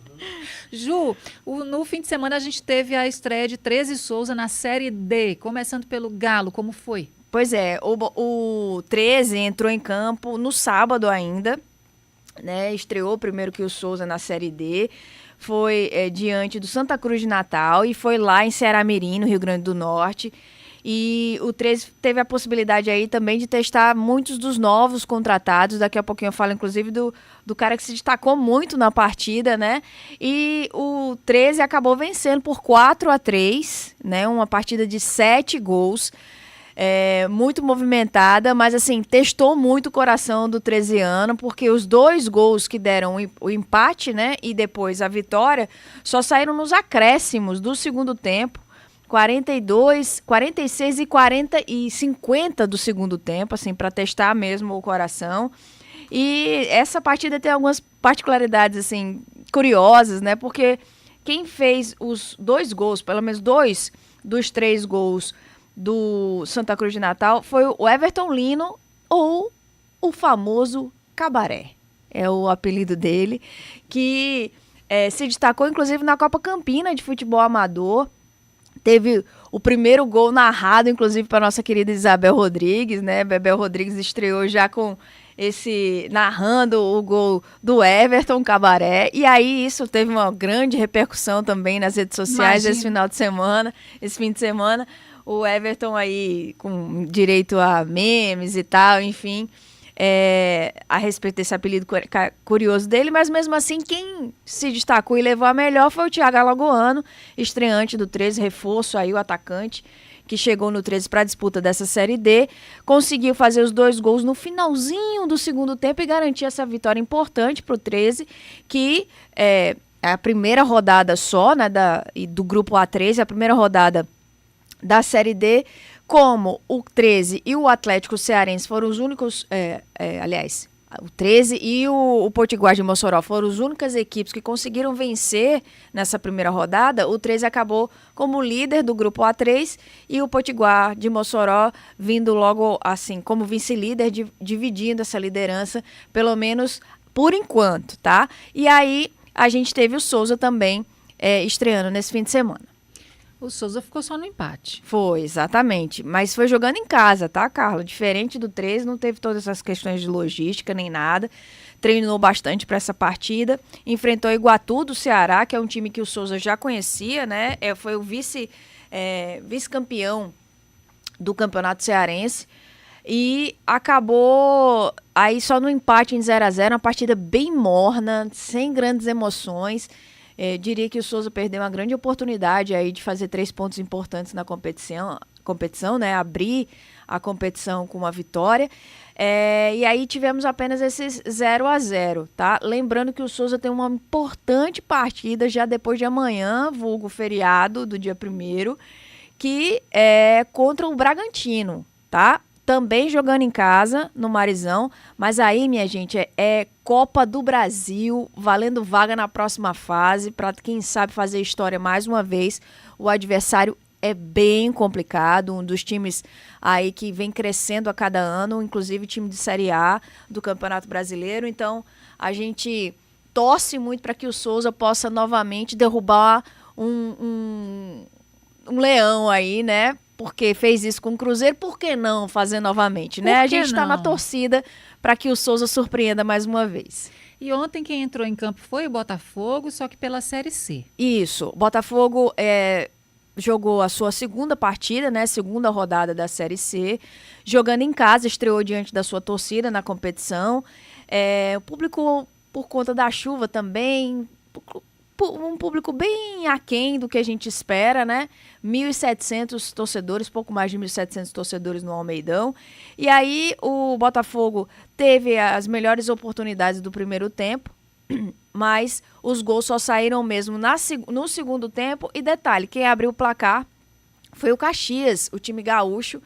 Ju, no fim de semana a gente teve a estreia de 13 Souza na Série D, começando pelo Galo, como foi? Pois é, o 13 entrou em campo no sábado ainda, né? Estreou primeiro que o Souza na Série D, foi diante do Santa Cruz de Natal e foi lá em Ceará-Mirim, no Rio Grande do Norte. E o 13 teve a possibilidade aí também de testar muitos dos novos contratados. Daqui a pouquinho eu falo, inclusive, do cara que se destacou muito na partida, né? E o 13 acabou vencendo por 4-3, né? Uma partida de 7 gols. Muito movimentada, mas assim, testou muito o coração do 13ano, porque os 2 gols que deram o empate, né, e depois a vitória, só saíram nos acréscimos do segundo tempo, 42, 46 e 50 do segundo tempo, assim, para testar mesmo o coração. E essa partida tem algumas particularidades, assim, curiosas, né, porque quem fez os 2 gols, pelo menos 2 dos 3 gols do Santa Cruz de Natal foi o Everton Lino, ou o famoso Cabaré, é o apelido dele, que se destacou inclusive na Copa Campina de futebol amador. Teve o primeiro gol narrado, inclusive, para nossa querida Isabel Rodrigues, né? Bebel Rodrigues estreou já com narrando o gol do Everton Cabaré, e aí isso teve uma grande repercussão também nas redes sociais. Imagina. Esse fim de semana, o Everton aí com direito a memes e tal, enfim, a respeito desse apelido curioso dele, mas mesmo assim quem se destacou e levou a melhor foi o Thiago Alagoano, estreante do 13, reforço aí, o atacante, que chegou no 13 para a disputa dessa Série D, conseguiu fazer os 2 gols no finalzinho do segundo tempo e garantir essa vitória importante para o 13, que é a primeira rodada só, né, do grupo A13, a primeira rodada da Série D, como o 13 e o Atlético Cearense foram os únicos, aliás, o 13 e o Potiguar de Mossoró foram as únicas equipes que conseguiram vencer nessa primeira rodada. O 13 acabou como líder do grupo A3 e o Potiguar de Mossoró vindo logo assim como vice-líder, dividindo essa liderança, pelo menos por enquanto, tá? E aí a gente teve o Souza também estreando nesse fim de semana. O Souza ficou só no empate. Foi, exatamente. Mas foi jogando em casa, tá, Carla? Diferente do 13, não teve todas essas questões de logística nem nada. Treinou bastante para essa partida. Enfrentou o Iguatu do Ceará, que é um time que o Souza já conhecia, né? Foi o vice-campeão do Campeonato Cearense. E acabou aí só no empate em 0-0, uma partida bem morna, sem grandes emoções. Diria que o Souza perdeu uma grande oportunidade aí de fazer 3 pontos importantes na competição, né? Abrir a competição com uma vitória. E aí tivemos apenas esses 0-0, tá? Lembrando que o Souza tem uma importante partida já depois de amanhã, vulgo feriado do dia 1º, que é contra o Bragantino, tá? Também jogando em casa, no Marizão, mas aí, minha gente, é Copa do Brasil, valendo vaga na próxima fase, para quem sabe fazer história mais uma vez. O adversário é bem complicado, um dos times aí que vem crescendo a cada ano, inclusive time de Série A do Campeonato Brasileiro. Então, a gente torce muito para que o Souza possa novamente derrubar um leão aí, né? Porque fez isso com o Cruzeiro, por que não fazer novamente, né? A gente está na torcida para que o Souza surpreenda mais uma vez. E ontem quem entrou em campo foi o Botafogo, só que pela Série C. Isso, o Botafogo jogou a sua segunda partida, né? Segunda rodada da Série C. Jogando em casa, estreou diante da sua torcida na competição. O público, por conta da chuva também, um público bem aquém do que a gente espera, né? 1.700 torcedores, pouco mais de 1.700 torcedores no Almeidão. E aí o Botafogo teve as melhores oportunidades do primeiro tempo, mas os gols só saíram mesmo no segundo tempo. E detalhe, quem abriu o placar foi o Caxias, o time gaúcho.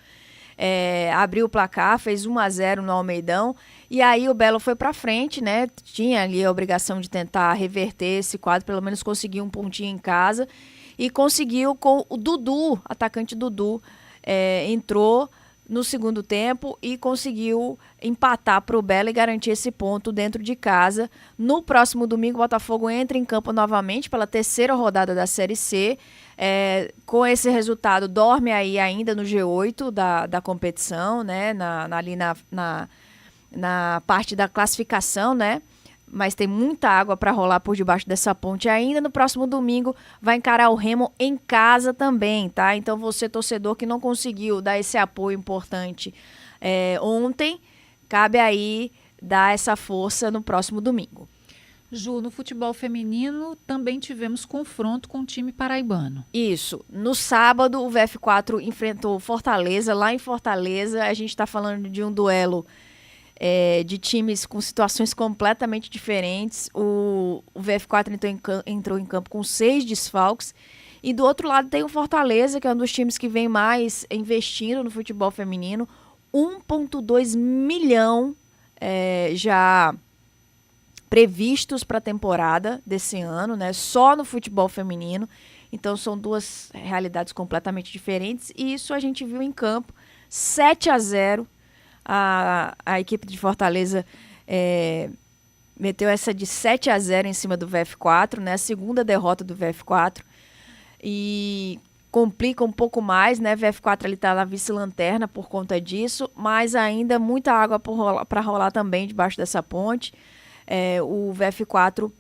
Abriu o placar, fez 1-0 no Almeidão, e aí o Belo foi pra frente, né? Tinha ali a obrigação de tentar reverter esse quadro, pelo menos conseguir um pontinho em casa, e conseguiu com o Dudu, atacante Dudu, entrou no segundo tempo e conseguiu empatar pro Belo e garantir esse ponto dentro de casa. No próximo domingo, o Botafogo entra em campo novamente pela terceira rodada da Série C. Com esse resultado, dorme aí ainda no G8 da competição, né? Ali na parte da classificação, né? Mas tem muita água para rolar por debaixo dessa ponte ainda. No próximo domingo vai encarar o Remo em casa também, tá? Então você, torcedor, que não conseguiu dar esse apoio importante ontem, cabe aí dar essa força no próximo domingo. Ju, no futebol feminino também tivemos confronto com o time paraibano. Isso. No sábado, o VF4 enfrentou Fortaleza. Lá em Fortaleza, a gente está falando de um duelo de times com situações completamente diferentes. O VF4 entrou em campo com 6 desfalques. E do outro lado tem o Fortaleza, que é um dos times que vem mais investindo no futebol feminino. 1,2 milhão já previstos para a temporada desse ano, né? Só no futebol feminino. Então são duas realidades completamente diferentes. E isso a gente viu em campo. 7-0. A equipe de Fortaleza meteu essa de 7-0 em cima do VF4, né? A segunda derrota do VF4. E complica um pouco mais, né? VF4 ali tá na vice-lanterna por conta disso, mas ainda muita água para rolar também debaixo dessa ponte. O VF4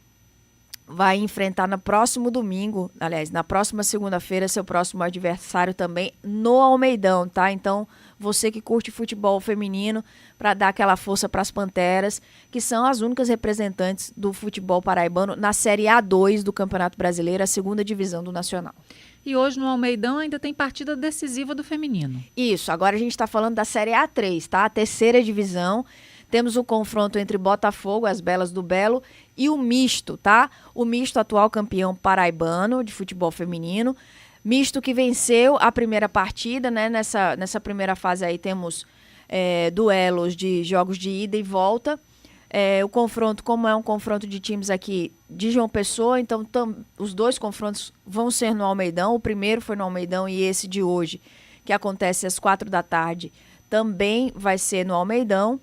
vai enfrentar no próximo domingo, aliás, na próxima segunda-feira, seu próximo adversário também no Almeidão, tá? Então, você que curte futebol feminino, para dar aquela força para as Panteras, que são as únicas representantes do futebol paraibano na Série A2 do Campeonato Brasileiro, a segunda divisão do Nacional. E hoje no Almeidão ainda tem partida decisiva do feminino. Isso, agora a gente está falando da Série A3, tá? A terceira divisão. Temos o confronto entre Botafogo, as Belas do Belo, e o Misto, tá? O Misto, atual campeão paraibano de futebol feminino. Misto que venceu a primeira partida, né? Nessa primeira fase aí temos duelos de jogos de ida e volta. O confronto, como é um confronto de times aqui de João Pessoa, então os dois confrontos vão ser no Almeidão. O primeiro foi no Almeidão e esse de hoje, que acontece às 4h, também vai ser no Almeidão.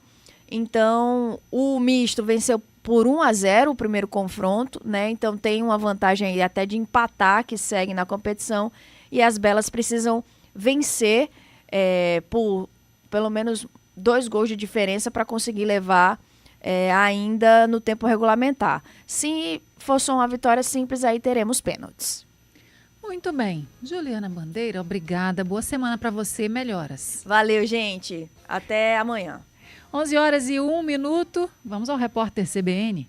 Então, o Misto venceu por 1-0 o primeiro confronto, né? Então tem uma vantagem aí até de empatar, que segue na competição. E as Belas precisam vencer por pelo menos 2 gols de diferença para conseguir levar ainda no tempo regulamentar. Se for só uma vitória simples, aí teremos pênaltis. Muito bem. Juliana Bandeira, obrigada. Boa semana para você. Melhoras. Valeu, gente. Até amanhã. 11h01. Vamos ao repórter CBN.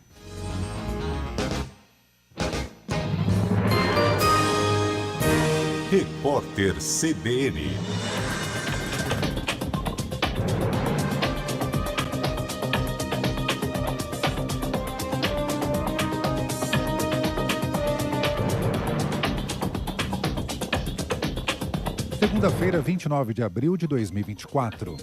Repórter CBN. Segunda-feira, 29 de abril de 2024.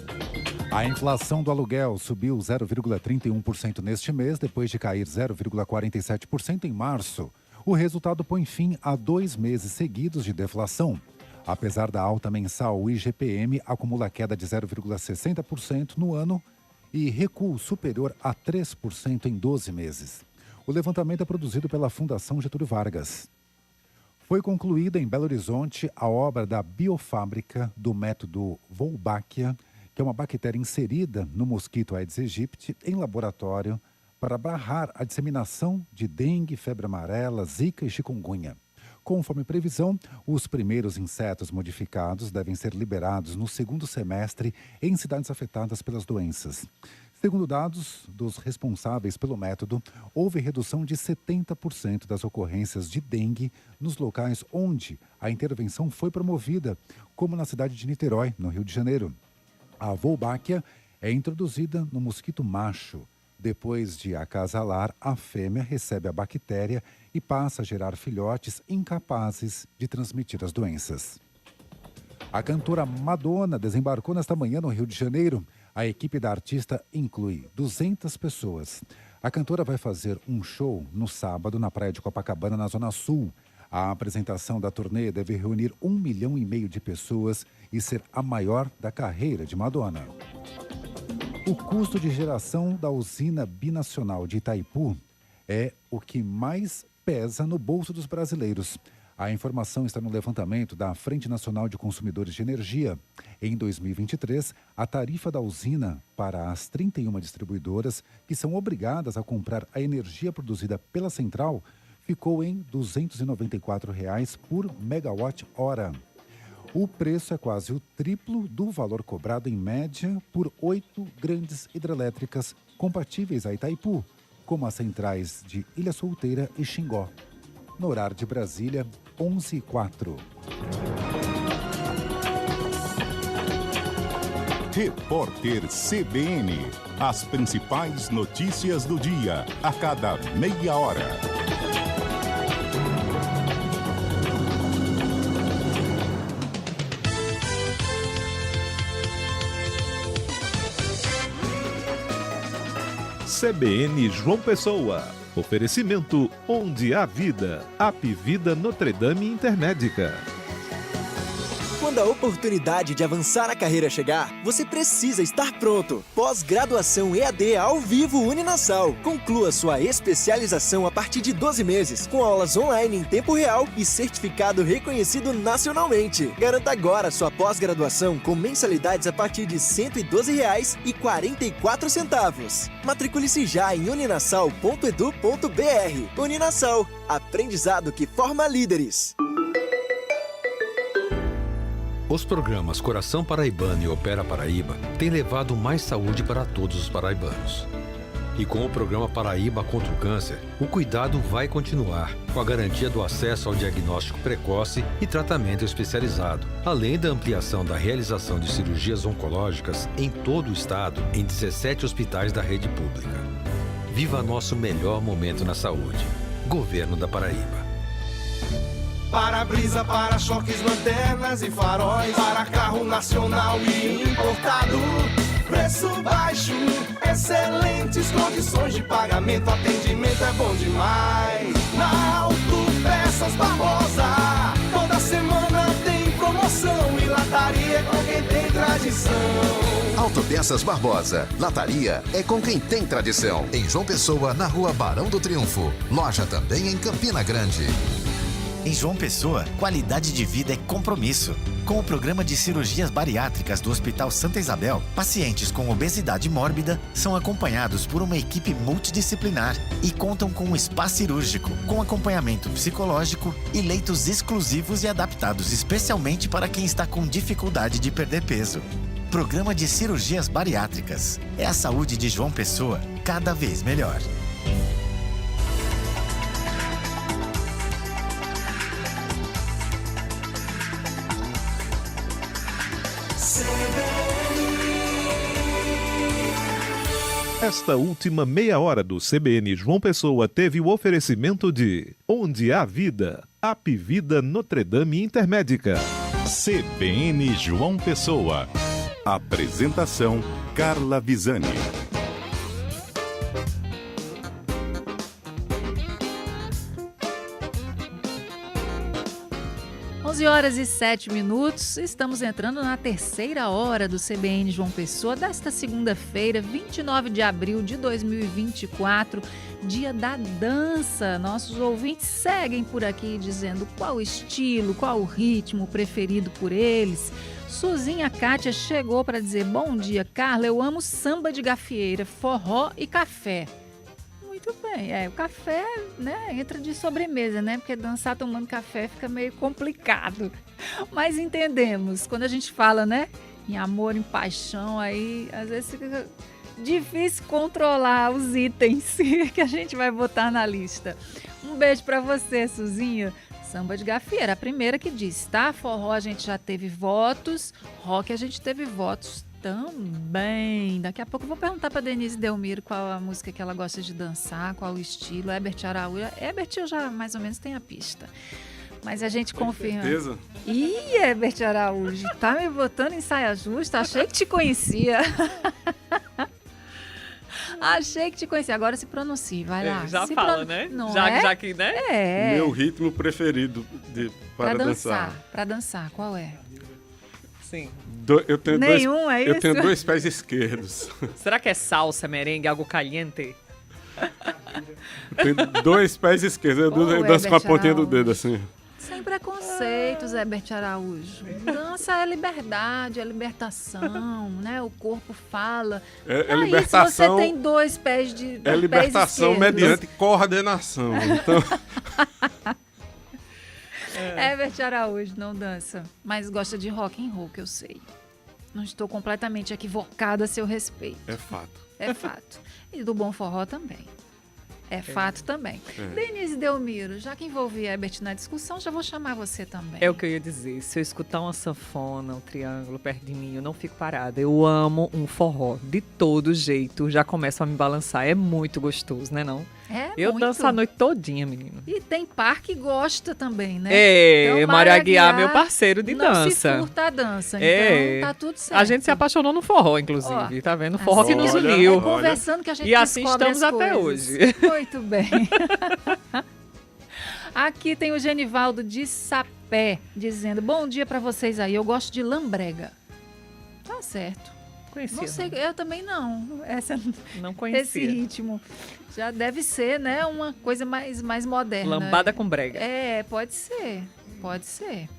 A inflação do aluguel subiu 0,31% neste mês, depois de cair 0,47% em março. O resultado põe fim a 2 meses seguidos de deflação. Apesar da alta mensal, o IGPM acumula queda de 0,60% no ano e recuo superior a 3% em 12 meses. O levantamento é produzido pela Fundação Getúlio Vargas. Foi concluída em Belo Horizonte a obra da biofábrica do método Wolbachia, que é uma bactéria inserida no mosquito Aedes aegypti em laboratório para barrar a disseminação de dengue, febre amarela, zika e chikungunya. Conforme previsão, os primeiros insetos modificados devem ser liberados no segundo semestre em cidades afetadas pelas doenças. Segundo dados dos responsáveis pelo método, houve redução de 70% das ocorrências de dengue nos locais onde a intervenção foi promovida, como na cidade de Niterói, no Rio de Janeiro. A Wolbachia é introduzida no mosquito macho. Depois de acasalar, a fêmea recebe a bactéria e passa a gerar filhotes incapazes de transmitir as doenças. A cantora Madonna desembarcou nesta manhã no Rio de Janeiro. A equipe da artista inclui 200 pessoas. A cantora vai fazer um show no sábado na praia de Copacabana, na Zona Sul. A apresentação da turnê deve reunir 1,5 milhão de pessoas e ser a maior da carreira de Madonna. O custo de geração da usina binacional de Itaipu é o que mais pesa no bolso dos brasileiros. A informação está no levantamento da Frente Nacional de Consumidores de Energia. Em 2023, a tarifa da usina para as 31 distribuidoras que são obrigadas a comprar a energia produzida pela central ficou em R$ 294 por megawatt-hora. O preço é quase o triplo do valor cobrado em média por 8 grandes hidrelétricas compatíveis a Itaipu, como as centrais de Ilha Solteira e Xingó. No horário de Brasília, 11h04. Repórter CBN. As principais notícias do dia, a cada meia hora. CBN João Pessoa. Oferecimento Onde há Vida. Apivida Notre Dame Intermédica. Quando a oportunidade de avançar na carreira chegar, você precisa estar pronto. Pós-graduação EAD ao vivo Uninasal. Conclua sua especialização a partir de 12 meses, com aulas online em tempo real e certificado reconhecido nacionalmente. Garanta agora sua pós-graduação com mensalidades a partir de R$ 112,44. Matricule-se já em uninasal.edu.br. Uninasal, aprendizado que forma líderes. Os programas Coração Paraibano e Opera Paraíba têm levado mais saúde para todos os paraibanos. E com o programa Paraíba contra o Câncer, o cuidado vai continuar, com a garantia do acesso ao diagnóstico precoce e tratamento especializado, além da ampliação da realização de cirurgias oncológicas em todo o estado, em 17 hospitais da rede pública. Viva nosso melhor momento na saúde. Governo da Paraíba. Para-brisa, para-choques, lanternas e faróis. Para carro nacional e importado. Preço baixo, excelentes condições de pagamento. Atendimento é bom demais. Na Autopeças Barbosa, toda semana tem promoção. E lataria é com quem tem tradição. Autopeças Barbosa. Lataria é com quem tem tradição. Em João Pessoa, na Rua Barão do Triunfo. Loja também em Campina Grande. Em João Pessoa, qualidade de vida é compromisso. Com o programa de cirurgias bariátricas do Hospital Santa Isabel, pacientes com obesidade mórbida são acompanhados por uma equipe multidisciplinar e contam com um espaço cirúrgico, com acompanhamento psicológico e leitos exclusivos e adaptados especialmente para quem está com dificuldade de perder peso. Programa de cirurgias bariátricas. É a saúde de João Pessoa cada vez melhor. Esta última meia hora do CBN João Pessoa teve o oferecimento de Onde há Vida, Apivida Notre Dame Intermédica. CBN João Pessoa. Apresentação Carla Visani. 11h07, estamos entrando na terceira hora do CBN João Pessoa desta segunda-feira, 29 de abril de 2024, dia da dança. Nossos ouvintes seguem por aqui dizendo qual o estilo, qual o ritmo preferido por eles. Suzinha Kátia chegou para dizer: bom dia, Carla, eu amo samba de gafieira, forró e café. Muito bem. bem. O café, né, entra de sobremesa, né? Porque dançar tomando café fica meio complicado. Mas entendemos. Quando a gente fala, né, em amor, em paixão, aí às vezes fica difícil controlar os itens que a gente vai botar na lista. Um beijo pra você, Suzinha. Samba de gafieira, a primeira que disse, tá? Forró a gente já teve votos, rock a gente teve votos também. Daqui a pouco eu vou perguntar pra Denise Delmiro qual a música que ela gosta de dançar, qual o estilo. Herbert Araújo. Herbert eu já mais ou menos tenho a pista. Mas a gente confirma. Certeza? Ih, Herbert Araújo, tá me botando em saia justa? Achei que te conhecia. Achei que te conhecia. Agora se pronuncie, vai lá. Já se fala, né? Não Já que, né? É. Meu ritmo preferido para dançar. Pra dançar, qual é? Sim. é isso? Eu tenho 2 pés esquerdos. Será que é salsa, merengue, algo caliente? Eu tenho 2 pés esquerdos. Eu danço com a pontinha do dedo, assim. Sem preconceitos, Herbert Araújo. Dança é liberdade, é libertação, né? O corpo fala. É libertação. Se você tem 2 pés de É libertação mediante coordenação. Então... Herbert Araújo não dança, mas gosta de rock and roll, que eu sei. Não estou completamente equivocada a seu respeito. É fato. É fato. E do bom forró também. É fato também. Denise Delmiro, já que envolvi a Herbert na discussão, já vou chamar você também. É o que eu ia dizer. Se eu escutar uma sanfona, um triângulo perto de mim, eu não fico parada. Eu amo um forró. De todo jeito, já começo a me balançar. É muito gostoso, né não? Eu danço a noite todinha, menino. E tem par que gosta também, né? Então, Mário Aguiar, meu parceiro de dança. Não se furta a dança, então tá tudo certo. A gente se apaixonou no forró, inclusive, tá vendo? Forró que nos uniu. Conversando que a gente e assim descobre estamos as até coisas. hoje. Muito bem. Aqui tem o Genivaldo de Sapé, dizendo, bom dia pra vocês aí, eu gosto de lambrega. Tá certo. Conhecia. Não sei, eu também não. Não conhecia. Esse ritmo. Já deve ser, né, uma coisa mais moderna. Lambada com brega. Pode ser. Pode ser.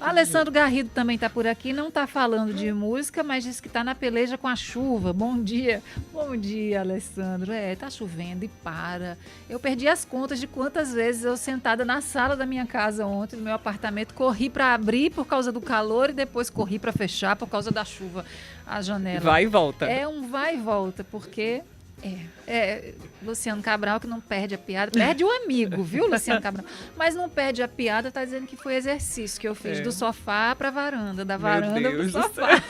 O Alessandro Garrido também está por aqui, não está falando de música, mas diz que está na peleja com a chuva. Bom dia. Bom dia, Alessandro. Tá chovendo e para. Eu perdi as contas de quantas vezes eu sentada na sala da minha casa ontem, no meu apartamento, corri para abrir por causa do calor e depois corri para fechar por causa da chuva a janela. Vai e volta. É um vai e volta, porque... Luciano Cabral que não perde a piada, perde o amigo, viu, Luciano Cabral? Mas não perde a piada, tá dizendo que foi exercício que eu fiz do sofá pra varanda, da varanda pro sofá.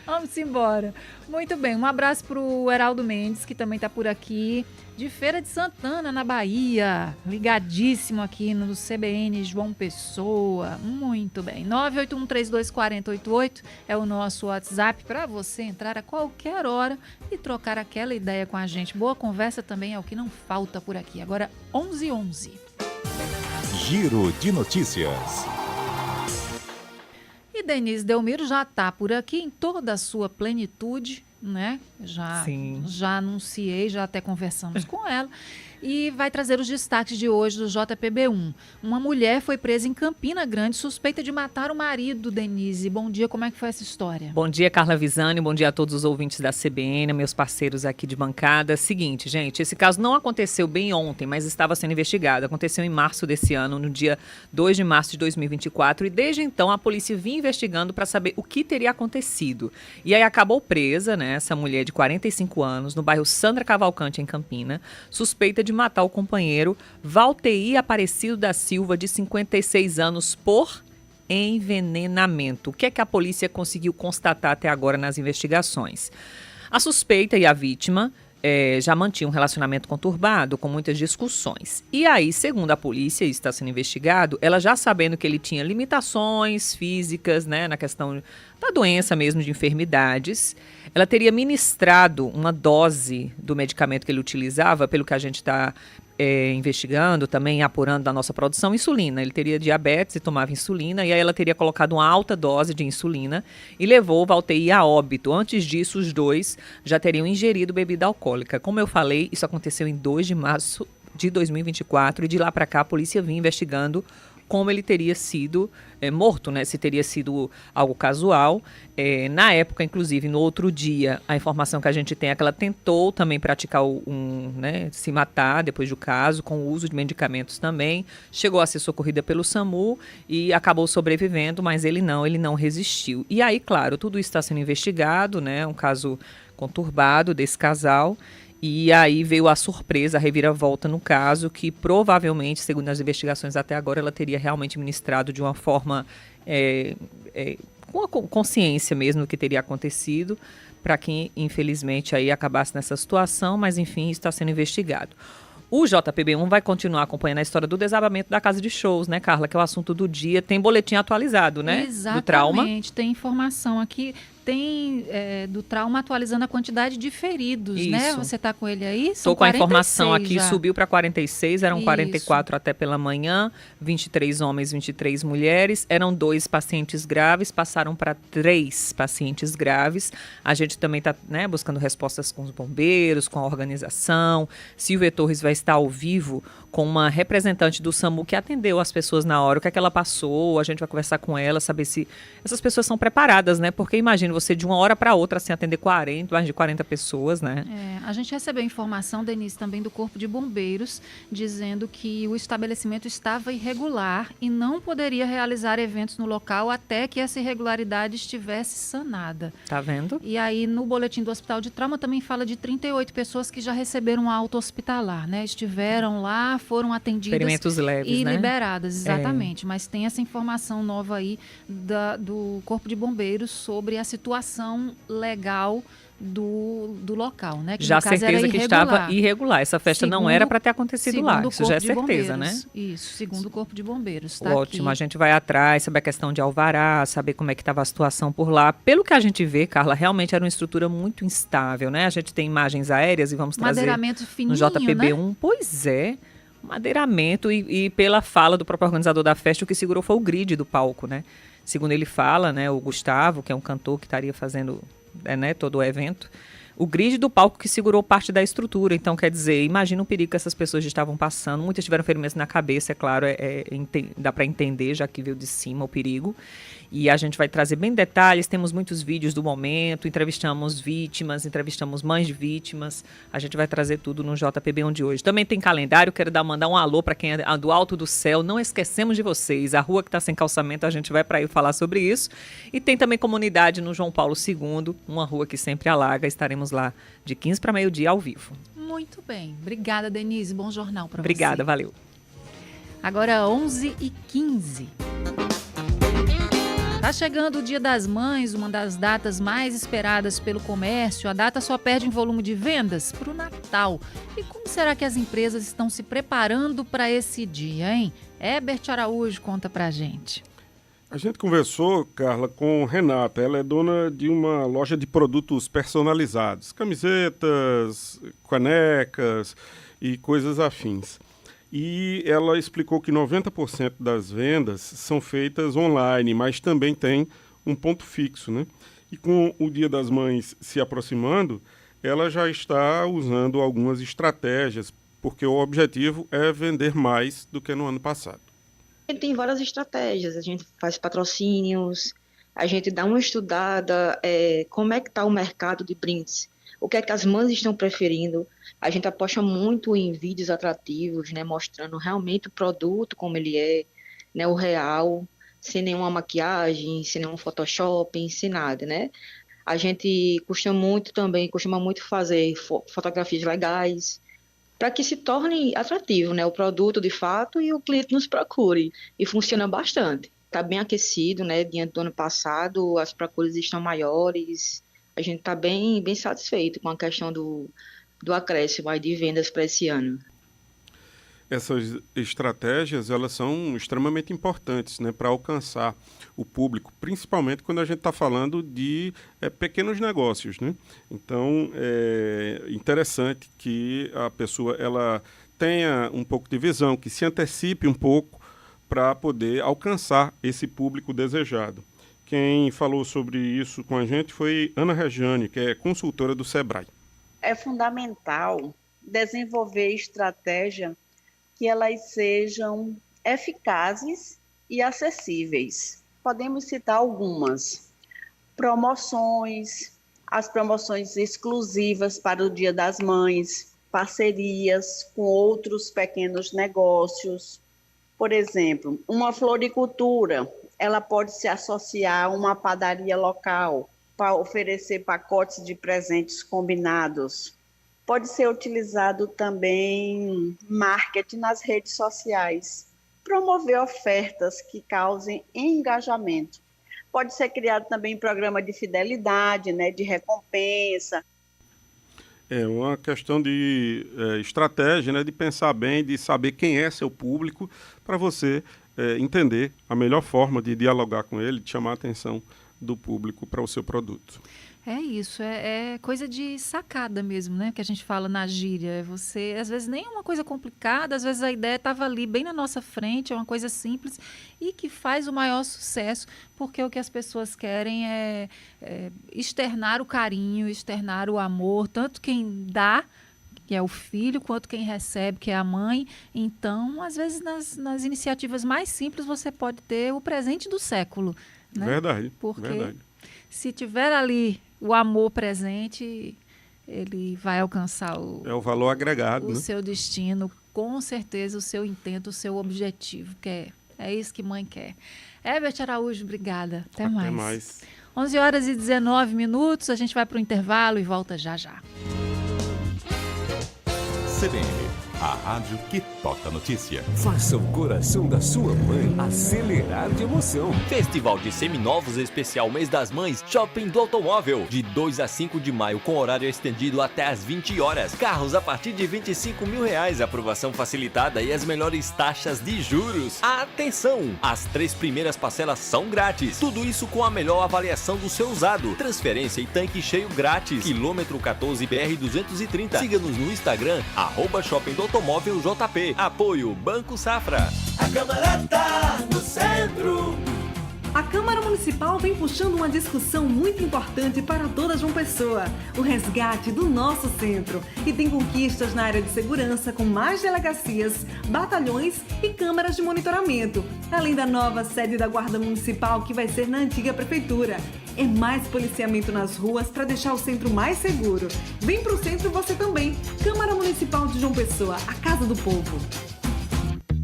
Vamos embora. Muito bem, um abraço pro Heraldo Mendes, que também tá por aqui, de Feira de Santana, na Bahia, ligadíssimo aqui no CBN João Pessoa. Muito bem, 981324088 é o nosso WhatsApp para você entrar a qualquer hora e trocar aquela ideia com a gente. Boa conversa também é o que não falta por aqui. Agora 11h11. Giro de notícias. E Denise Delmiro já está por aqui em toda a sua plenitude, né? Já anunciei, já até conversamos com ela. E vai trazer os destaques de hoje do JPB1. Uma mulher foi presa em Campina Grande, suspeita de matar o marido, Denise. Bom dia, como é que foi essa história? Bom dia, Carla Visani, bom dia a todos os ouvintes da CBN, meus parceiros aqui de bancada. Seguinte, gente, esse caso não aconteceu bem ontem, mas estava sendo investigado. Aconteceu em março desse ano, no dia 2 de março de 2024, e desde então a polícia vinha investigando para saber o que teria acontecido. E aí acabou presa, né, essa mulher de 45 anos, no bairro Sandra Cavalcante, em Campina, suspeita de matar o companheiro Valteir Aparecido da Silva, de 56 anos, por envenenamento. O que é que a polícia conseguiu constatar até agora nas investigações? A suspeita e a vítima já mantinham um relacionamento conturbado, com muitas discussões. E aí, segundo a polícia, isso está sendo investigado, ela já sabendo que ele tinha limitações físicas, né, na questão da doença mesmo, de enfermidades, ela teria ministrado uma dose do medicamento que ele utilizava, pelo que a gente está investigando, também apurando da nossa produção, insulina. Ele teria diabetes e tomava insulina, e aí ela teria colocado uma alta dose de insulina e levou o Valteir a óbito. Antes disso, os dois já teriam ingerido bebida alcoólica. Como eu falei, isso aconteceu em 2 de março de 2024, e de lá para cá a polícia vinha investigando como ele teria sido morto, né? Se teria sido algo casual. Na época, inclusive, no outro dia, a informação que a gente tem é que ela tentou também praticar se matar depois do caso, com o uso de medicamentos também. Chegou a ser socorrida pelo SAMU e acabou sobrevivendo, mas ele não resistiu. E aí, claro, tudo isso está sendo investigado, né? Um caso conturbado desse casal. E aí veio a surpresa, a reviravolta no caso, que provavelmente, segundo as investigações até agora, ela teria realmente ministrado de uma forma com a consciência mesmo do que teria acontecido, para que, infelizmente, aí acabasse nessa situação, mas, enfim, isso está sendo investigado. O JPB1 vai continuar acompanhando a história do desabamento da casa de shows, né, Carla? Que é o assunto do dia. Tem boletim atualizado, né? Exatamente. Do trauma. Tem informação aqui. Tem do trauma atualizando a quantidade de feridos, né? Você está com ele aí? Estou com a informação aqui, já. Subiu para 46, eram 44 até pela manhã, 23 homens, 23 mulheres. Eram 2 pacientes graves, passaram para 3 pacientes graves. A gente também está, né, buscando respostas com os bombeiros, com a organização. Silvia Torres vai estar ao vivo com uma representante do SAMU que atendeu as pessoas na hora, o que é que ela passou. A gente vai conversar com ela, saber se essas pessoas são preparadas, né? Porque imagina você de uma hora para outra assim, atender mais de 40 pessoas, né? A gente recebeu informação, Denise, também do Corpo de Bombeiros, dizendo que o estabelecimento estava irregular e não poderia realizar eventos no local até que essa irregularidade estivesse sanada. Tá vendo? E aí, no boletim do Hospital de Trauma, também fala de 38 pessoas que já receberam alta hospitalar, né? Estiveram lá, foram atendidas ferimentos leves, e né? liberadas, exatamente. Mas tem essa informação nova aí do Corpo de Bombeiros sobre a situação legal do local, né? Que já no caso certeza era que estava irregular. Essa festa não era para ter acontecido lá. Isso já é certeza, né? Isso, segundo o Corpo de Bombeiros. Tá Ótimo, aqui. A gente vai atrás, saber a questão de alvará, saber como é que estava a situação por lá. Pelo que a gente vê, Carla, realmente era uma estrutura muito instável, né? A gente tem imagens aéreas e vamos trazer madeiramento fininho, no JPB1. Né? Pois é, madeiramento e pela fala do próprio organizador da festa, o que segurou foi o grid do palco, né? Segundo ele fala, né, o Gustavo, que é um cantor que estaria fazendo todo o evento, o grid do palco que segurou parte da estrutura. Então, quer dizer, imagina o perigo que essas pessoas estavam passando. Muitas tiveram ferimentos na cabeça, é claro, dá para entender, já que veio de cima o perigo. E a gente vai trazer bem detalhes, temos muitos vídeos do momento, entrevistamos vítimas, entrevistamos mães de vítimas. A gente vai trazer tudo no JPB1 de hoje. Também tem calendário, quero mandar um alô para quem é do Alto do Céu. Não esquecemos de vocês. A rua que está sem calçamento, a gente vai para aí falar sobre isso. E tem também comunidade no João Paulo II, uma rua que sempre alaga. Estaremos lá de 15 para meio-dia ao vivo. Muito bem. Obrigada, Denise. Bom jornal para você. Obrigada, valeu. Agora 11h15. Tá chegando o Dia das Mães, uma das datas mais esperadas pelo comércio. A data só perde em volume de vendas para o Natal. E como será que as empresas estão se preparando para esse dia, hein? Herbert Araújo conta pra gente. A gente conversou, Carla, com Renata. Ela é dona de uma loja de produtos personalizados. Camisetas, canecas e coisas afins. E ela explicou que 90% das vendas são feitas online, mas também tem um ponto fixo, né? E com o Dia das Mães se aproximando, ela já está usando algumas estratégias, porque o objetivo é vender mais do que no ano passado. Tem várias estratégias, a gente faz patrocínios, a gente dá uma estudada, como é que está o mercado de brindes, o que é que as mães estão preferindo. A gente aposta muito em vídeos atrativos, né, mostrando realmente o produto como ele é, né, o real, sem nenhuma maquiagem, sem nenhum Photoshop, sem nada, né? A gente costuma muito fazer fotografias legais, para que se torne atrativo, né, o produto de fato e o cliente nos procure. E funciona bastante. Está bem aquecido, né, diante do ano passado, as procuras estão maiores. A gente está bem satisfeito com a questão do acréscimo aí de vendas para esse ano. Essas estratégias, elas são extremamente importantes, né, para alcançar o público, principalmente quando a gente está falando de pequenos negócios, né? Então, é interessante que a pessoa ela tenha um pouco de visão, que se antecipe um pouco para poder alcançar esse público desejado. Quem falou sobre isso com a gente foi Ana Regiane, que é consultora do Sebrae. É fundamental desenvolver estratégia que elas sejam eficazes e acessíveis. Podemos citar algumas: promoções, as promoções exclusivas para o Dia das Mães, parcerias com outros pequenos negócios. Por exemplo, uma floricultura, ela pode se associar a uma padaria local para oferecer pacotes de presentes combinados. Pode ser utilizado também marketing nas redes sociais, promover ofertas que causem engajamento. Pode ser criado também programa de fidelidade, né, de recompensa. É uma questão de estratégia, né, de pensar bem, de saber quem é seu público, para você entender a melhor forma de dialogar com ele, de chamar a atenção do público para o seu produto. É isso, é coisa de sacada mesmo, né? Que a gente fala na gíria. Você, às vezes, nem é uma coisa complicada, às vezes a ideia estava ali bem na nossa frente, é uma coisa simples e que faz o maior sucesso, porque o que as pessoas querem é externar o carinho, externar o amor, tanto quem dá, que é o filho, quanto quem recebe, que é a mãe. Então, às vezes, nas iniciativas mais simples, você pode ter o presente do século. Né? Verdade, porque verdade. Se tiver ali o amor presente, ele vai alcançar o valor agregado, o né? seu destino, com certeza, o seu intento, o seu objetivo, que é isso que mãe quer. Herbert Araújo, obrigada. Até mais. 11 horas e 19 minutos, a gente vai para o intervalo e volta já já. CBN, a rádio que toca notícia. Faça o coração da sua mãe acelerar de emoção. Festival de Seminovos Especial Mês das Mães, Shopping do Automóvel. De 2 a 5 de maio, com horário estendido até às 20 horas. Carros a partir de R$25 mil, aprovação facilitada e as melhores taxas de juros. Atenção! As 3 primeiras parcelas são grátis. Tudo isso com a melhor avaliação do seu usado. Transferência e tanque cheio grátis. Quilômetro 14 BR 230. Siga-nos no Instagram, @Shopping do Automóvel JP. Apoio Banco Safra. A Câmara tá no centro. A Câmara Municipal vem puxando uma discussão muito importante para toda João Pessoa, o resgate do nosso centro. E tem conquistas na área de segurança, com mais delegacias, batalhões e câmaras de monitoramento, além da nova sede da Guarda Municipal, que vai ser na antiga prefeitura. É mais policiamento nas ruas para deixar o centro mais seguro. Vem pro centro você também. Câmara Municipal de João Pessoa, a Casa do Povo.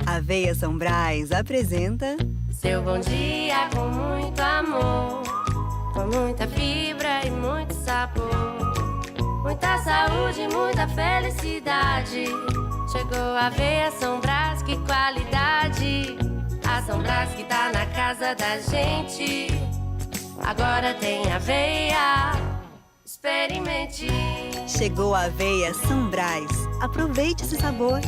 Aveia São Brás apresenta seu bom dia com muito amor, com muita fibra e muito sabor, muita saúde, muita felicidade. Chegou a Aveia São Brás, que qualidade. A São Brás que tá na casa da gente. Agora tem aveia, experimente. Chegou a Aveia São Brás, aproveite esse sabor.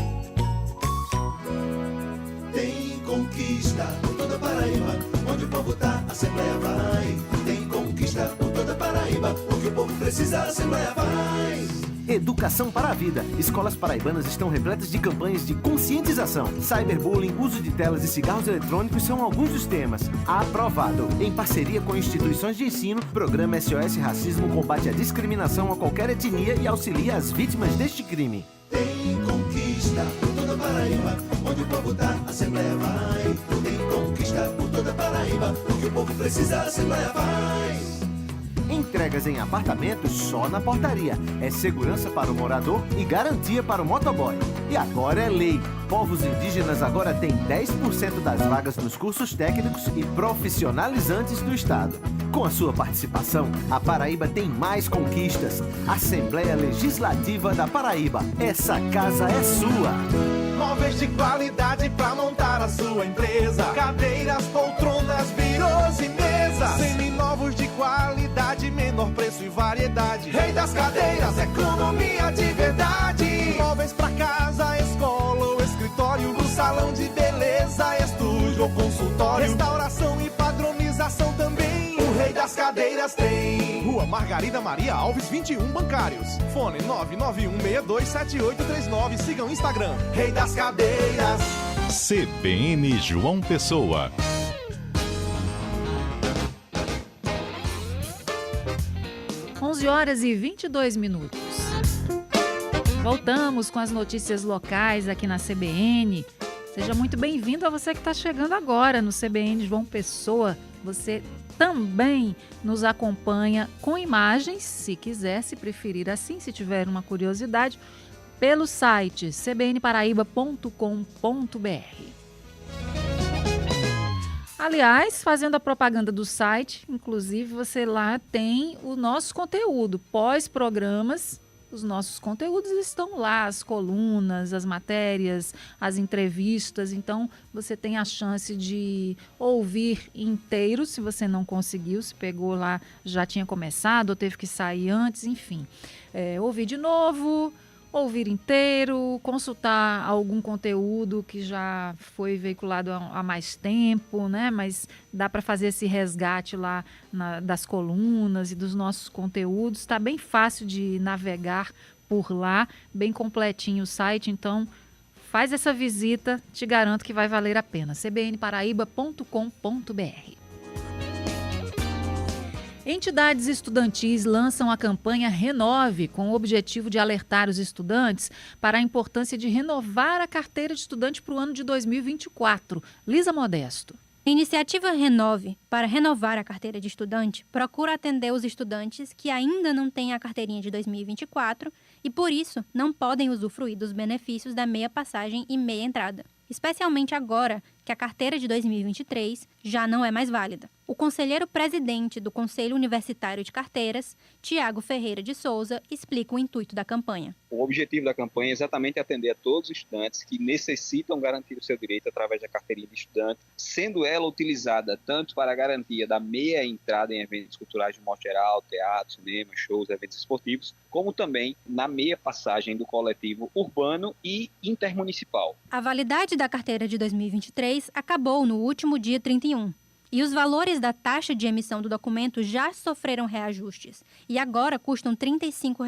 Tem conquista por toda Paraíba, onde o povo tá, a Assembleia vai. Tem conquista por toda Paraíba, o que o povo precisa, a Assembleia faz. Educação para a vida. Escolas paraibanas estão repletas de campanhas de conscientização. Cyberbullying, uso de telas e cigarros eletrônicos são alguns dos temas. Aprovado. Em parceria com instituições de ensino, programa SOS Racismo combate a discriminação a qualquer etnia e auxilia as vítimas deste crime. Tem conquista por toda Paraíba, onde o povo tá, a Assembleia vai. Tem conquista por toda Paraíba, o que o povo precisa, a Assembleia faz. Entregas em apartamentos só na portaria. É segurança para o morador e garantia para o motoboy. E agora é lei. Povos indígenas agora têm 10% das vagas nos cursos técnicos e profissionalizantes do Estado. Com a sua participação, a Paraíba tem mais conquistas. Assembleia Legislativa da Paraíba. Essa casa é sua. Móveis de qualidade pra montar a sua empresa. Cadeiras, poltronas, birôs e mesas. Seminovos de qualidade, menor preço e variedade. Rei das cadeiras, economia de verdade. Móveis pra casa, escola ou escritório. No salão de beleza, estúdio ou consultório. Restauração e padronização também. O Rei das Cadeiras tem. Rua Margarida Maria Alves, 21 Bancários. Fone 991627839. Siga o Instagram. Rei das Cadeiras. CBN João Pessoa. Horas e 22 minutos. Voltamos com as notícias locais aqui na CBN. Seja muito bem-vindo a você que está chegando agora no CBN João Pessoa. Você também nos acompanha com imagens, se quiser, se preferir assim, se tiver uma curiosidade, pelo site cbnparaíba.com.br. Aliás, fazendo a propaganda do site, inclusive você lá tem o nosso conteúdo, pós-programas. Os nossos conteúdos estão lá, as colunas, as matérias, as entrevistas. Então, você tem a chance de ouvir inteiro, se você não conseguiu, se pegou lá, já tinha começado ou teve que sair antes, enfim. Ouvir de novo, ouvir inteiro, consultar algum conteúdo que já foi veiculado há mais tempo, né? Mas dá para fazer esse resgate lá das colunas e dos nossos conteúdos. Está bem fácil de navegar por lá, bem completinho o site, então faz essa visita, te garanto que vai valer a pena. cbnparaíba.com.br. Entidades estudantis lançam a campanha Renove, com o objetivo de alertar os estudantes para a importância de renovar a carteira de estudante para o ano de 2024. Lisa Modesto. A iniciativa Renove, para renovar a carteira de estudante, procura atender os estudantes que ainda não têm a carteirinha de 2024 e, por isso, não podem usufruir dos benefícios da meia passagem e meia entrada, especialmente agora que a carteira de 2023 já não é mais válida. O conselheiro-presidente do Conselho Universitário de Carteiras, Tiago Ferreira de Souza, explica o intuito da campanha. O objetivo da campanha é exatamente atender a todos os estudantes que necessitam garantir o seu direito através da carteirinha de estudante, sendo ela utilizada tanto para a garantia da meia entrada em eventos culturais de modo geral, teatro, cinema, shows, eventos esportivos, como também na meia passagem do coletivo urbano e intermunicipal. A validade da carteira de 2023 acabou no último dia 31. E os valores da taxa de emissão do documento já sofreram reajustes e agora custam R$ 35.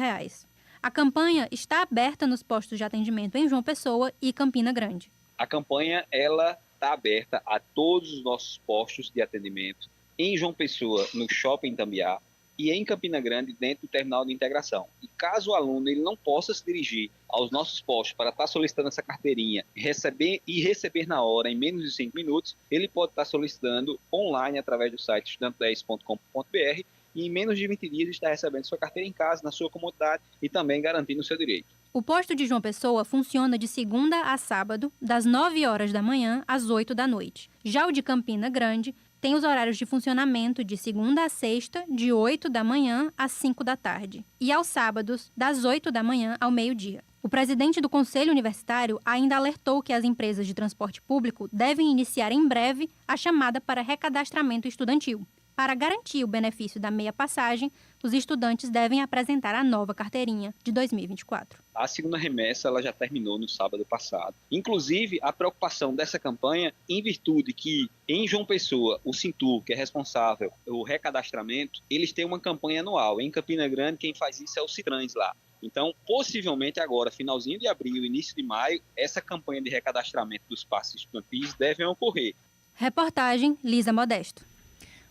A campanha está aberta nos postos de atendimento em João Pessoa e Campina Grande. A campanha está aberta a todos os nossos postos de atendimento em João Pessoa, no Shopping Tambiá, e em Campina Grande, dentro do terminal de integração. E caso o aluno ele não possa se dirigir aos nossos postos para estar solicitando essa carteirinha e receber na hora, em menos de 5 minutos, ele pode estar solicitando online através do site estudante10.com.br e em menos de 20 dias está recebendo sua carteira em casa, na sua comodidade e também garantindo o seu direito. O posto de João Pessoa funciona de segunda a sábado, das 9 horas da manhã às 8 da noite. Já o de Campina Grande tem os horários de funcionamento de segunda a sexta, de 8 da manhã às 5 da tarde. E aos sábados, das 8 da manhã ao meio-dia. O presidente do Conselho Universitário ainda alertou que as empresas de transporte público devem iniciar em breve a chamada para recadastramento estudantil. Para garantir o benefício da meia passagem, os estudantes devem apresentar a nova carteirinha de 2024. A segunda remessa ela já terminou no sábado passado. Inclusive, a preocupação dessa campanha, em virtude que em João Pessoa, o Sintur, que é responsável pelo recadastramento, eles têm uma campanha anual. Em Campina Grande, quem faz isso é o Citrans lá. Então, possivelmente agora, finalzinho de abril, início de maio, essa campanha de recadastramento dos passes estudantis deve ocorrer. Reportagem Lisa Modesto.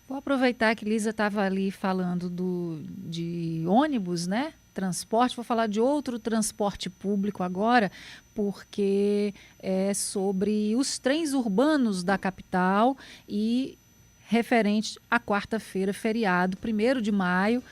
Vou aproveitar que Lisa estava ali falando de ônibus, né? Transporte, vou falar de outro transporte público agora, porque é sobre os trens urbanos da capital e referente à quarta-feira, feriado, 1º de maio,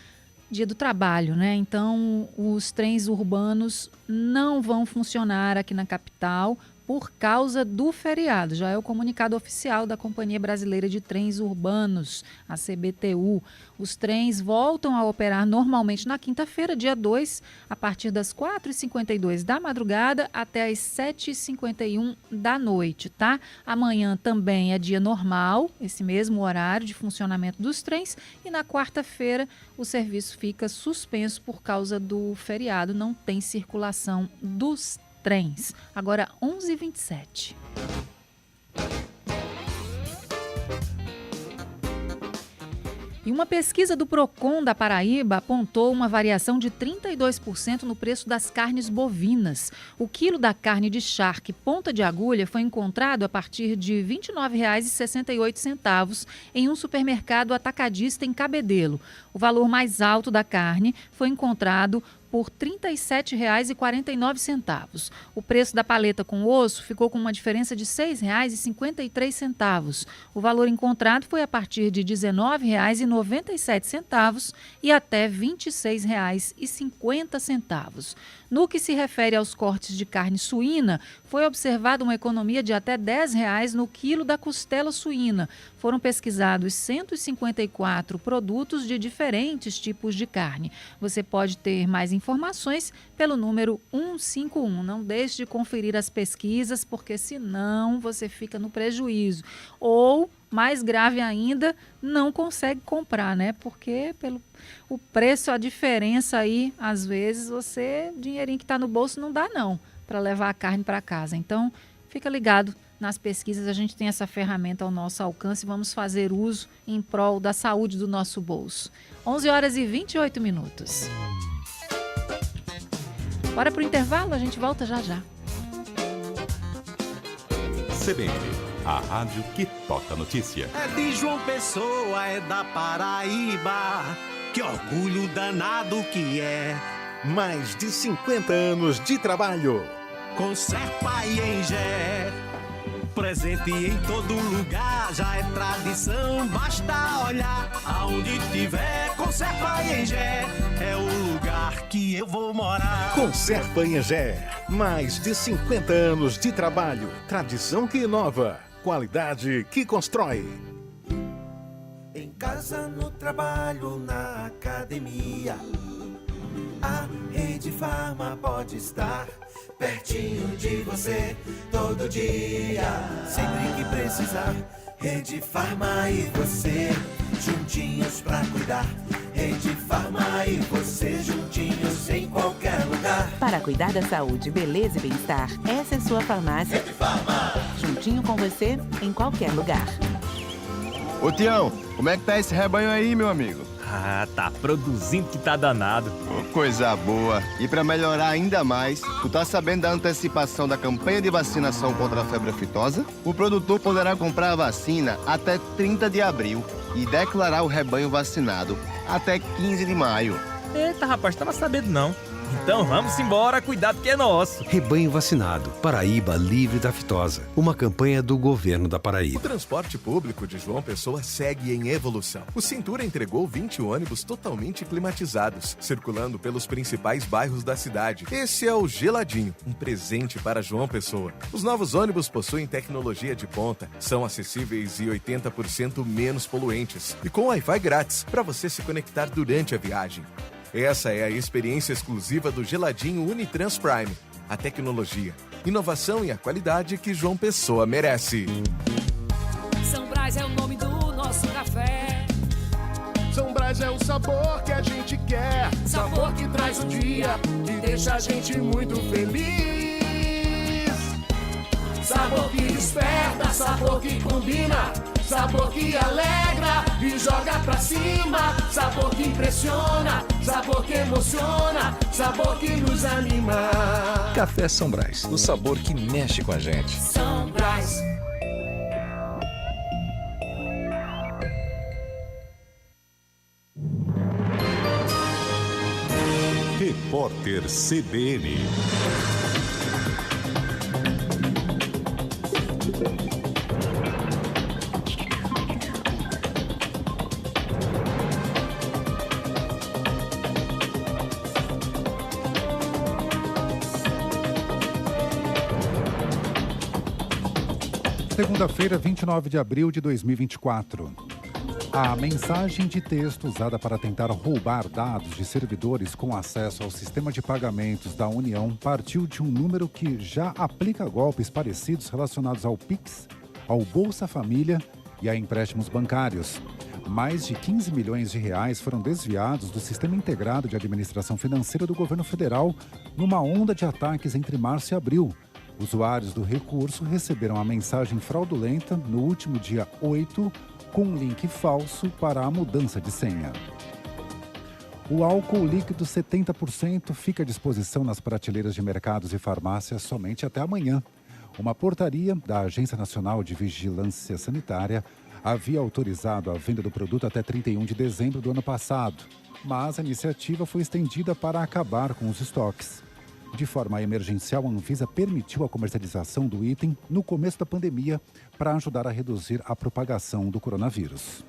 Dia do Trabalho, né? Então, os trens urbanos não vão funcionar aqui na capital por causa do feriado. Já é o comunicado oficial da Companhia Brasileira de Trens Urbanos, a CBTU. Os trens voltam a operar normalmente na quinta-feira, dia 2, a partir das 4h52 da madrugada até as 7h51 da noite, tá? Amanhã também é dia normal, esse mesmo horário de funcionamento dos trens, e na quarta-feira o serviço fica suspenso por causa do feriado, não tem circulação dos trens. Agora 11h27. E uma pesquisa do Procon da Paraíba apontou uma variação de 32% no preço das carnes bovinas. O quilo da carne de charque ponta de agulha foi encontrado a partir de R$ 29,68 em um supermercado atacadista em Cabedelo. O valor mais alto da carne foi encontrado por por R$ 37,49. O preço da paleta com osso ficou com uma diferença de R$ 6,53. O valor encontrado foi a partir de R$ 19,97 e até R$ 26,50. No que se refere aos cortes de carne suína, foi observada uma economia de até R$ 10,00 no quilo da costela suína. Foram pesquisados 154 produtos de diferentes tipos de carne. Você pode ter mais informações pelo número 151. Não deixe de conferir as pesquisas, porque senão você fica no prejuízo. Ou, mais grave ainda, não consegue comprar, né? Porque o preço, a diferença aí, às vezes, dinheirinho que está no bolso não dá não, para levar a carne para casa. Então, fica ligado nas pesquisas, a gente tem essa ferramenta ao nosso alcance e vamos fazer uso em prol da saúde do nosso bolso. 11h28. Bora pro intervalo, a gente volta já já. CBN, a rádio que toca notícia. É de João Pessoa, é da Paraíba. Que orgulho danado que é. Mais de 50 anos de trabalho. Com Serpa e Engé. Presente em todo lugar, já é tradição, basta olhar. Aonde tiver com Serpa e Engé, é o lugar que eu vou morar. Com Serpa e Engé, mais de 50 anos de trabalho. Tradição que inova, qualidade que constrói. Em casa, no trabalho, na academia, a Rede Farma pode estar pertinho de você todo dia. Sempre que precisar, Rede Farma e você juntinhos pra cuidar. Rede Farma e você juntinhos em qualquer lugar. Para cuidar da saúde, beleza e bem-estar, essa é sua farmácia. Rede Farma. Juntinho com você em qualquer lugar. Ô Tião, como é que tá esse rebanho aí, meu amigo? Ah, tá produzindo que tá danado. Oh, coisa boa. E pra melhorar ainda mais, tu tá sabendo da antecipação da campanha de vacinação contra a febre aftosa? O produtor poderá comprar a vacina até 30 de abril e declarar o rebanho vacinado até 15 de maio. Eita, rapaz, tava sabendo não. Então vamos embora, cuidado que é nosso. Rebanho vacinado, Paraíba livre da aftosa. Uma campanha do governo da Paraíba. O transporte público de João Pessoa segue em evolução. O Cintura entregou 20 ônibus totalmente climatizados, circulando pelos principais bairros da cidade. Esse é o Geladinho, um presente para João Pessoa. Os novos ônibus possuem tecnologia de ponta, são acessíveis e 80% menos poluentes. E com Wi-Fi grátis, para você se conectar durante a viagem. Essa é a experiência exclusiva do Geladinho Unitrans Prime. A tecnologia, inovação e a qualidade que João Pessoa merece. São Brás é o nome do nosso café. São Brás é o sabor que a gente quer. Sabor que traz o dia, que deixa a gente muito feliz. Sabor que desperta, sabor que combina. Sabor que alegra e joga pra cima. Sabor que impressiona, sabor que emociona. Sabor que nos anima. Café São Brás, o sabor que mexe com a gente. São Brás. Repórter CBN. Segunda-feira, 29 de abril de 2024. A mensagem de texto usada para tentar roubar dados de servidores com acesso ao sistema de pagamentos da União partiu de um número que já aplica golpes parecidos relacionados ao Pix, ao Bolsa Família e a empréstimos bancários. Mais de 15 milhões de reais foram desviados do Sistema Integrado de Administração Financeira do Governo Federal numa onda de ataques entre março e abril. Usuários do recurso receberam a mensagem fraudulenta no último dia 8, com um link falso para a mudança de senha. O álcool líquido 70% fica à disposição nas prateleiras de mercados e farmácias somente até amanhã. Uma portaria da Agência Nacional de Vigilância Sanitária havia autorizado a venda do produto até 31 de dezembro do ano passado, mas a iniciativa foi estendida para acabar com os estoques. De forma emergencial, a Anvisa permitiu a comercialização do item no começo da pandemia para ajudar a reduzir a propagação do coronavírus.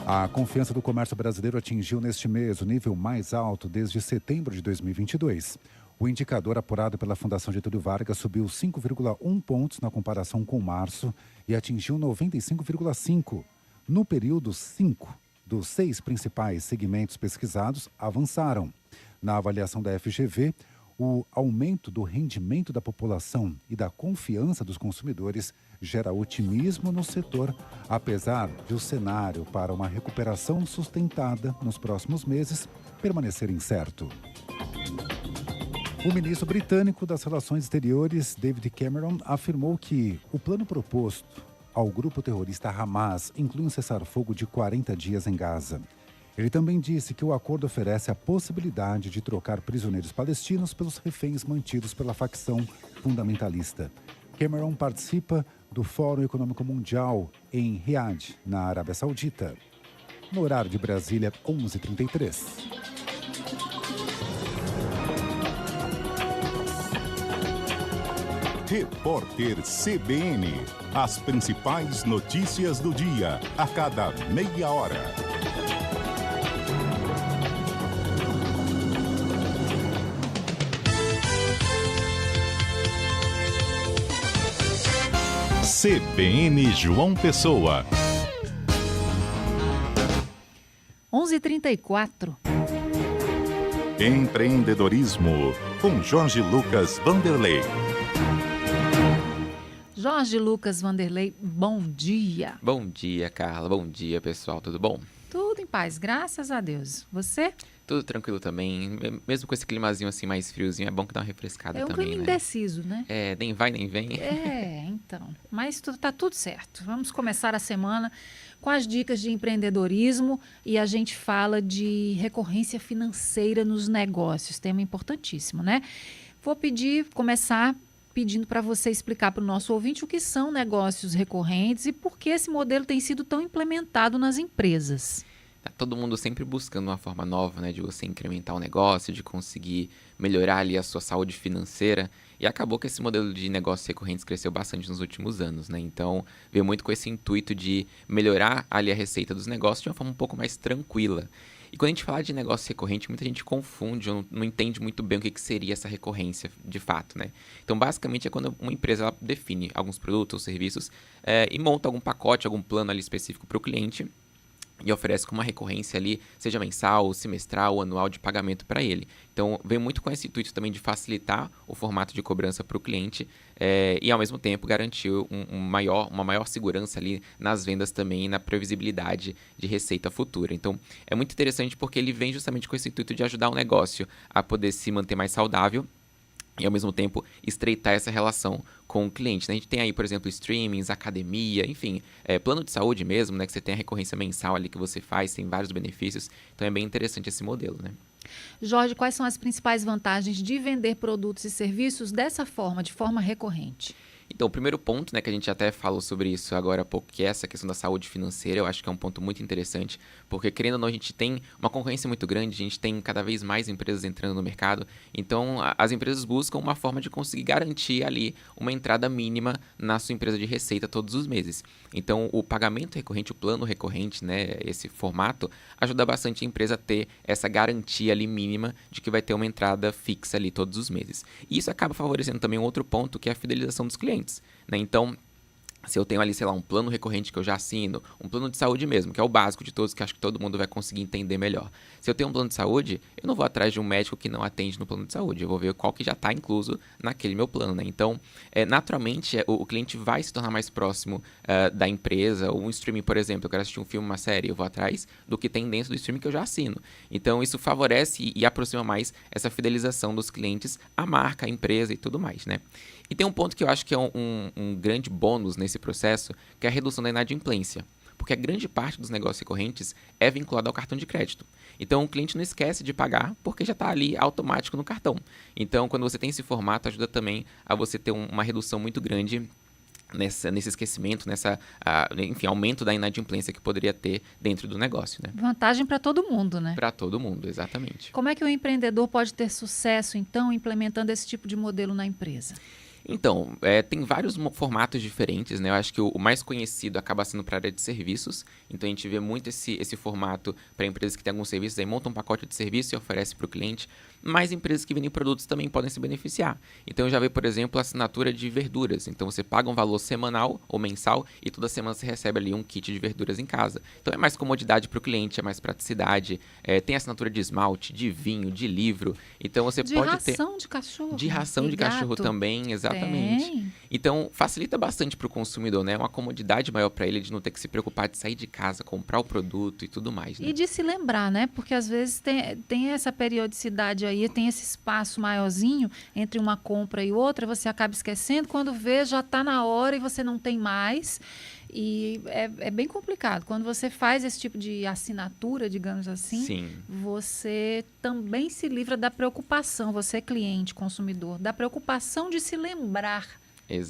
A confiança do comércio brasileiro atingiu neste mês o nível mais alto desde setembro de 2022. O indicador apurado pela Fundação Getúlio Vargas subiu 5,1 pontos na comparação com março e atingiu 95,5. No período, 5 dos 6 principais segmentos pesquisados avançaram. Na avaliação da FGV, o aumento do rendimento da população e da confiança dos consumidores gera otimismo no setor, apesar de o cenário para uma recuperação sustentada nos próximos meses permanecer incerto. O ministro britânico das Relações Exteriores, David Cameron, afirmou que o plano proposto ao grupo terrorista Hamas inclui um cessar-fogo de 40 dias em Gaza. Ele também disse que o acordo oferece a possibilidade de trocar prisioneiros palestinos pelos reféns mantidos pela facção fundamentalista. Cameron participa do Fórum Econômico Mundial em Riad, na Arábia Saudita. No horário de Brasília, 11h33. Repórter CBN. As principais notícias do dia, a cada meia hora. CBN João Pessoa. 11h34. Empreendedorismo com Jorge Lucas Vanderlei. Jorge Lucas Vanderlei, bom dia. Bom dia, Carla. Bom dia, pessoal. Tudo bom? Tudo em paz, graças a Deus. Você? Tudo tranquilo também. Mesmo com esse climazinho assim mais friozinho, é bom que dá uma refrescada também, né? É um clima indeciso, né? É, nem vai nem vem. Então. Mas tá tudo certo. Vamos começar a semana com as dicas de empreendedorismo e a gente fala de recorrência financeira nos negócios. Tema importantíssimo, né? Vou começar pedindo para você explicar para o nosso ouvinte o que são negócios recorrentes e por que esse modelo tem sido tão implementado nas empresas. Tá todo mundo sempre buscando uma forma nova, né, de você incrementar o negócio, de conseguir melhorar ali a sua saúde financeira. E acabou que esse modelo de negócios recorrentes cresceu bastante nos últimos anos, né? Então, veio muito com esse intuito de melhorar ali a receita dos negócios de uma forma um pouco mais tranquila. E quando a gente fala de negócio recorrente, muita gente confunde ou não entende muito bem o que seria essa recorrência de fato, né? Então, basicamente, é quando uma empresa ela define alguns produtos ou serviços e monta algum pacote, algum plano ali específico para o cliente e oferece com uma recorrência ali, seja mensal, semestral ou anual de pagamento para ele. Então, vem muito com esse intuito também de facilitar o formato de cobrança para o cliente e, ao mesmo tempo, garantir uma maior segurança ali nas vendas também e na previsibilidade de receita futura. Então, é muito interessante porque ele vem justamente com esse intuito de ajudar o negócio a poder se manter mais saudável e, ao mesmo tempo, estreitar essa relação com o cliente, né? A gente tem aí, por exemplo, streamings, academia, enfim, plano de saúde mesmo, né? Que você tem a recorrência mensal ali que você faz, tem vários benefícios. Então, é bem interessante esse modelo, né? Jorge, quais são as principais vantagens de vender produtos e serviços dessa forma, de forma recorrente? Então, o primeiro ponto, né, que a gente até falou sobre isso agora há pouco, que é essa questão da saúde financeira, eu acho que é um ponto muito interessante, porque, querendo ou não, a gente tem uma concorrência muito grande, a gente tem cada vez mais empresas entrando no mercado, então as empresas buscam uma forma de conseguir garantir ali uma entrada mínima na sua empresa de receita todos os meses. Então, o pagamento recorrente, o plano recorrente, né, esse formato, ajuda bastante a empresa a ter essa garantia ali mínima de que vai ter uma entrada fixa ali todos os meses. E isso acaba favorecendo também um outro ponto, que é a fidelização dos clientes. Né? Então, se eu tenho ali, sei lá, um plano recorrente que eu já assino, um plano de saúde mesmo, que é o básico de todos, que acho que todo mundo vai conseguir entender melhor. Se eu tenho um plano de saúde, eu não vou atrás de um médico que não atende no plano de saúde, eu vou ver qual que já está incluso naquele meu plano, né? Então, naturalmente, o cliente vai se tornar mais próximo da empresa, ou um streaming, por exemplo, eu quero assistir um filme, uma série, eu vou atrás do que tem dentro do streaming que eu já assino. Então, isso favorece e aproxima mais essa fidelização dos clientes, a marca, a empresa e tudo mais, né? E tem um ponto que eu acho que é um grande bônus nesse processo, que é a redução da inadimplência. Porque a grande parte dos negócios recorrentes é vinculada ao cartão de crédito. Então, o cliente não esquece de pagar porque já está ali automático no cartão. Então, quando você tem esse formato, ajuda também a você ter uma redução muito grande nesse esquecimento, enfim, aumento da inadimplência que poderia ter dentro do negócio, né? Vantagem para todo mundo, né? Para todo mundo, exatamente. Como é que o empreendedor pode ter sucesso, então, implementando esse tipo de modelo na empresa? Então, tem vários formatos diferentes, né? Eu acho que o mais conhecido acaba sendo para a área de serviços. Então, a gente vê muito esse formato para empresas que têm alguns serviços, aí montam um pacote de serviço e oferece para o cliente. Mas empresas que vendem produtos também podem se beneficiar. Então, eu já vi, por exemplo, a assinatura de verduras. Então, você paga um valor semanal ou mensal e toda semana você recebe ali um kit de verduras em casa. Então, é mais comodidade para o cliente, é mais praticidade. Tem assinatura de esmalte, de vinho, de livro. Então, você pode ter... De ração de cachorro. De ração de cachorro também, exatamente. Então, facilita bastante para o consumidor, né? É uma comodidade maior para ele de não ter que se preocupar de sair de casa, comprar o produto e tudo mais, né? E de se lembrar, né? Porque às vezes tem essa periodicidade aí, tem esse espaço maiorzinho entre uma compra e outra, você acaba esquecendo, quando vê já está na hora e você não tem mais. E é bem complicado. Quando você faz esse tipo de assinatura, digamos assim, Sim. Você também se livra da preocupação, você cliente, consumidor, da preocupação de se lembrar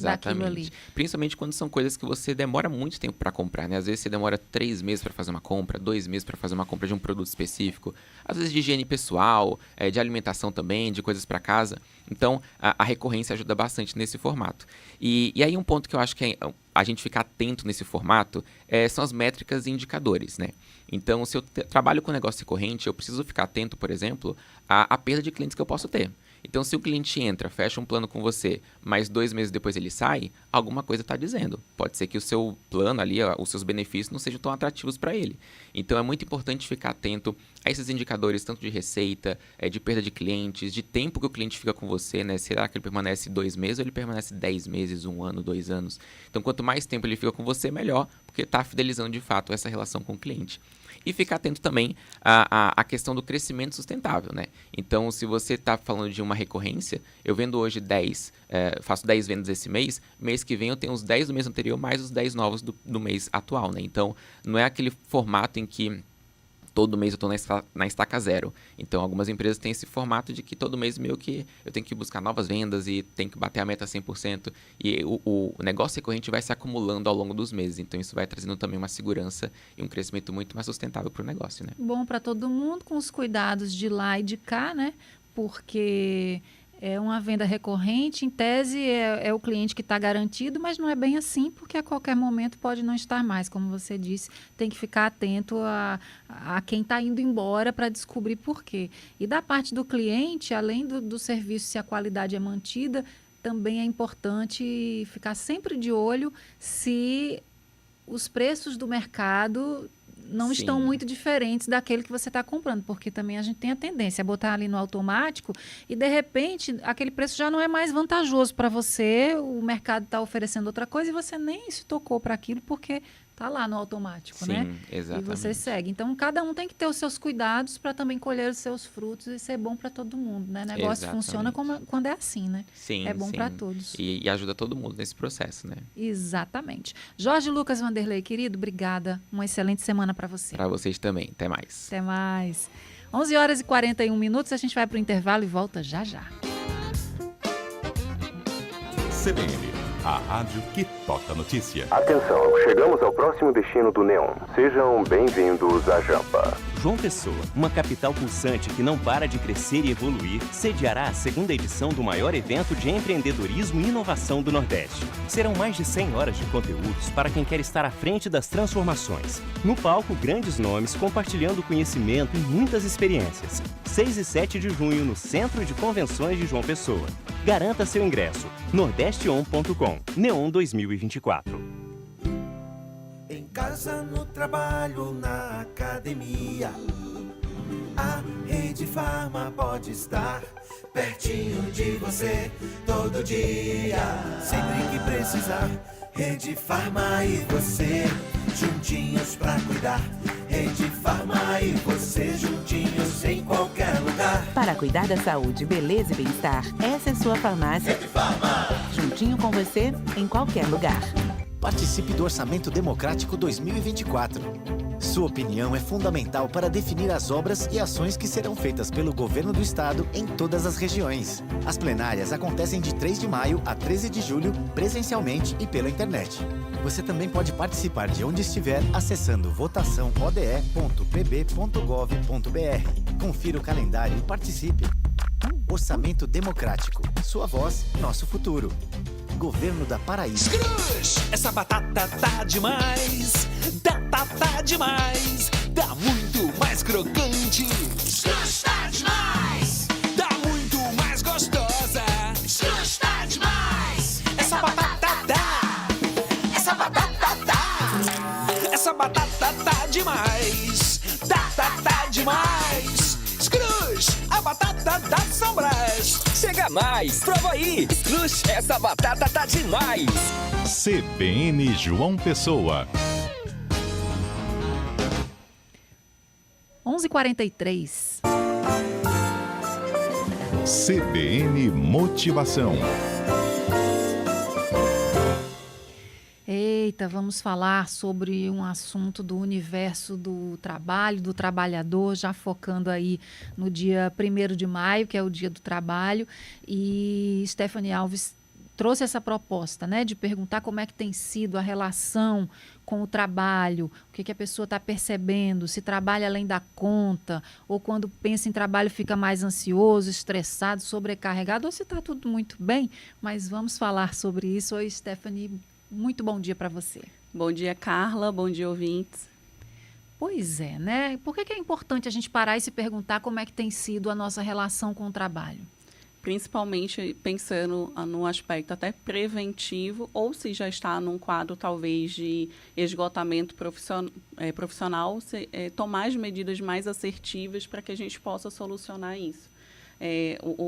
daquilo ali. Principalmente quando são coisas que você demora muito tempo para comprar, né? Às vezes você demora 3 meses para fazer uma compra, 2 meses para fazer uma compra de um produto específico, às vezes de higiene pessoal, de alimentação também, de coisas para casa. Então, a recorrência ajuda bastante nesse formato. E aí um ponto que eu acho que a gente ficar atento nesse formato são as métricas e indicadores, né? Então, se eu trabalho com negócio recorrente, eu preciso ficar atento, por exemplo, à perda de clientes que eu posso ter. Então, se o cliente entra, fecha um plano com você, mas 2 meses depois ele sai, alguma coisa está dizendo. Pode ser que o seu plano ali, os seus benefícios não sejam tão atrativos para ele. Então, é muito importante ficar atento a esses indicadores, tanto de receita, de perda de clientes, de tempo que o cliente fica com você, né? Será que ele permanece 2 meses ou ele permanece 10 meses, 1 ano, 2 anos? Então, quanto mais tempo ele fica com você, melhor, porque está fidelizando de fato essa relação com o cliente. E ficar atento também à questão do crescimento sustentável, né? Então, se você está falando de uma recorrência, eu vendo hoje 10, faço 10 vendas esse mês que vem eu tenho os 10 do mês anterior mais os 10 novos do mês atual, né? Então, não é aquele formato em que todo mês eu estou na estaca zero. Então, algumas empresas têm esse formato de que todo mês meio que eu tenho que buscar novas vendas e tenho que bater a meta 100%. E o negócio recorrente vai se acumulando ao longo dos meses. Então, isso vai trazendo também uma segurança e um crescimento muito mais sustentável para o negócio, né? Bom para todo mundo, com os cuidados de lá e de cá, né? Porque é uma venda recorrente, em tese é o cliente que está garantido, mas não é bem assim, porque a qualquer momento pode não estar mais. Como você disse, tem que ficar atento a quem está indo embora para descobrir por quê. E da parte do cliente, além do serviço, se a qualidade é mantida, também é importante ficar sempre de olho se os preços do mercado não estão muito diferentes daquele que você está comprando, porque também a gente tem a tendência a botar ali no automático e, de repente, aquele preço já não é mais vantajoso para você, o mercado está oferecendo outra coisa e você nem se tocou para aquilo porque está lá no automático, né? Exatamente. E você segue. Então, cada um tem que ter os seus cuidados para também colher os seus frutos e ser bom para todo mundo, né? Negócio funciona quando é assim, né? Sim, é bom para todos. E ajuda todo mundo nesse processo, né? Exatamente. Jorge Lucas Vanderlei, querido, obrigada. Uma excelente semana para você. Para vocês também. Até mais. Até mais. 11 horas e 41 minutos, a gente vai para o intervalo e volta já já. CBN, a rádio que toca notícia. Atenção, chegamos ao próximo destino do Neon. Sejam bem-vindos a Jampa. João Pessoa, uma capital pulsante que não para de crescer e evoluir, sediará a 2ª edição do maior evento de empreendedorismo e inovação do Nordeste. Serão mais de 100 horas de conteúdos para quem quer estar à frente das transformações. No palco, grandes nomes compartilhando conhecimento e muitas experiências. 6 e 7 de junho no Centro de Convenções de João Pessoa. Garanta seu ingresso. nordesteon.com. Neon 2024. Em casa, no trabalho, na academia, a Rede Farma pode estar pertinho de você todo dia. Sempre que precisar, Rede Farma e você juntinhos pra cuidar. Rede Farma e você juntinhos em qualquer lugar. Para cuidar da saúde, beleza e bem-estar, essa é sua farmácia. Rede Farma. Juntinho com você em qualquer lugar. Participe do Orçamento Democrático 2024. Sua opinião é fundamental para definir as obras e ações que serão feitas pelo governo do estado em todas as regiões. As plenárias acontecem de 3 de maio a 13 de julho, presencialmente e pela internet. Você também pode participar de onde estiver acessando votação.ode.pb.gov.br. Confira o calendário e participe. Orçamento Democrático. Sua voz, nosso futuro. Governo da Paraíba. Cruz! Essa batata tá demais. Tá demais. Tá muito mais crocante. Cruz tá demais. Tá muito mais gostosa. Cruz tá demais. Essa batata tá. Essa batata tá. Essa batata tá demais. Tá demais. Cruz, a batata da São Brás. Chega mais, prova aí. Cruz, essa batata tá demais. CBN João Pessoa. 11h43. CBN Motivação. Eita, vamos falar sobre um assunto do universo do trabalho, do trabalhador, já focando aí no dia 1º de maio, que é o Dia do Trabalho, e Stephanie Alves trouxe essa proposta, né, de perguntar como é que tem sido a relação com o trabalho, o que a pessoa está percebendo, se trabalha além da conta, ou quando pensa em trabalho fica mais ansioso, estressado, sobrecarregado, ou se está tudo muito bem, mas vamos falar sobre isso. Oi, Stephanie, muito bom dia para você. Bom dia, Carla, bom dia, ouvintes. Pois é, né? Por que é importante a gente parar e se perguntar como é que tem sido a nossa relação com o trabalho? Principalmente pensando no aspecto até preventivo, ou se já está num quadro talvez de esgotamento profissional, tomar as medidas mais assertivas para que a gente possa solucionar isso.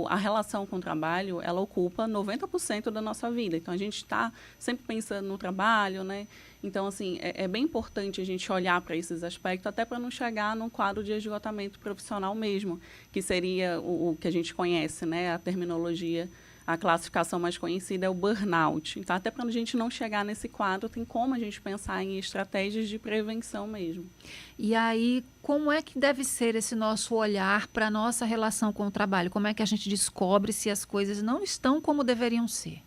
A relação com o trabalho, ela ocupa 90% da nossa vida. Então, a gente está sempre pensando no trabalho, né? Então, assim, é bem importante a gente olhar para esses aspectos, até para não chegar num quadro de esgotamento profissional mesmo, que seria o que a gente conhece, né? A terminologia, a classificação mais conhecida é o burnout. Então, até para a gente não chegar nesse quadro, tem como a gente pensar em estratégias de prevenção mesmo. E aí, como é que deve ser esse nosso olhar para a nossa relação com o trabalho? Como é que a gente descobre se as coisas não estão como deveriam ser?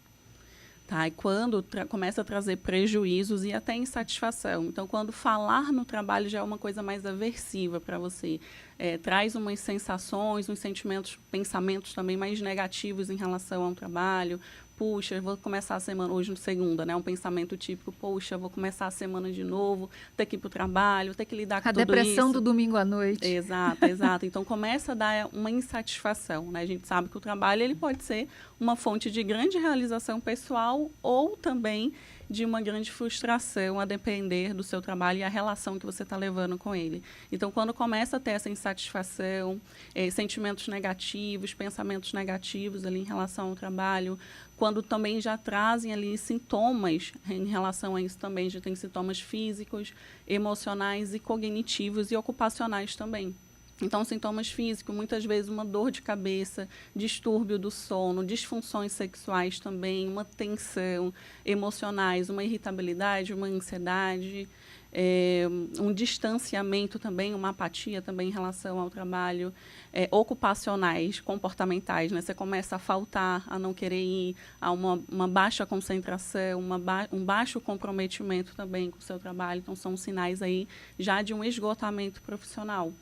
Tá, e quando começa a trazer prejuízos e até insatisfação. Então, quando falar no trabalho já é uma coisa mais aversiva para você, traz umas sensações, uns sentimentos, pensamentos também mais negativos em relação ao trabalho. Puxa, eu vou começar a semana hoje, segunda, né? Um pensamento típico, poxa, vou começar a semana de novo, ter que ir para o trabalho, ter que lidar com tudo isso. A depressão do domingo à noite. Exato, exato. Então, começa a dar uma insatisfação, né? A gente sabe que o trabalho ele pode ser uma fonte de grande realização pessoal ou também de uma grande frustração a depender do seu trabalho e a relação que você está levando com ele. Então, quando começa a ter essa insatisfação, sentimentos negativos, pensamentos negativos ali em relação ao trabalho, quando também já trazem ali sintomas em relação a isso também, já tem sintomas físicos, emocionais e cognitivos e ocupacionais também. Então, sintomas físicos, muitas vezes uma dor de cabeça, distúrbio do sono, disfunções sexuais também, uma tensão, emocionais, uma irritabilidade, uma ansiedade, um distanciamento também, uma apatia também em relação ao trabalho, ocupacionais, comportamentais, né? Você começa a faltar, a não querer ir, a uma baixa concentração, um baixo comprometimento também com o seu trabalho. Então, são sinais aí já de um esgotamento profissional.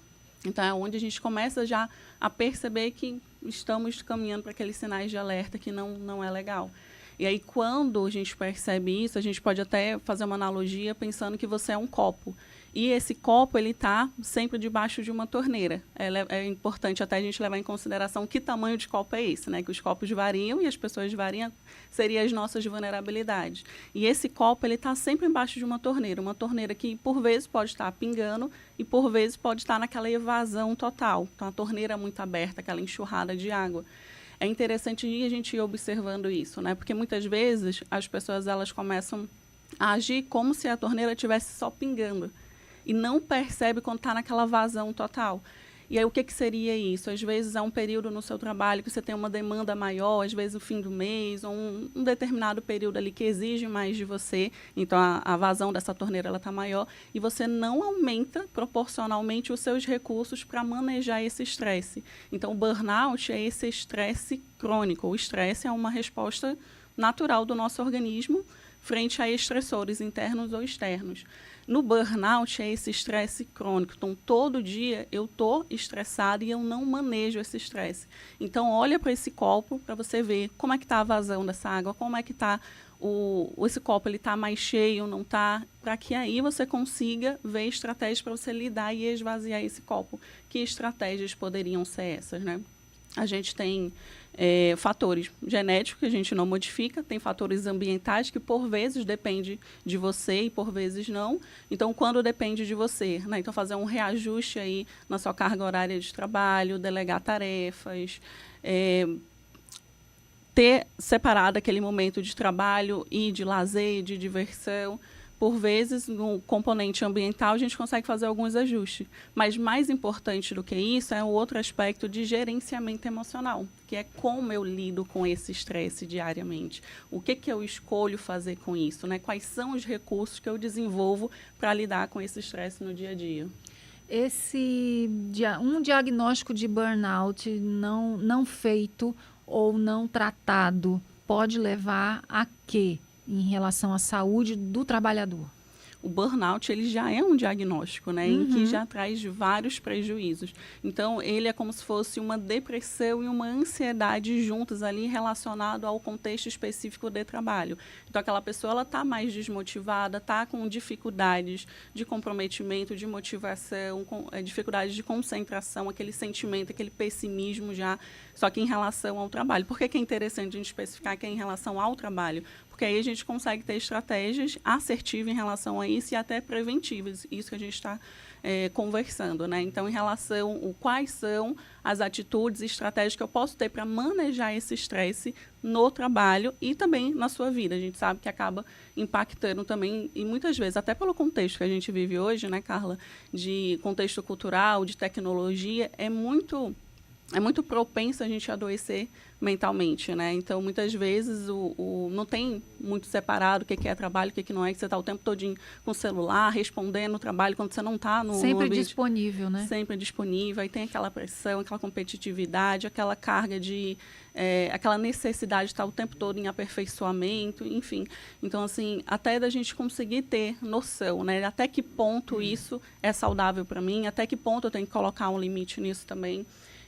Então, é onde a gente começa já a perceber que estamos caminhando para aqueles sinais de alerta que não é legal. E aí, quando a gente percebe isso, a gente pode até fazer uma analogia pensando que você é um copo. E esse copo, ele está sempre debaixo de uma torneira. É importante até a gente levar em consideração que tamanho de copo é esse, né? Que os copos variam e as pessoas variam, seriam as nossas vulnerabilidades. E esse copo, ele está sempre embaixo de uma torneira que, por vezes, pode estar pingando e, por vezes, pode estar naquela evasão total. Então, a torneira muito aberta, aquela enxurrada de água. É interessante a gente ir observando isso, né? Porque, muitas vezes, as pessoas elas começam a agir como se a torneira estivesse só pingando. E não percebe quando está naquela vazão total. E aí, o que seria isso? Às vezes, há um período no seu trabalho que você tem uma demanda maior, às vezes, o fim do mês, ou um determinado período ali que exige mais de você, então a vazão dessa torneira está maior, e você não aumenta proporcionalmente os seus recursos para manejar esse estresse. Então, o burnout é esse estresse crônico. O estresse é uma resposta natural do nosso organismo frente a estressores internos ou externos. No burnout é esse estresse crônico. Então, todo dia eu estou estressada e eu não manejo esse estresse. Então, olha para esse copo para você ver como é que está a vazão dessa água, como é que está esse copo, ele está mais cheio, não está, para que aí você consiga ver estratégias para você lidar e esvaziar esse copo. Que estratégias poderiam ser essas, né? A gente tem fatores genéticos que a gente não modifica, tem fatores ambientais que por vezes depende de você e por vezes não. Então, quando depende de você, né? Então, fazer um reajuste aí na sua carga horária de trabalho, delegar tarefas, ter separado aquele momento de trabalho e de lazer, de diversão. Por vezes, no componente ambiental, a gente consegue fazer alguns ajustes. Mas mais importante do que isso é o outro aspecto de gerenciamento emocional, que é como eu lido com esse estresse diariamente. O que eu escolho fazer com isso, né? Quais são os recursos que eu desenvolvo para lidar com esse estresse no dia a dia. Um diagnóstico de burnout não feito ou não tratado pode levar a quê em relação à saúde do trabalhador? O burnout, ele já é um diagnóstico, né? Em que já traz vários prejuízos. Então, ele é como se fosse uma depressão e uma ansiedade juntas ali relacionado ao contexto específico de trabalho. Então, aquela pessoa, ela está mais desmotivada, está com dificuldades de comprometimento, de motivação, dificuldades de concentração, aquele sentimento, aquele pessimismo já, só que em relação ao trabalho. Por que é interessante a gente especificar que é em relação ao trabalho? Porque aí a gente consegue ter estratégias assertivas em relação a isso e até preventivas, isso que a gente está conversando, né? Então, em relação a quais são as atitudes e estratégias que eu posso ter para manejar esse estresse no trabalho e também na sua vida. A gente sabe que acaba impactando também, e muitas vezes, até pelo contexto que a gente vive hoje, né, Carla, de contexto cultural, de tecnologia, é muito propenso a gente adoecer mentalmente, né? Então, muitas vezes, não tem muito separado o que é trabalho, o que não é, que você está o tempo todinho com o celular, respondendo o trabalho, quando você não está no sempre ambiente, disponível, né? Sempre disponível, aí tem aquela pressão, aquela competitividade, aquela carga de... aquela necessidade de estar o tempo todo em aperfeiçoamento, enfim. Então, assim, até da gente conseguir ter noção, né? Até que ponto isso é saudável para mim, até que ponto eu tenho que colocar um limite nisso também.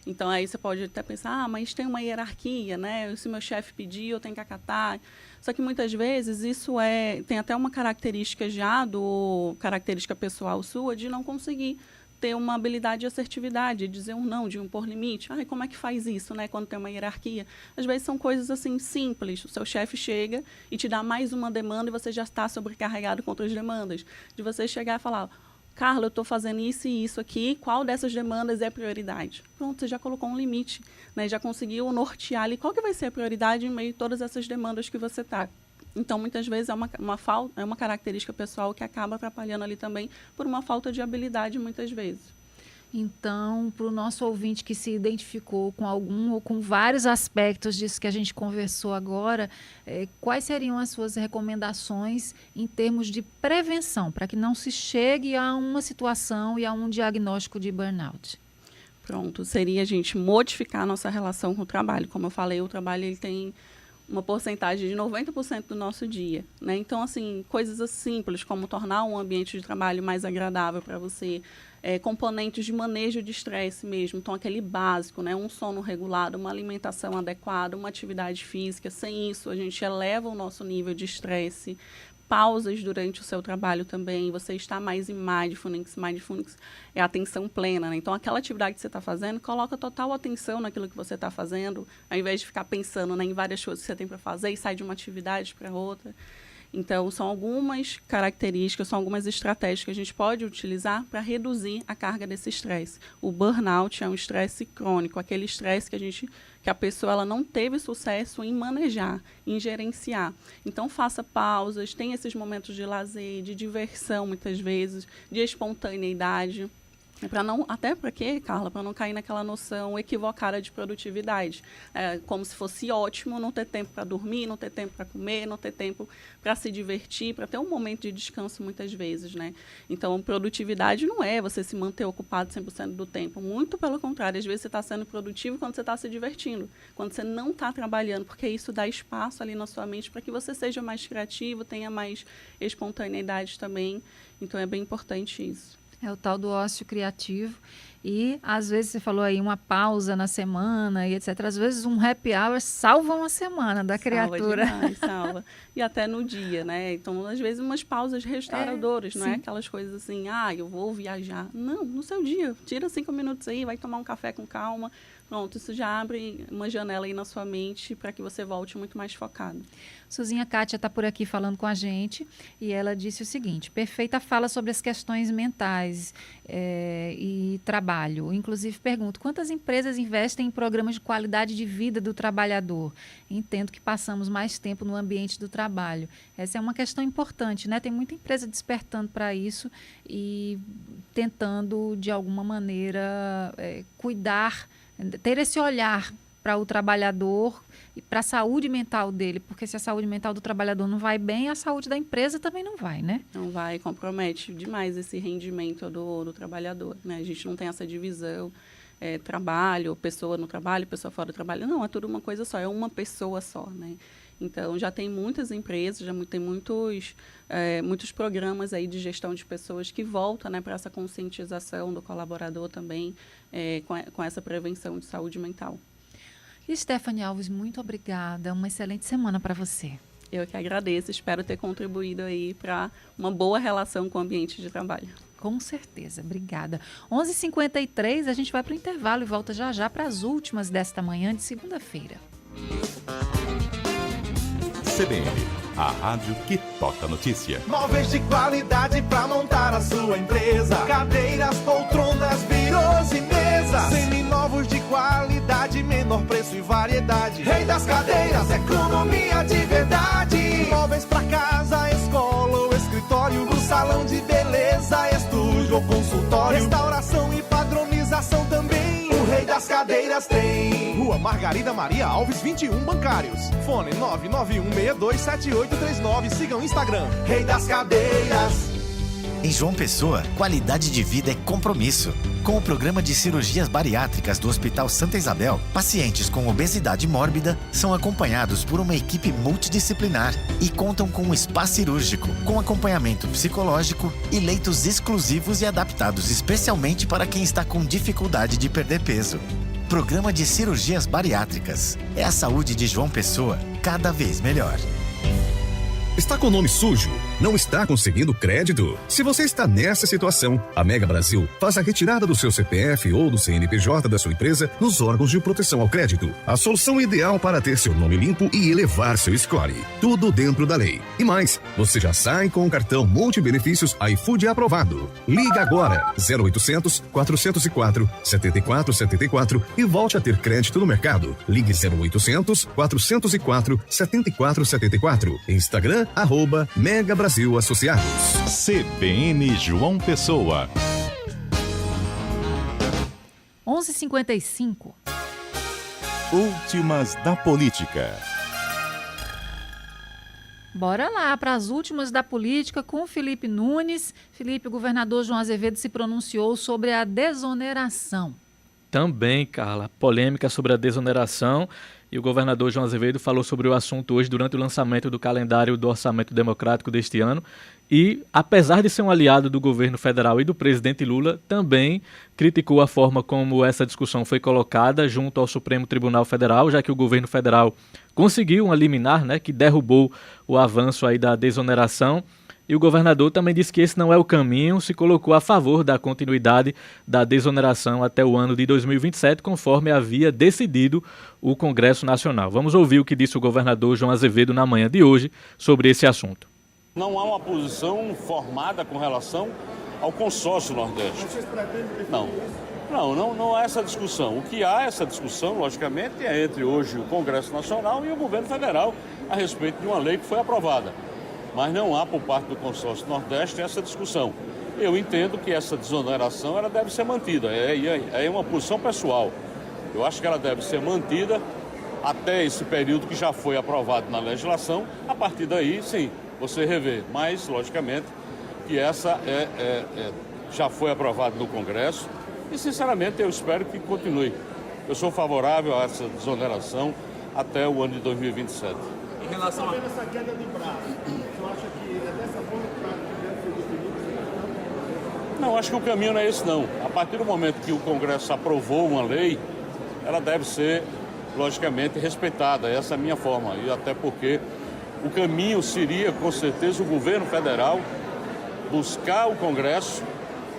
Então, aí você pode até pensar, mas tem uma hierarquia, né? Se meu chefe pedir, eu tenho que acatar. Só que, muitas vezes, isso tem até uma característica característica pessoal sua, de não conseguir ter uma habilidade de assertividade, de dizer um não, de impor limite. Como é que faz isso, né? Quando tem uma hierarquia. Às vezes, são coisas, assim, simples. O seu chefe chega e te dá mais uma demanda e você já está sobrecarregado com outras demandas. De você chegar e falar... Carla, eu estou fazendo isso e isso aqui, qual dessas demandas é prioridade? Pronto, você já colocou um limite, né? Já conseguiu nortear ali qual que vai ser a prioridade em meio a todas essas demandas que você está. Então, muitas vezes, é uma característica pessoal que acaba atrapalhando ali também por uma falta de habilidade, muitas vezes. Então, para o nosso ouvinte que se identificou com algum ou com vários aspectos disso que a gente conversou agora, quais seriam as suas recomendações em termos de prevenção, para que não se chegue a uma situação e a um diagnóstico de burnout? Pronto, seria a gente modificar a nossa relação com o trabalho. Como eu falei, o trabalho ele tem uma porcentagem de 90% do nosso dia, né? Então, assim, coisas simples, como tornar um ambiente de trabalho mais agradável para você, componentes de manejo de estresse mesmo, então aquele básico, né? Um sono regulado, uma alimentação adequada, uma atividade física. Sem isso, a gente eleva o nosso nível de estresse. Pausas durante o seu trabalho também, você está mais em mindfulness. Mindfulness é atenção plena, né? Então, aquela atividade que você está fazendo, coloca total atenção naquilo que você está fazendo, ao invés de ficar pensando, né, em várias coisas que você tem para fazer e sai de uma atividade para outra. Então, são algumas características, são algumas estratégias que a gente pode utilizar para reduzir a carga desse estresse. O burnout é um estresse crônico, aquele estresse que a pessoa ela não teve sucesso em manejar, em gerenciar. Então, faça pausas, tenha esses momentos de lazer, de diversão, muitas vezes, de espontaneidade. Até porque, Carla, para não cair naquela noção equivocada de produtividade. Como se fosse ótimo não ter tempo para dormir, não ter tempo para comer, não ter tempo para se divertir, para ter um momento de descanso muitas vezes, né? Então, produtividade não é você se manter ocupado 100% do tempo. Muito pelo contrário, às vezes você está sendo produtivo quando você está se divertindo, quando você não está trabalhando, porque isso dá espaço ali na sua mente para que você seja mais criativo, tenha mais espontaneidade também. Então, é bem importante isso. É o tal do ócio criativo. E, às vezes, você falou aí uma pausa na semana e etc. Às vezes, um happy hour salva uma semana da criatura. Demais, salva. E até no dia, né? Então, às vezes, umas pausas restauradoras, não é aquelas coisas assim, eu vou viajar. Não, no seu dia. Tira 5 minutos aí, vai tomar um café com calma. Pronto, isso já abre uma janela aí na sua mente para que você volte muito mais focado. Suzinha Kátia está por aqui falando com a gente e ela disse o seguinte: perfeita fala sobre as questões mentais e trabalho. Inclusive, pergunto, quantas empresas investem em programas de qualidade de vida do trabalhador? Entendo que passamos mais tempo no ambiente do trabalho. Essa é uma questão importante, né? Tem muita empresa despertando para isso e tentando, de alguma maneira, cuidar, ter esse olhar para o trabalhador e para a saúde mental dele, porque se a saúde mental do trabalhador não vai bem, a saúde da empresa também não vai, né? Não vai, compromete demais esse rendimento do trabalhador, né? A gente não tem essa divisão, trabalho, pessoa no trabalho, pessoa fora do trabalho. Não, é tudo uma coisa só, é uma pessoa só, né? Então, já tem muitas empresas, já tem muitos programas aí de gestão de pessoas que voltam, né, para essa conscientização do colaborador também, com essa prevenção de saúde mental. Stephanie Alves, muito obrigada. Uma excelente semana para você. Eu que agradeço. Espero ter contribuído aí para uma boa relação com o ambiente de trabalho. Com certeza. Obrigada. 11h53, a gente vai para o intervalo e volta já já para as últimas desta manhã de segunda-feira. CBN, a rádio que toca notícia. Móveis de qualidade pra montar a sua empresa. Cadeiras, poltronas, birôs e mesas. Seminovos de qualidade, menor preço e variedade. Rei das cadeiras, economia de verdade. Móveis pra casa, escola ou escritório. No salão de beleza, estúdio ou consultório. Restauração e padronização também. O Rei das Cadeiras tem. Rua Margarida Maria Alves, 21 Bancários. Fone 991627839. Siga o Instagram. Rei das Cadeiras. Em João Pessoa, qualidade de vida é compromisso. Com o programa de cirurgias bariátricas do Hospital Santa Isabel, pacientes com obesidade mórbida são acompanhados por uma equipe multidisciplinar e contam com um spa cirúrgico, com acompanhamento psicológico e leitos exclusivos e adaptados especialmente para quem está com dificuldade de perder peso. Programa de cirurgias bariátricas. É a saúde de João Pessoa cada vez melhor. Está com o nome sujo? Não está conseguindo crédito? Se você está nessa situação, a Mega Brasil faz a retirada do seu CPF ou do CNPJ da sua empresa nos órgãos de proteção ao crédito. A solução ideal para ter seu nome limpo e elevar seu score. Tudo dentro da lei. E mais, você já sai com o cartão multibenefícios iFood aprovado. Liga agora 0800 404 7474 e volte a ter crédito no mercado. Ligue 0800 404 7474. Instagram @Mega Brasil Associados. CBN João Pessoa. 11h55. Últimas da política. Bora lá para as últimas da política com Felipe Nunes. Felipe, o governador João Azevedo se pronunciou sobre a desoneração. Também, Carla, polêmica sobre a desoneração. E o governador João Azevedo falou sobre o assunto hoje durante o lançamento do calendário do Orçamento Democrático deste ano. E, apesar de ser um aliado do governo federal e do presidente Lula, também criticou a forma como essa discussão foi colocada junto ao Supremo Tribunal Federal, já que o governo federal conseguiu uma liminar, né, que derrubou o avanço aí da desoneração. E o governador também disse que esse não é o caminho, se colocou a favor da continuidade da desoneração até o ano de 2027, conforme havia decidido o Congresso Nacional. Vamos ouvir o que disse o governador João Azevedo na manhã de hoje sobre esse assunto. Não há uma posição formada com relação ao consórcio Nordeste. Não há essa discussão. O que há essa discussão, logicamente, é entre hoje o Congresso Nacional e o governo federal a respeito de uma lei que foi aprovada. mas não há por parte do consórcio Nordeste essa discussão. Eu entendo que essa desoneração ela deve ser mantida, é uma posição pessoal. Eu acho que ela deve ser mantida até esse período que já foi aprovado na legislação. A partir daí, sim, você revê. Mas, logicamente, que essa já foi aprovada no Congresso e, sinceramente, eu espero que continue. Eu sou favorável a essa desoneração até o ano de 2027. Em relação a essa queda de braço, você acha que é dessa forma que deve ser definido? Não, acho que o caminho não é esse, não. A partir do momento que o Congresso aprovou uma lei, ela deve ser, logicamente, respeitada. Essa é a minha forma. E até porque o caminho seria, com certeza, o governo federal buscar o Congresso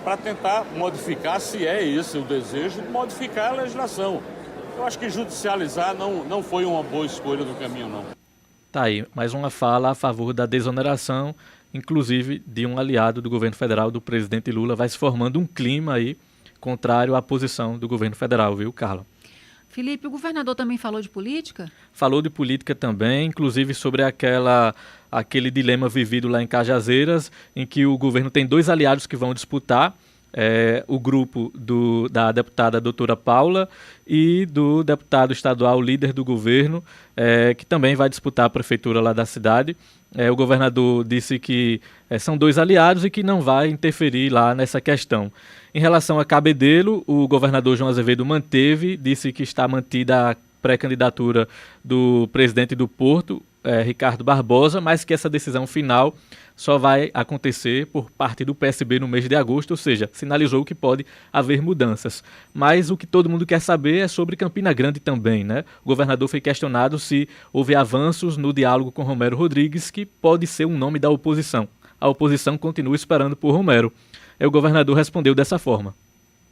para tentar modificar, se é esse o desejo, de modificar a legislação. Eu acho que judicializar não foi uma boa escolha do caminho, não. Tá aí, mais uma fala a favor da desoneração, inclusive de um aliado do governo federal, do presidente Lula. Vai se formando um clima aí contrário à posição do governo federal, viu, Carla? Felipe, o governador também falou de política? Falou de política também, inclusive sobre aquele dilema vivido lá em Cajazeiras, em que o governo tem 2 aliados que vão disputar, o grupo da deputada doutora Paula e do deputado estadual líder do governo, que também vai disputar a prefeitura lá da cidade. O governador disse que são 2 aliados e que não vai interferir lá nessa questão. Em relação a Cabedelo, o governador João Azevedo disse que está mantida a pré-candidatura do presidente do Porto, Ricardo Barbosa, mas que essa decisão final só vai acontecer por parte do PSB no mês de agosto, ou seja, sinalizou que pode haver mudanças. Mas o que todo mundo quer saber é sobre Campina Grande também, né? O governador foi questionado se houve avanços no diálogo com Romero Rodrigues, que pode ser um nome da oposição. A oposição continua esperando por Romero. O governador respondeu dessa forma.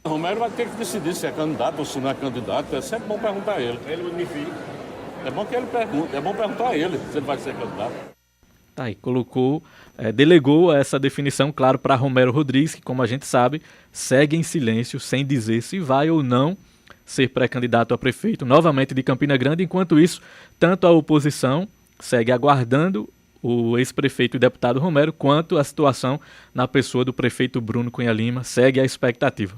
Romero vai ter que decidir se é candidato ou se não é candidato. É sempre bom perguntar a ele. Ele magnifica. É bom que ele pergunte. É bom perguntar a ele se ele vai ser candidato. Tá aí, delegou essa definição, claro, para Romero Rodrigues, que, como a gente sabe, segue em silêncio, sem dizer se vai ou não ser pré-candidato a prefeito novamente de Campina Grande. Enquanto isso, tanto a oposição segue aguardando o ex-prefeito e deputado Romero, quanto a situação na pessoa do prefeito Bruno Cunha Lima segue a expectativa.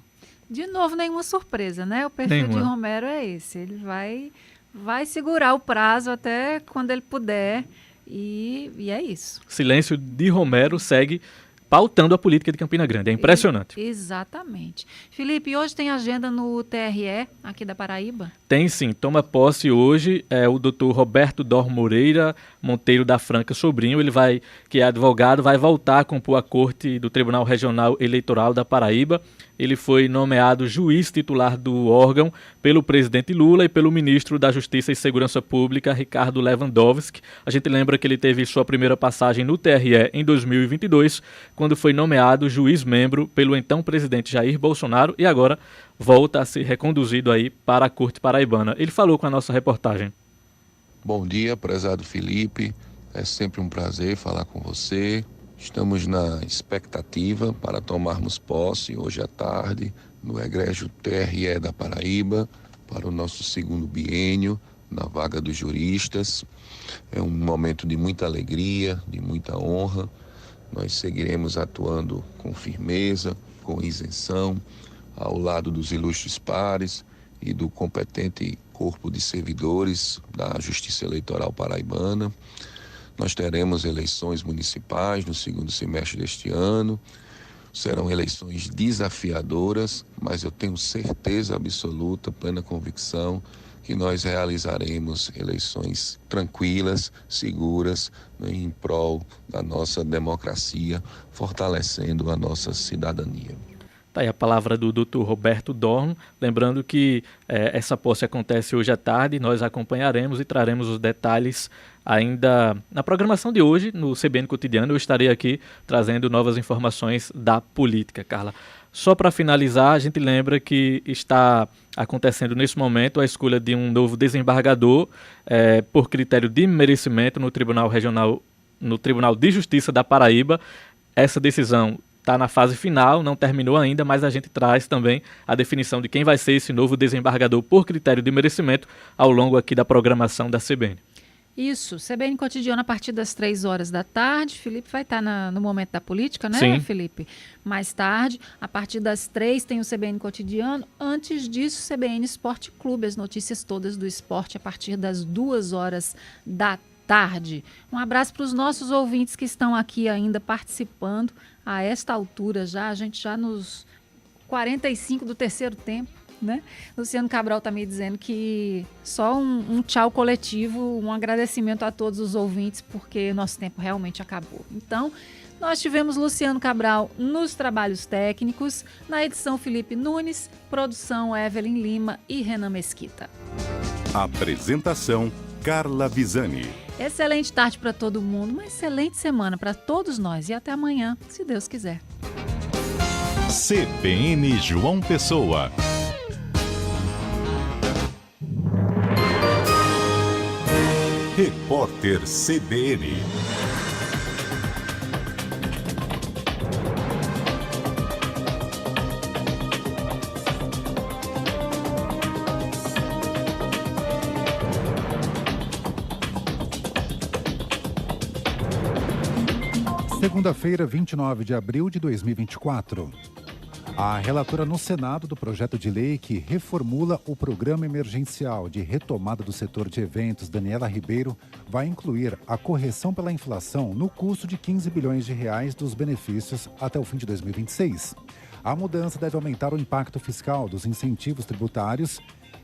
De novo, nenhuma surpresa, né? O perfil de Romero é esse. Ele vai segurar o prazo até quando ele puder e é isso. Silêncio de Romero segue pautando a política de Campina Grande. É impressionante. Exatamente. Felipe, hoje tem agenda no TRE aqui da Paraíba? Tem sim. Toma posse hoje o doutor Roberto Dor Moreira Monteiro da Franca Sobrinho. Ele que é advogado, vai voltar a compor a corte do Tribunal Regional Eleitoral da Paraíba. Ele foi nomeado juiz titular do órgão pelo presidente Lula e pelo ministro da Justiça e Segurança Pública, Ricardo Lewandowski. A gente lembra que ele teve sua primeira passagem no TRE em 2022, quando foi nomeado juiz-membro pelo então presidente Jair Bolsonaro e agora volta a ser reconduzido aí para a Corte Paraibana. Ele falou com a nossa reportagem. Bom dia, prezado Felipe. É sempre um prazer falar com você. Estamos na expectativa para tomarmos posse hoje à tarde no egrégio TRE da Paraíba para o nosso segundo biênio na vaga dos juristas. É um momento de muita alegria, de muita honra. Nós seguiremos atuando com firmeza, com isenção, ao lado dos ilustres pares e do competente corpo de servidores da Justiça Eleitoral Paraibana. Nós teremos eleições municipais no segundo semestre deste ano. Serão eleições desafiadoras, mas eu tenho certeza absoluta, plena convicção, que nós realizaremos eleições tranquilas, seguras, em prol da nossa democracia, fortalecendo a nossa cidadania. Tá aí a palavra do Dr. Roberto Dorn. Lembrando que essa posse acontece hoje à tarde, nós acompanharemos e traremos os detalhes ainda na programação de hoje, no CBN Cotidiano. Eu estarei aqui trazendo novas informações da política, Carla. Só para finalizar, a gente lembra que está acontecendo nesse momento a escolha de um novo desembargador por critério de merecimento no Tribunal de Justiça da Paraíba. Essa decisão está na fase final, não terminou ainda, mas a gente traz também a definição de quem vai ser esse novo desembargador por critério de merecimento ao longo aqui da programação da CBN. Isso, CBN Cotidiano a partir das 3 horas da tarde. Felipe vai estar no Momento da Política, né, Sim. Felipe? Mais tarde, a partir das 3 tem o CBN Cotidiano. Antes disso, CBN Esporte Clube, as notícias todas do esporte a partir das 2 horas da tarde. Um abraço para os nossos ouvintes que estão aqui ainda participando. A esta altura já, a gente já nos 45 do terceiro tempo. Né? Luciano Cabral está me dizendo que só um tchau coletivo, um agradecimento a todos os ouvintes, porque nosso tempo realmente acabou. Então, nós tivemos Luciano Cabral nos trabalhos técnicos, na edição Felipe Nunes, produção Evelyn Lima e Renan Mesquita. Apresentação Carla Visani. Excelente tarde para todo mundo, uma excelente semana para todos nós e até amanhã, se Deus quiser. CBN João Pessoa. Repórter CBN. Segunda-feira, 29 de abril de 2024. A relatora no Senado do projeto de lei que reformula o Programa Emergencial de Retomada do Setor de Eventos, Daniela Ribeiro, vai incluir a correção pela inflação no custo de 15 bilhões de reais dos benefícios até o fim de 2026. A mudança deve aumentar o impacto fiscal dos incentivos tributários